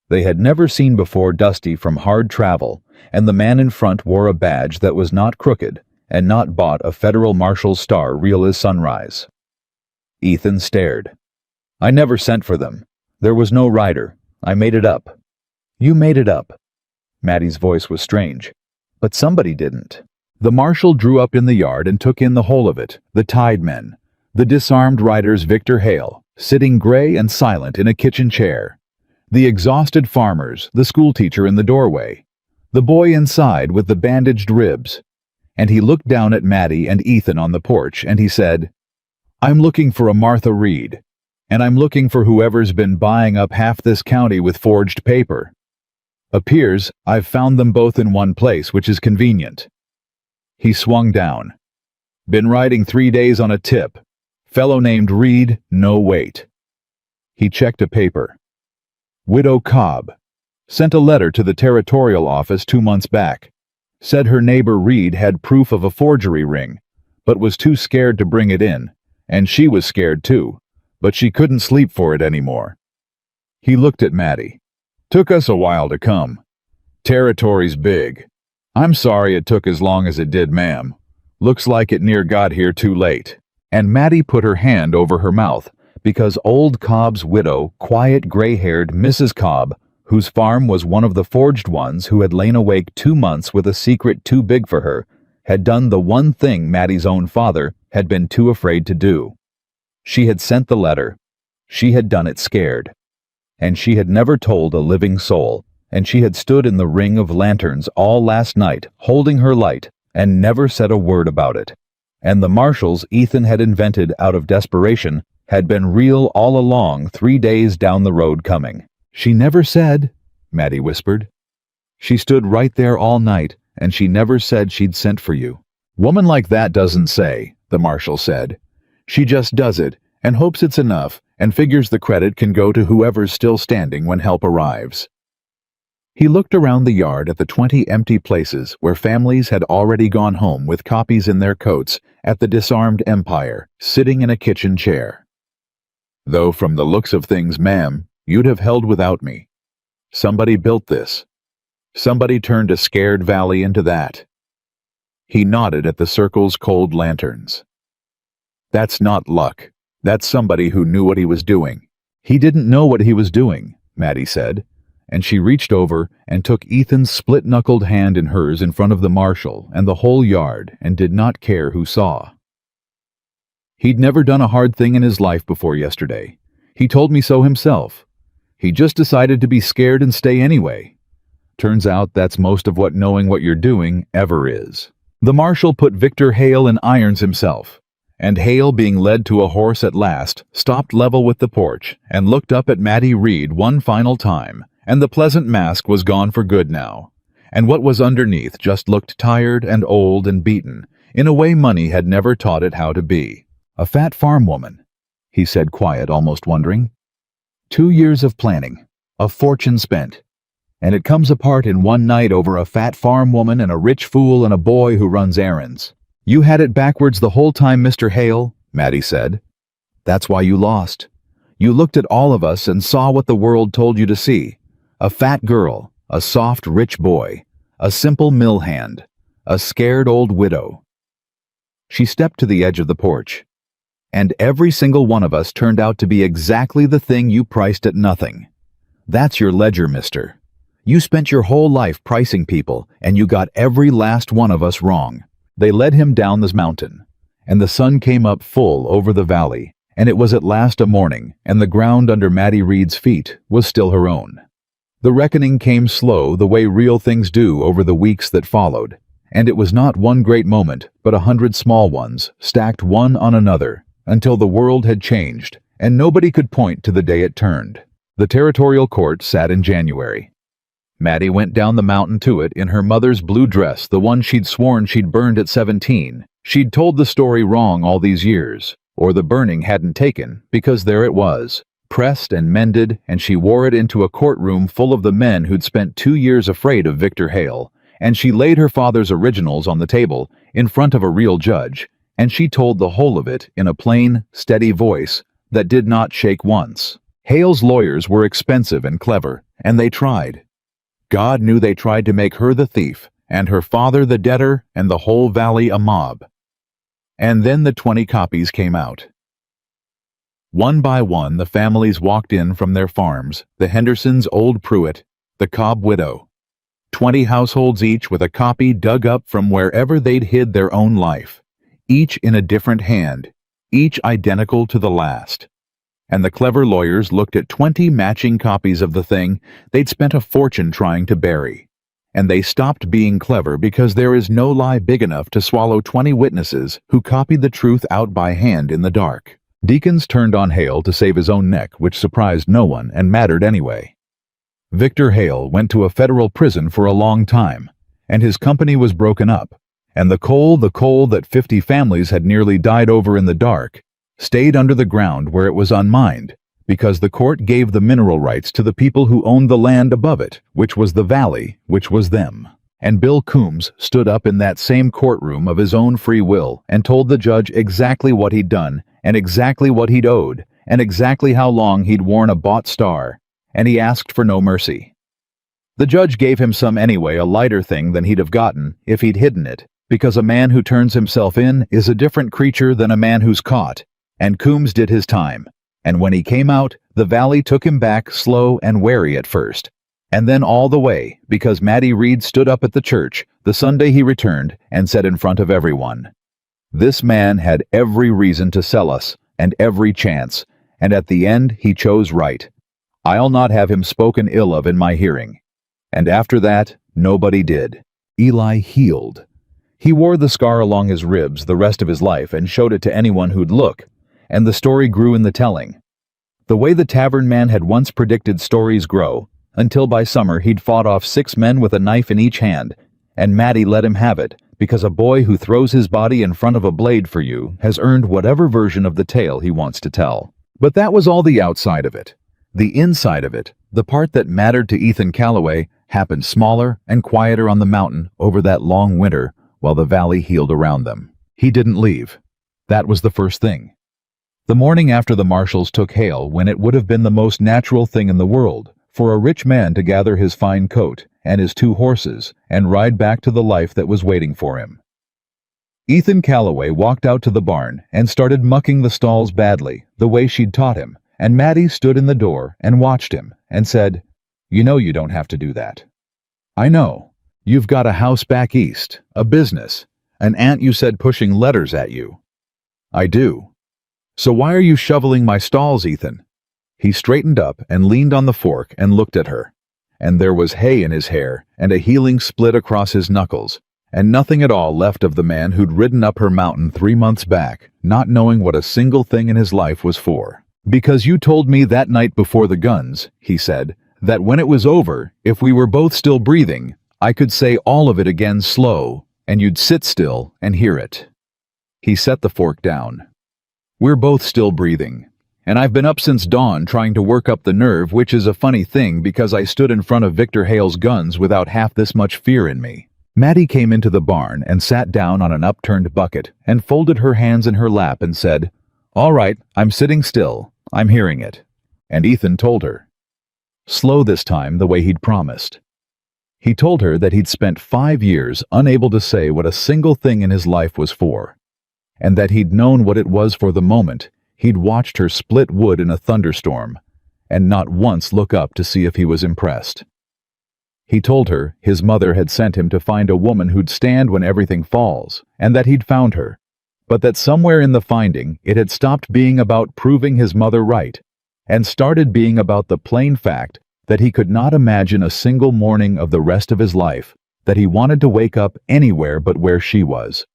[SPEAKER 1] They had never seen before Dusty from hard travel, and the man in front wore a badge that was not crooked, and not bought a federal marshal's star real as sunrise. Ethan stared. "I never sent for them. There was no rider. I made it up." "You made it up." Maddie's voice was strange. "But somebody didn't." The marshal drew up in the yard and took in the whole of it, the tied men, the disarmed riders Victor Hale, sitting gray and silent in a kitchen chair, the exhausted farmers, the schoolteacher in the doorway, the boy inside with the bandaged ribs. And he looked down at Maddie and Ethan on the porch, and he said, "I'm looking for a Martha Reed, and I'm looking for whoever's been buying up half this county with forged paper. Appears I've found them both in one place, which is convenient." He swung down. "Been riding 3 days on a tip. Fellow named Reed, no wait." He checked a paper. "Widow Cobb. Sent a letter to the territorial office 2 months back. Said her neighbor Reed had proof of a forgery ring, but was too scared to bring it in, and she was scared too, but she couldn't sleep for it anymore." He looked at Maddie. "Took us a while to come. Territory's big. I'm sorry it took as long as it did, ma'am. Looks like it near got here too late." And Maddie put her hand over her mouth, because old Cobb's widow, quiet gray-haired Mrs. Cobb, whose farm was one of the forged ones who had lain awake 2 months with a secret too big for her, had done the one thing Maddie's own father had been too afraid to do. She had sent the letter. She had done it scared. And she had never told a living soul, and she had stood in the ring of lanterns all last night, holding her light, and never said a word about it. And the marshals Ethan had invented out of desperation had been real all along, 3 days down the road coming. "She never said," Maddie whispered. "She stood right there all night, and she never said she'd sent for you." "Woman like that doesn't say," the marshal said. "She just does it, and hopes it's enough, and figures the credit can go to whoever's still standing when help arrives." He looked around the yard at the 20 empty places where families had already gone home with copies in their coats at the disarmed Empire, sitting in a kitchen chair. "Though from the looks of things, ma'am, you'd have held without me. Somebody built this. Somebody turned a scared valley into that." He nodded at the circle's cold lanterns. "That's not luck. That's somebody who knew what he was doing." "He didn't know what he was doing," Maddie said, and she reached over and took Ethan's split-knuckled hand in hers in front of the marshal and the whole yard, and did not care who saw. He'd never done a hard thing in his life before yesterday, He told me so himself. He just decided to be scared and stay anyway. Turns out that's most of what knowing what you're doing ever is. The marshal put Victor Hale in irons himself, and Hale, being led to a horse at last, stopped level with the porch and looked up at Maddie Reed one final time, and the pleasant mask was gone for good now, and what was underneath just looked tired and old and beaten, in a way money had never taught it how to be. "A fat farm woman," he said, quiet, almost wondering. 2 years of planning, a fortune spent, and it comes apart in one night over a fat farm woman and a rich fool and a boy who runs errands. "You had it backwards the whole time, Mr. Hale," Maddie said. "That's why you lost. You looked at all of us and saw what the world told you to see. A fat girl, a soft, rich boy, a simple mill hand, a scared old widow." She stepped to the edge of the porch. "And every single one of us turned out to be exactly the thing you priced at nothing. That's your ledger, mister. You spent your whole life pricing people, and you got every last one of us wrong." They led him down this mountain, and the sun came up full over the valley, and it was at last a morning, and the ground under Maddie Reed's feet was still her own. The reckoning came slow, the way real things do, over the weeks that followed, and it was not one great moment, but 100 small ones, stacked one on another, until the world had changed, and nobody could point to the day it turned. The territorial court sat in January. Maddie went down the mountain to it in her mother's blue dress, the one she'd sworn she'd burned at 17. She'd told the story wrong all these years, or the burning hadn't taken, because there it was, pressed and mended, and she wore it into a courtroom full of the men who'd spent 2 years afraid of Victor Hale, and she laid her father's originals on the table in front of a real judge, and she told the whole of it in a plain, steady voice that did not shake once. Hale's lawyers were expensive and clever, and they tried. God knew they tried to make her the thief, and her father the debtor, and the whole valley a mob. And then the 20 copies came out. One by one the families walked in from their farms, the Hendersons' old Pruitt, the Cobb widow. 20 households each with a copy dug up from wherever they'd hid their own life, each in a different hand, each identical to the last. And the clever lawyers looked at 20 matching copies of the thing they'd spent a fortune trying to bury. And they stopped being clever because there is no lie big enough to swallow 20 witnesses who copied the truth out by hand in the dark. Deakins turned on Hale to save his own neck, which surprised no one and mattered anyway. Victor Hale went to a federal prison for a long time, and his company was broken up, and the coal that 50 families had nearly died over in the dark, stayed under the ground where it was unmined, because the court gave the mineral rights to the people who owned the land above it, which was the valley, which was them. And Bill Coombs stood up in that same courtroom of his own free will and told the judge exactly what he'd done, and exactly what he'd owed, and exactly how long he'd worn a bought star, and he asked for no mercy. The judge gave him some anyway, a lighter thing than he'd have gotten if he'd hidden it, because a man who turns himself in is a different creature than a man who's caught. And Coombs did his time, and when he came out, the valley took him back slow and wary at first, and then all the way, because Maddie Reed stood up at the church the Sunday he returned and said in front of everyone, "This man had every reason to sell us, and every chance, and at the end he chose right. I'll not have him spoken ill of in my hearing." And after that, nobody did. Eli healed. He wore the scar along his ribs the rest of his life and showed it to anyone who'd look, and the story grew in the telling. The way the tavern man had once predicted stories grow, until by summer he'd fought off 6 men with a knife in each hand, and Maddie let him have it, because a boy who throws his body in front of a blade for you has earned whatever version of the tale he wants to tell. But that was all the outside of it. The inside of it, the part that mattered to Ethan Callaway, happened smaller and quieter on the mountain over that long winter while the valley healed around them. He didn't leave. That was the first thing. The morning after the marshals took Hale, when it would have been the most natural thing in the world for a rich man to gather his fine coat and his 2 horses and ride back to the life that was waiting for him. Ethan Callaway walked out to the barn and started mucking the stalls badly, the way she'd taught him, and Maddie stood in the door and watched him and said, "You know you don't have to do that." "I know. You've got a house back east, a business, an aunt you said pushing letters at you." "I do. So why are you shoveling my stalls, Ethan?" He straightened up and leaned on the fork and looked at her. And there was hay in his hair and a healing split across his knuckles, and nothing at all left of the man who'd ridden up her mountain 3 months back, not knowing what a single thing in his life was for. "Because you told me that night before the guns," he said, "that when it was over, if we were both still breathing, I could say all of it again slow, and you'd sit still and hear it." He set the fork down. "We're both still breathing. And I've been up since dawn trying to work up the nerve, which is a funny thing because I stood in front of Victor Hale's guns without half this much fear in me." Maddie came into the barn and sat down on an upturned bucket and folded her hands in her lap and said, "All right, I'm sitting still. I'm hearing it." And Ethan told her. Slow this time, the way he'd promised. He told her that he'd spent 5 years unable to say what a single thing in his life was for, and that he'd known what it was for the moment he'd watched her split wood in a thunderstorm, and not once look up to see if he was impressed. He told her his mother had sent him to find a woman who'd stand when everything falls, and that he'd found her, but that somewhere in the finding it had stopped being about proving his mother right, and started being about the plain fact that he could not imagine a single morning of the rest of his life that he wanted to wake up anywhere but where she was.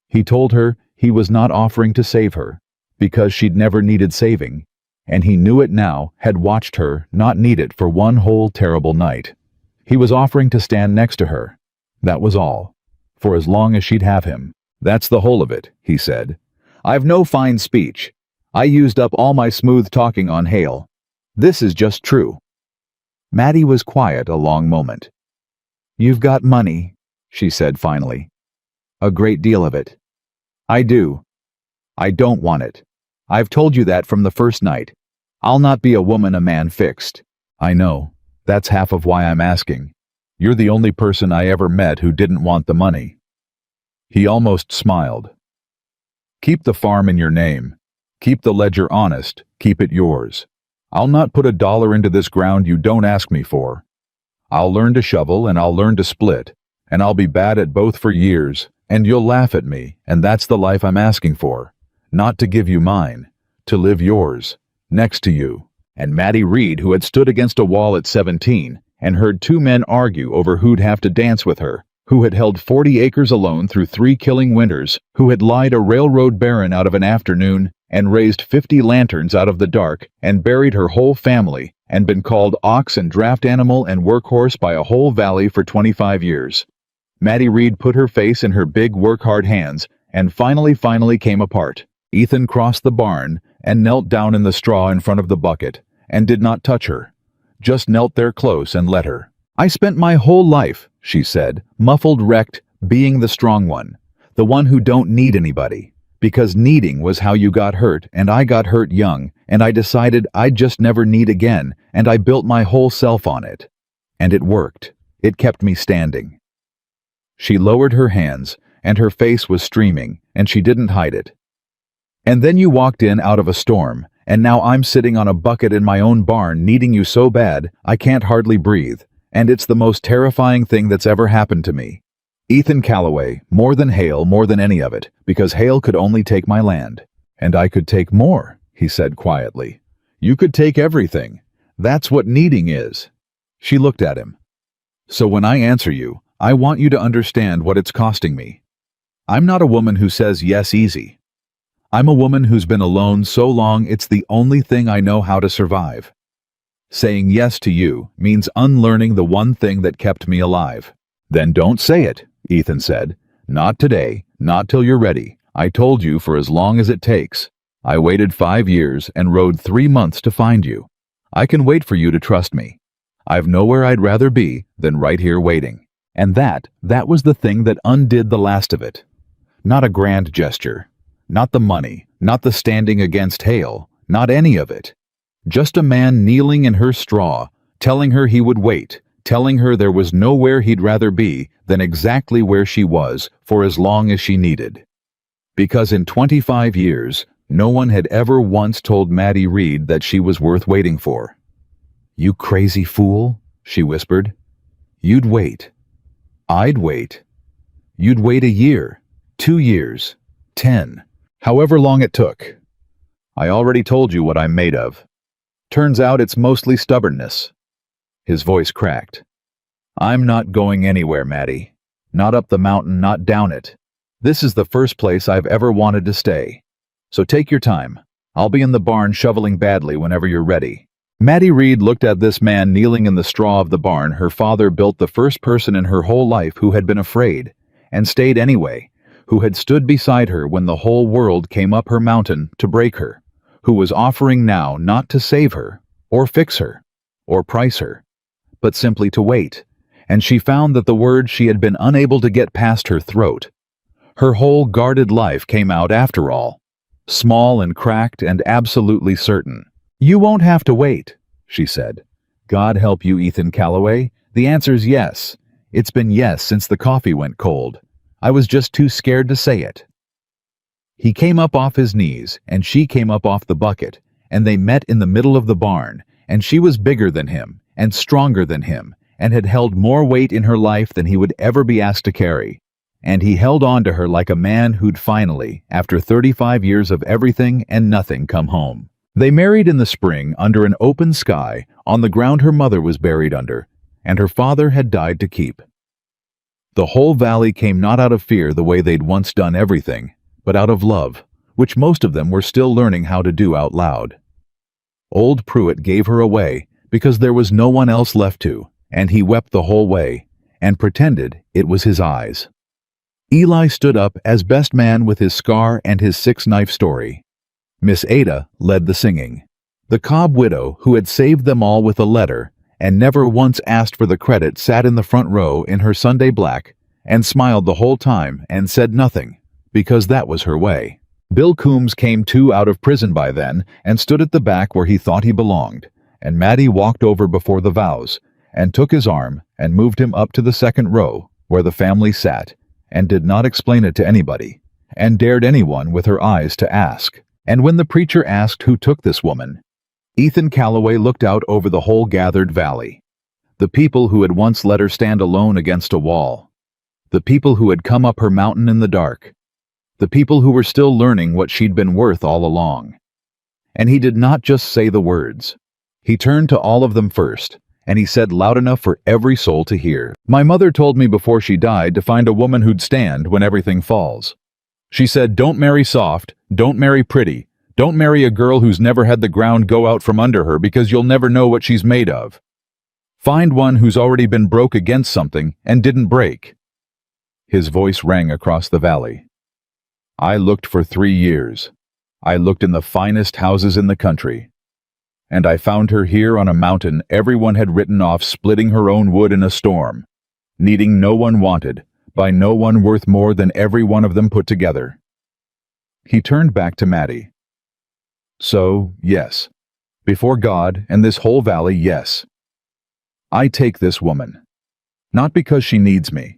[SPEAKER 1] He told her he was not offering to save her, because she'd never needed saving, and he knew it now, had watched her not need it for one whole terrible night. He was offering to stand next to her. That was all. For as long as she'd have him. "That's the whole of it," he said. "I've no fine speech. I used up all my smooth talking on Hale. This is just true." Maddie was quiet a long moment. "You've got money," she said finally. "A great deal of it." "I do. I don't want it. I've told you that from the first night. I'll not be a woman a man fixed." "I know. That's half of why I'm asking. You're the only person I ever met who didn't want the money." He almost smiled. "Keep the farm in your name. Keep the ledger honest. Keep it yours. I'll not put $1 into this ground you don't ask me for. I'll learn to shovel and I'll learn to split, and I'll be bad at both for years, and you'll laugh at me, and that's the life I'm asking for. Not to give you mine, to live yours, next to you." And Maddie Reed, who had stood against a wall at 17 and heard 2 men argue over who'd have to dance with her, who had held 40 acres alone through 3 killing winters, who had lied a railroad baron out of an afternoon and raised 50 lanterns out of the dark and buried her whole family and been called ox and draft animal and workhorse by a whole valley for 25 years. Maddie Reed put her face in her big work-hard hands and finally came apart. Ethan crossed the barn and knelt down in the straw in front of the bucket and did not touch her, just knelt there close and let her. "I spent my whole life," she said, muffled, wrecked, being the strong one, the one who don't need anybody, because needing was how you got hurt, and I got hurt young, and I decided I'd just never need again, and I built my whole self on it. And it worked. It kept me standing." She lowered her hands, and her face was streaming, and she didn't hide it. "And then you walked in out of a storm, and now I'm sitting on a bucket in my own barn needing you so bad I can't hardly breathe, and it's the most terrifying thing that's ever happened to me. Ethan Callaway, more than Hale, more than any of it, because Hale could only take my land. And I could take more," he said quietly. "You could take everything. That's what needing is." She looked at him. "So when I answer you, I want you to understand what it's costing me. I'm not a woman who says yes easy. I'm a woman who's been alone so long it's the only thing I know how to survive. Saying yes to you means unlearning the one thing that kept me alive." "Then don't say it," Ethan said. "Not today, not till you're ready. I told you for as long as it takes. I waited 5 years and rode 3 months to find you. I can wait for you to trust me. I've nowhere I'd rather be than right here waiting." And that was the thing that undid the last of it. Not a grand gesture. Not the money, not the standing against Hale, not any of it. Just a man kneeling in her straw, telling her he would wait, telling her there was nowhere he'd rather be than exactly where she was for as long as she needed. Because in 25 years, no one had ever once told Maddie Reed that she was worth waiting for. "You crazy fool," she whispered. "You'd wait. I'd wait. You'd wait a year, 2 years, 10. However long it took. I already told you what I'm made of. Turns out it's mostly stubbornness." His voice cracked. "I'm not going anywhere, Maddie. Not up the mountain, not down it. This is the first place I've ever wanted to stay. So take your time. I'll be in the barn shoveling badly whenever you're ready." Maddie Reed looked at this man kneeling in the straw of the barn her father built, the first person in her whole life who had been afraid, and stayed anyway, who had stood beside her when the whole world came up her mountain to break her, who was offering now not to save her, or fix her, or price her, but simply to wait, and she found that the words she had been unable to get past her throat. Her whole guarded life came out after all, small and cracked and absolutely certain. "You won't have to wait," she said. "God help you, Ethan Callaway. The answer's yes. It's been yes since the coffee went cold. I was just too scared to say it." He came up off his knees, and she came up off the bucket, and they met in the middle of the barn, and she was bigger than him, and stronger than him, and had held more weight in her life than he would ever be asked to carry. And he held on to her like a man who'd finally, after 35 years of everything and nothing, come home. They married in the spring under an open sky on the ground her mother was buried under, and her father had died to keep. The whole valley came not out of fear the way they'd once done everything, but out of love, which most of them were still learning how to do out loud. Old Pruitt gave her away because there was no one else left to, and he wept the whole way, and pretended it was his eyes. Eli stood up as best man with his scar and his six-knife story. Miss Ada led the singing. The Cobb widow, who had saved them all with a letter, and never once asked for the credit, sat in the front row in her Sunday black, and smiled the whole time and said nothing, because that was her way. Bill Coombs came too out of prison by then, and stood at the back where he thought he belonged, and Maddie walked over before the vows, and took his arm, and moved him up to the second row, where the family sat, and did not explain it to anybody, and dared anyone with her eyes to ask. And when the preacher asked who took this woman, Ethan Callaway looked out over the whole gathered valley. The people who had once let her stand alone against a wall. The people who had come up her mountain in the dark. The people who were still learning what she'd been worth all along. And he did not just say the words. He turned to all of them first, and he said loud enough for every soul to hear, "My mother told me before she died to find a woman who'd stand when everything falls. She said, don't marry soft, don't marry pretty, don't marry a girl who's never had the ground go out from under her because you'll never know what she's made of. Find one who's already been broke against something and didn't break." His voice rang across the valley. "I looked for 3 years. I looked in the finest houses in the country. And I found her here on a mountain everyone had written off, splitting her own wood in a storm, needing no one wanted, by no one worth more than every one of them put together." He turned back to Maddie. "So, yes, before God and this whole valley, yes. I take this woman. Not because she needs me.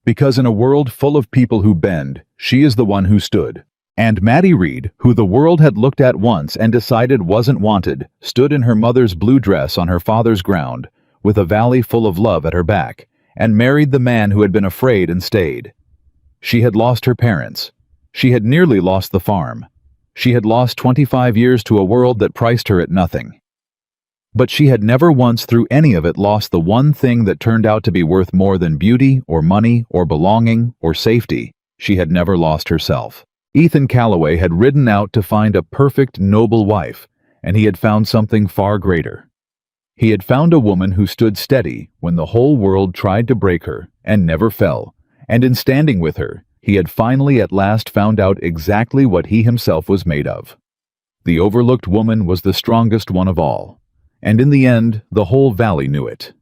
[SPEAKER 1] Because in a world full of people who bend, she is the one who stood." And Maddie Reed, who the world had looked at once and decided wasn't wanted, stood in her mother's blue dress on her father's ground, with a valley full of love at her back, and married the man who had been afraid and stayed. She had lost her parents. She had nearly lost the farm. She had lost 25 years to a world that priced her at nothing. But she had never once through any of it lost the one thing that turned out to be worth more than beauty or money or belonging or safety. She had never lost herself. Ethan Callaway had ridden out to find a perfect, noble wife, and he had found something far greater. He had found a woman who stood steady when the whole world tried to break her and never fell, and in standing with her, he had finally at last found out exactly what he himself was made of. The overlooked woman was the strongest one of all, and in the end, the whole valley knew it.